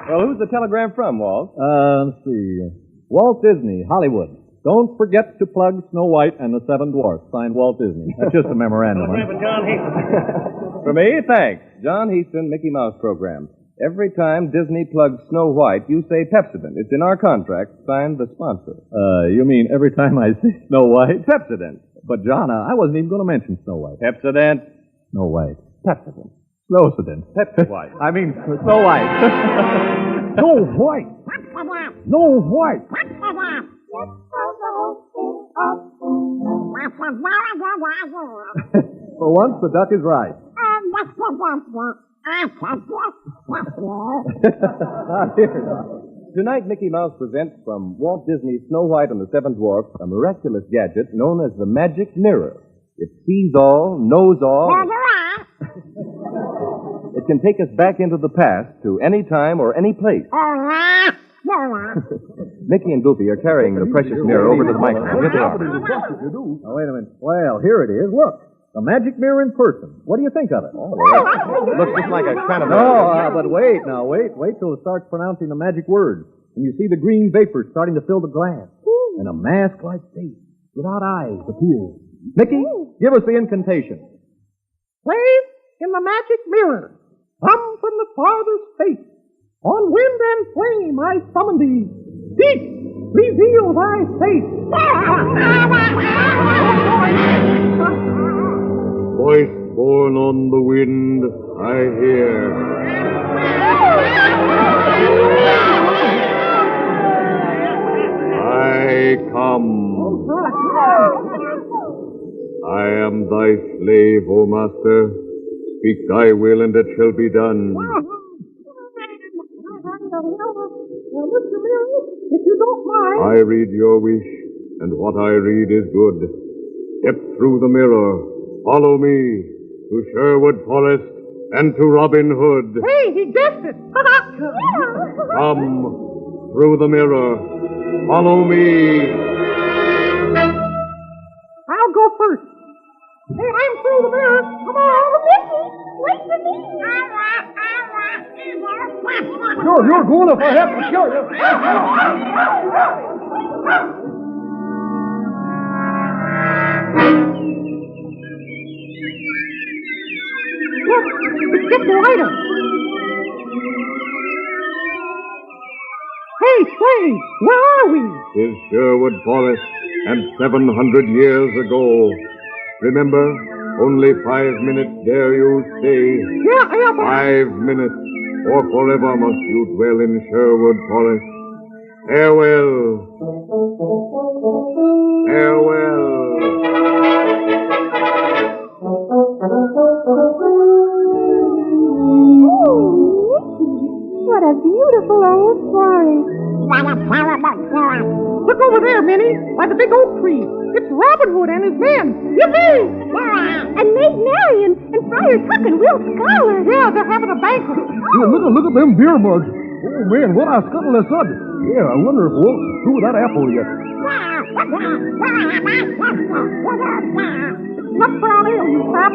Well, who's the telegram from, Walt? Let's see. Walt Disney, Hollywood. Don't forget to plug Snow White and the Seven Dwarfs. Signed, Walt Disney. That's just a memorandum. John For me, thanks. John Heaston, Mickey Mouse Program. Every time Disney plugs Snow White, you say Pepsodent. It's in our contract. Signed, the sponsor. You mean every time I say Snow White? Pepsodent. But, John, I wasn't even going to mention Snow White. Pepsodent. Snow White. Pepsodent. Snowsodent. Pepsi White. I mean, Snow White. Snow White. Snow White. For once, the duck is right. Tonight, Mickey Mouse presents from Walt Disney's Snow White and the Seven Dwarfs a miraculous gadget known as the Magic Mirror. It sees all, knows all. It can take us back into the past to any time or any place. Mickey and Goofy are carrying the precious mirror over to the microphone. Here they are. Oh, wait a minute. Well, here it is. Look. A magic mirror in person. What do you think of it? Oh, well, it looks just like a kind of... No, but wait now. Wait till it starts pronouncing the magic words. And you see the green vapor starting to fill the glass. And a mask-like face without eyes appears. Mickey, give us the incantation. Place in the magic mirror. Come from the farthest space. On wind and flame I summon thee. Speak! Reveal thy face. Voice born on the wind, I hear. I come. I am thy slave, O master. Speak thy will, and it shall be done. Mr. Mirror, if you don't mind. I read your wish, and what I read is good. Step through the mirror. Follow me to Sherwood Forest and to Robin Hood. Hey, he guessed it. Come through the mirror. Follow me. I'll go first. Hey, I'm through the mirror. Come on. Wait for me. Sure, you're going if I have to kill you. Look, it's getting lighter. Hey, say, where are we? 'Tis Sherwood Forest, and 700 years ago, Remember, only 5 minutes dare you stay. Yeah, but... 5 minutes, or forever must you dwell in Sherwood Forest. Farewell. Farewell. What a beautiful old forest. Look over there, Minnie, by the big oak tree. It's Robin Hood and his men. Yippee! And Maid Marian and Friar Tuck and Will Scholar. Yeah, they're having a banquet. Yeah, look at them beer mugs. Oh, man, what a scuttle of sud. Yeah, I wonder if Wolf's through with that apple yet. Look brown ale, you pop.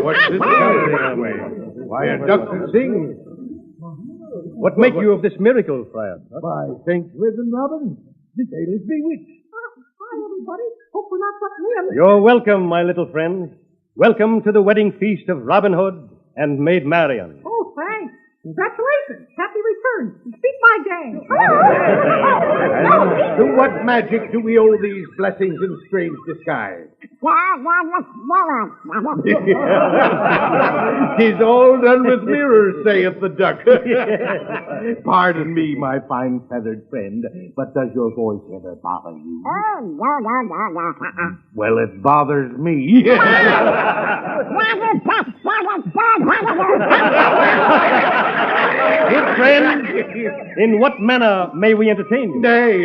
What's this why are ducks and sing? What make you of this miracle, Friar? Why, thanks, Reverend Robin. This ale is bewitched. Hi, everybody. Hope we're not putting in. You're welcome, my little friend. Welcome to the wedding feast of Robin Hood and Maid Marian. Oh, thanks. Congratulations. Happy return. Speak my gang. To what magic do we owe these blessings in strange disguise? 'Tis all done with mirrors, saith the duck. Pardon me, my fine feathered friend, but does your voice ever bother you? Well, it bothers me. Good friend, in what manner may we entertain you? Nay,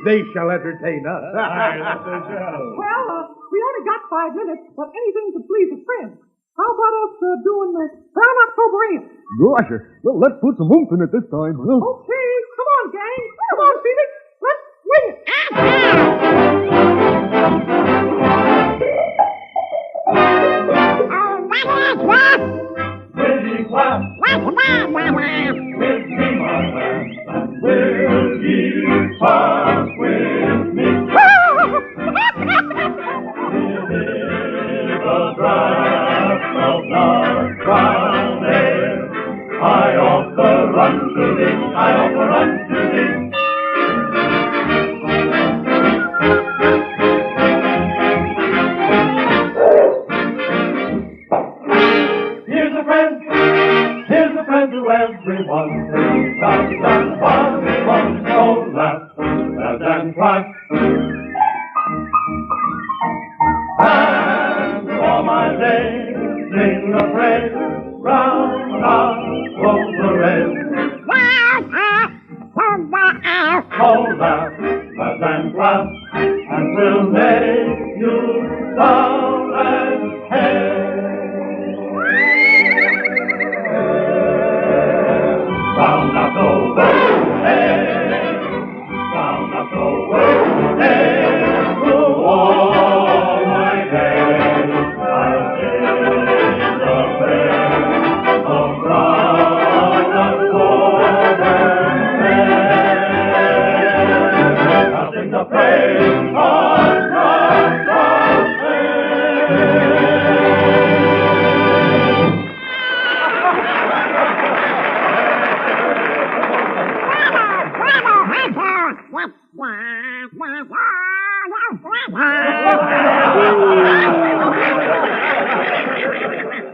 they shall entertain us. Well, we only got 5 minutes, but anything to please a friend. How about us doing the Brown October Ale? Gosh, well, let's put some oomph in it this time. Huh? Okay, come on, gang. Come on, Felix. Let's win it. Will you part with me? The draught of love crown air. I offer unto thee, I offer unto thee. Here's a friend to everyone. Dance and party, one, so laugh and cry. And for my day, sing a praise round our rail. So laugh and cry, and we'll make you sound and hair. Sound up the way, hey. Sound up the way, hey. Through all my days, I'll sing the praise of Brown October fair. I'll sing the praise of Brown October.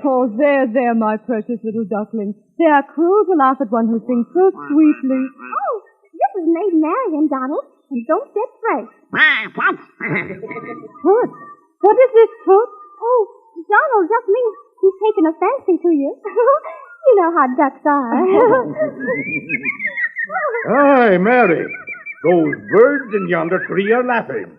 Oh, there, my precious little duckling. They are cruel to laugh at one who sings so sweetly. Oh, this is Maid Marian, Donald, and don't get fresh. Toots, what is this, Toots? Oh, Donald just means he's taken a fancy to you. You know how ducks are. Aye, Mary. Those birds in yonder tree are laughing.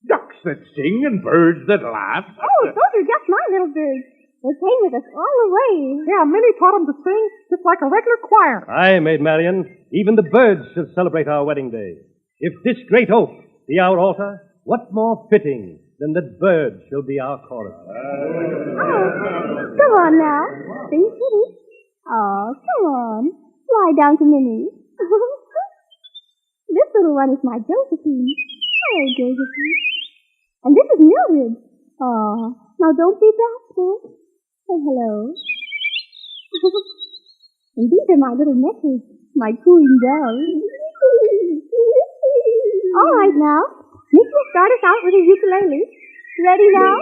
Ducks that sing and birds that laugh. Oh, those are just my little birds. They came with us all the way. Yeah, Minnie taught them to sing just like a regular choir. Aye, Maid Marian. Even the birds should celebrate our wedding day. If this great oak be our altar, what more fitting than that birds shall be our chorus? Oh, come on now. Sing pretty. Oh, come on. Lie down to Minnie. This little one is my Josephine. Oh, Josephine. And this is Mildred. Oh, now don't be bashful. Say hello. And these are my little nephews, my cooing dolls. All right now. Nick will start us out with his ukulele. Ready now?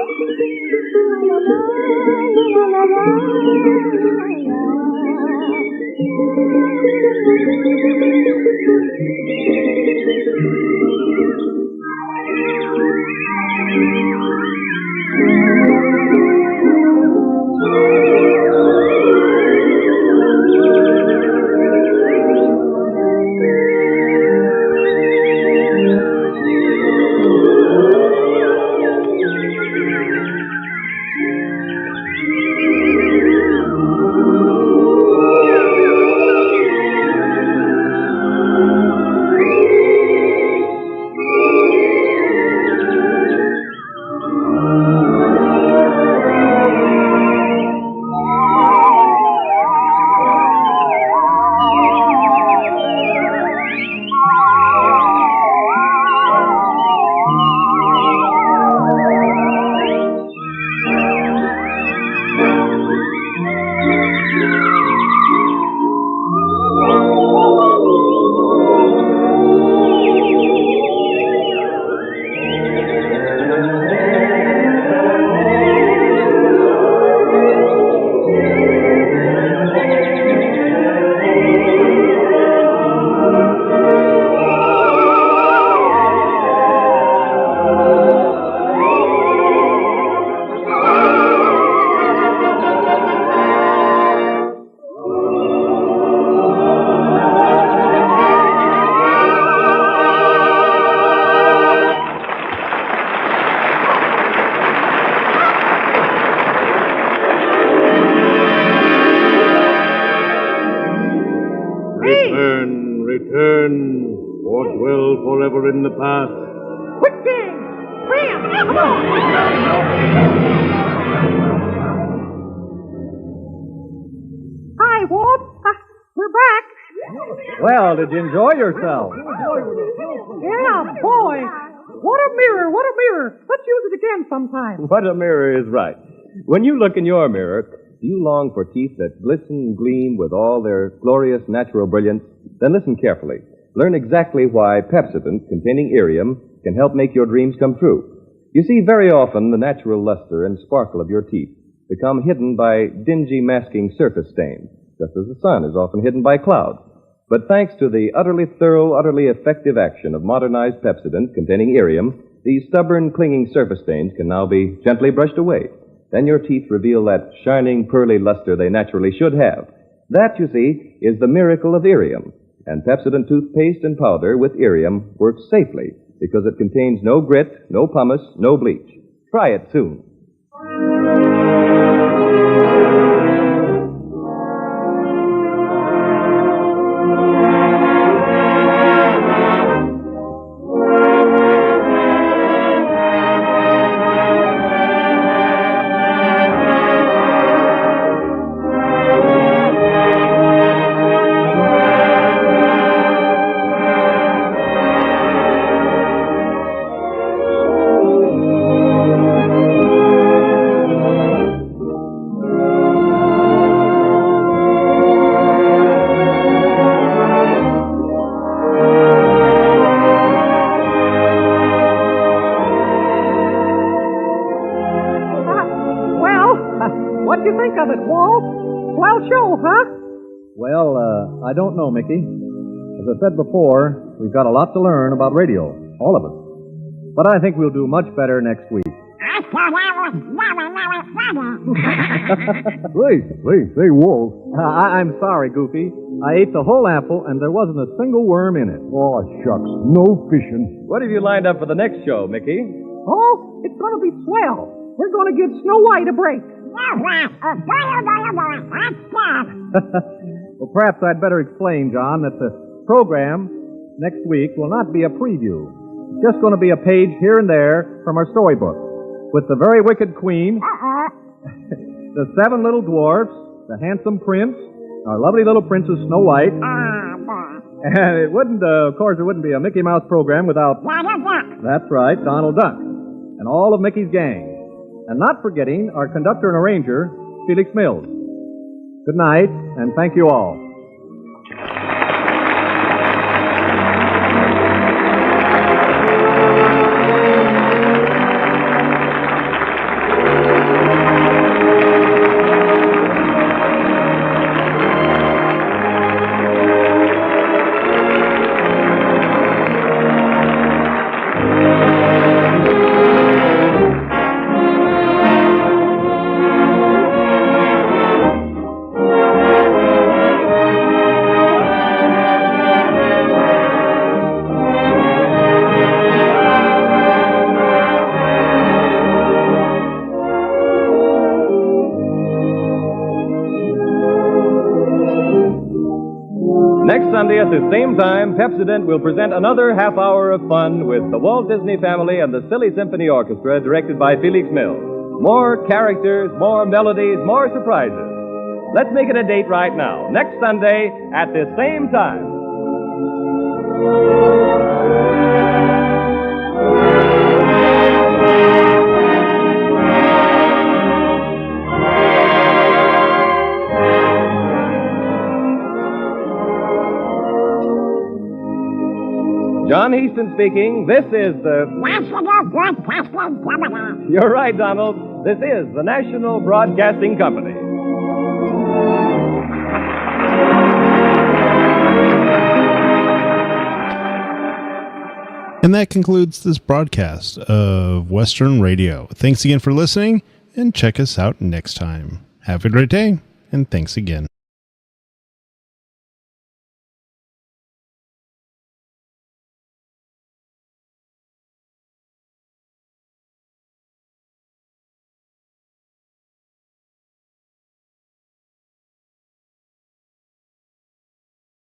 Return, or dwell forever in the past. Quick, King! Bam! Come on! Hi, Walt. We're back. Well, did you enjoy yourself? Yeah, boy. What a mirror, what a mirror. Let's use it again sometime. What a mirror is right. When you look in your mirror, do you long for teeth that glisten and gleam with all their glorious natural brilliance? Then listen carefully. Learn exactly why Pepsodent containing Irium can help make your dreams come true. You see, very often the natural luster and sparkle of your teeth become hidden by dingy masking surface stains, just as the sun is often hidden by clouds. But thanks to the utterly thorough, utterly effective action of modernized Pepsodent containing Irium, these stubborn, clinging surface stains can now be gently brushed away. Then your teeth reveal that shining, pearly luster they naturally should have. That, you see, is the miracle of Irium. And Pepsodent toothpaste and powder with Irium works safely because it contains no grit, no pumice, no bleach. Try it soon. What'd you think of it, Walt? Swell show, huh? Well, I don't know, Mickey. As I said before, we've got a lot to learn about radio, all of us. But I think we'll do much better next week. Say, Wolf. I'm sorry, Goofy. I ate the whole apple, and there wasn't a single worm in it. Oh, shucks. No fishing. What have you lined up for the next show, Mickey? Oh, it's going to be swell. We're going to give Snow White a break. Well, perhaps I'd better explain, John, that the program next week will not be a preview. It's just going to be a page here and there from our storybook with the very wicked queen, the 7 little dwarfs, the handsome prince, our lovely little princess Snow White, and it wouldn't, of course, it wouldn't be a Mickey Mouse program without... That's right, Donald Duck, and all of Mickey's gang. And not forgetting our conductor and arranger, Felix Mills. Good night, and thank you all. Next Sunday at the same time, Pepsodent will present another half hour of fun with the Walt Disney Family and the Silly Symphony Orchestra, directed by Felix Mills. More characters, more melodies, more surprises. Let's make it a date right now. Next Sunday at the same time. John Heaston speaking. This is the... You're right, Donald. This is the National Broadcasting Company. And that concludes this broadcast of Western Radio. Thanks again for listening, and check us out next time. Have a great day, and thanks again.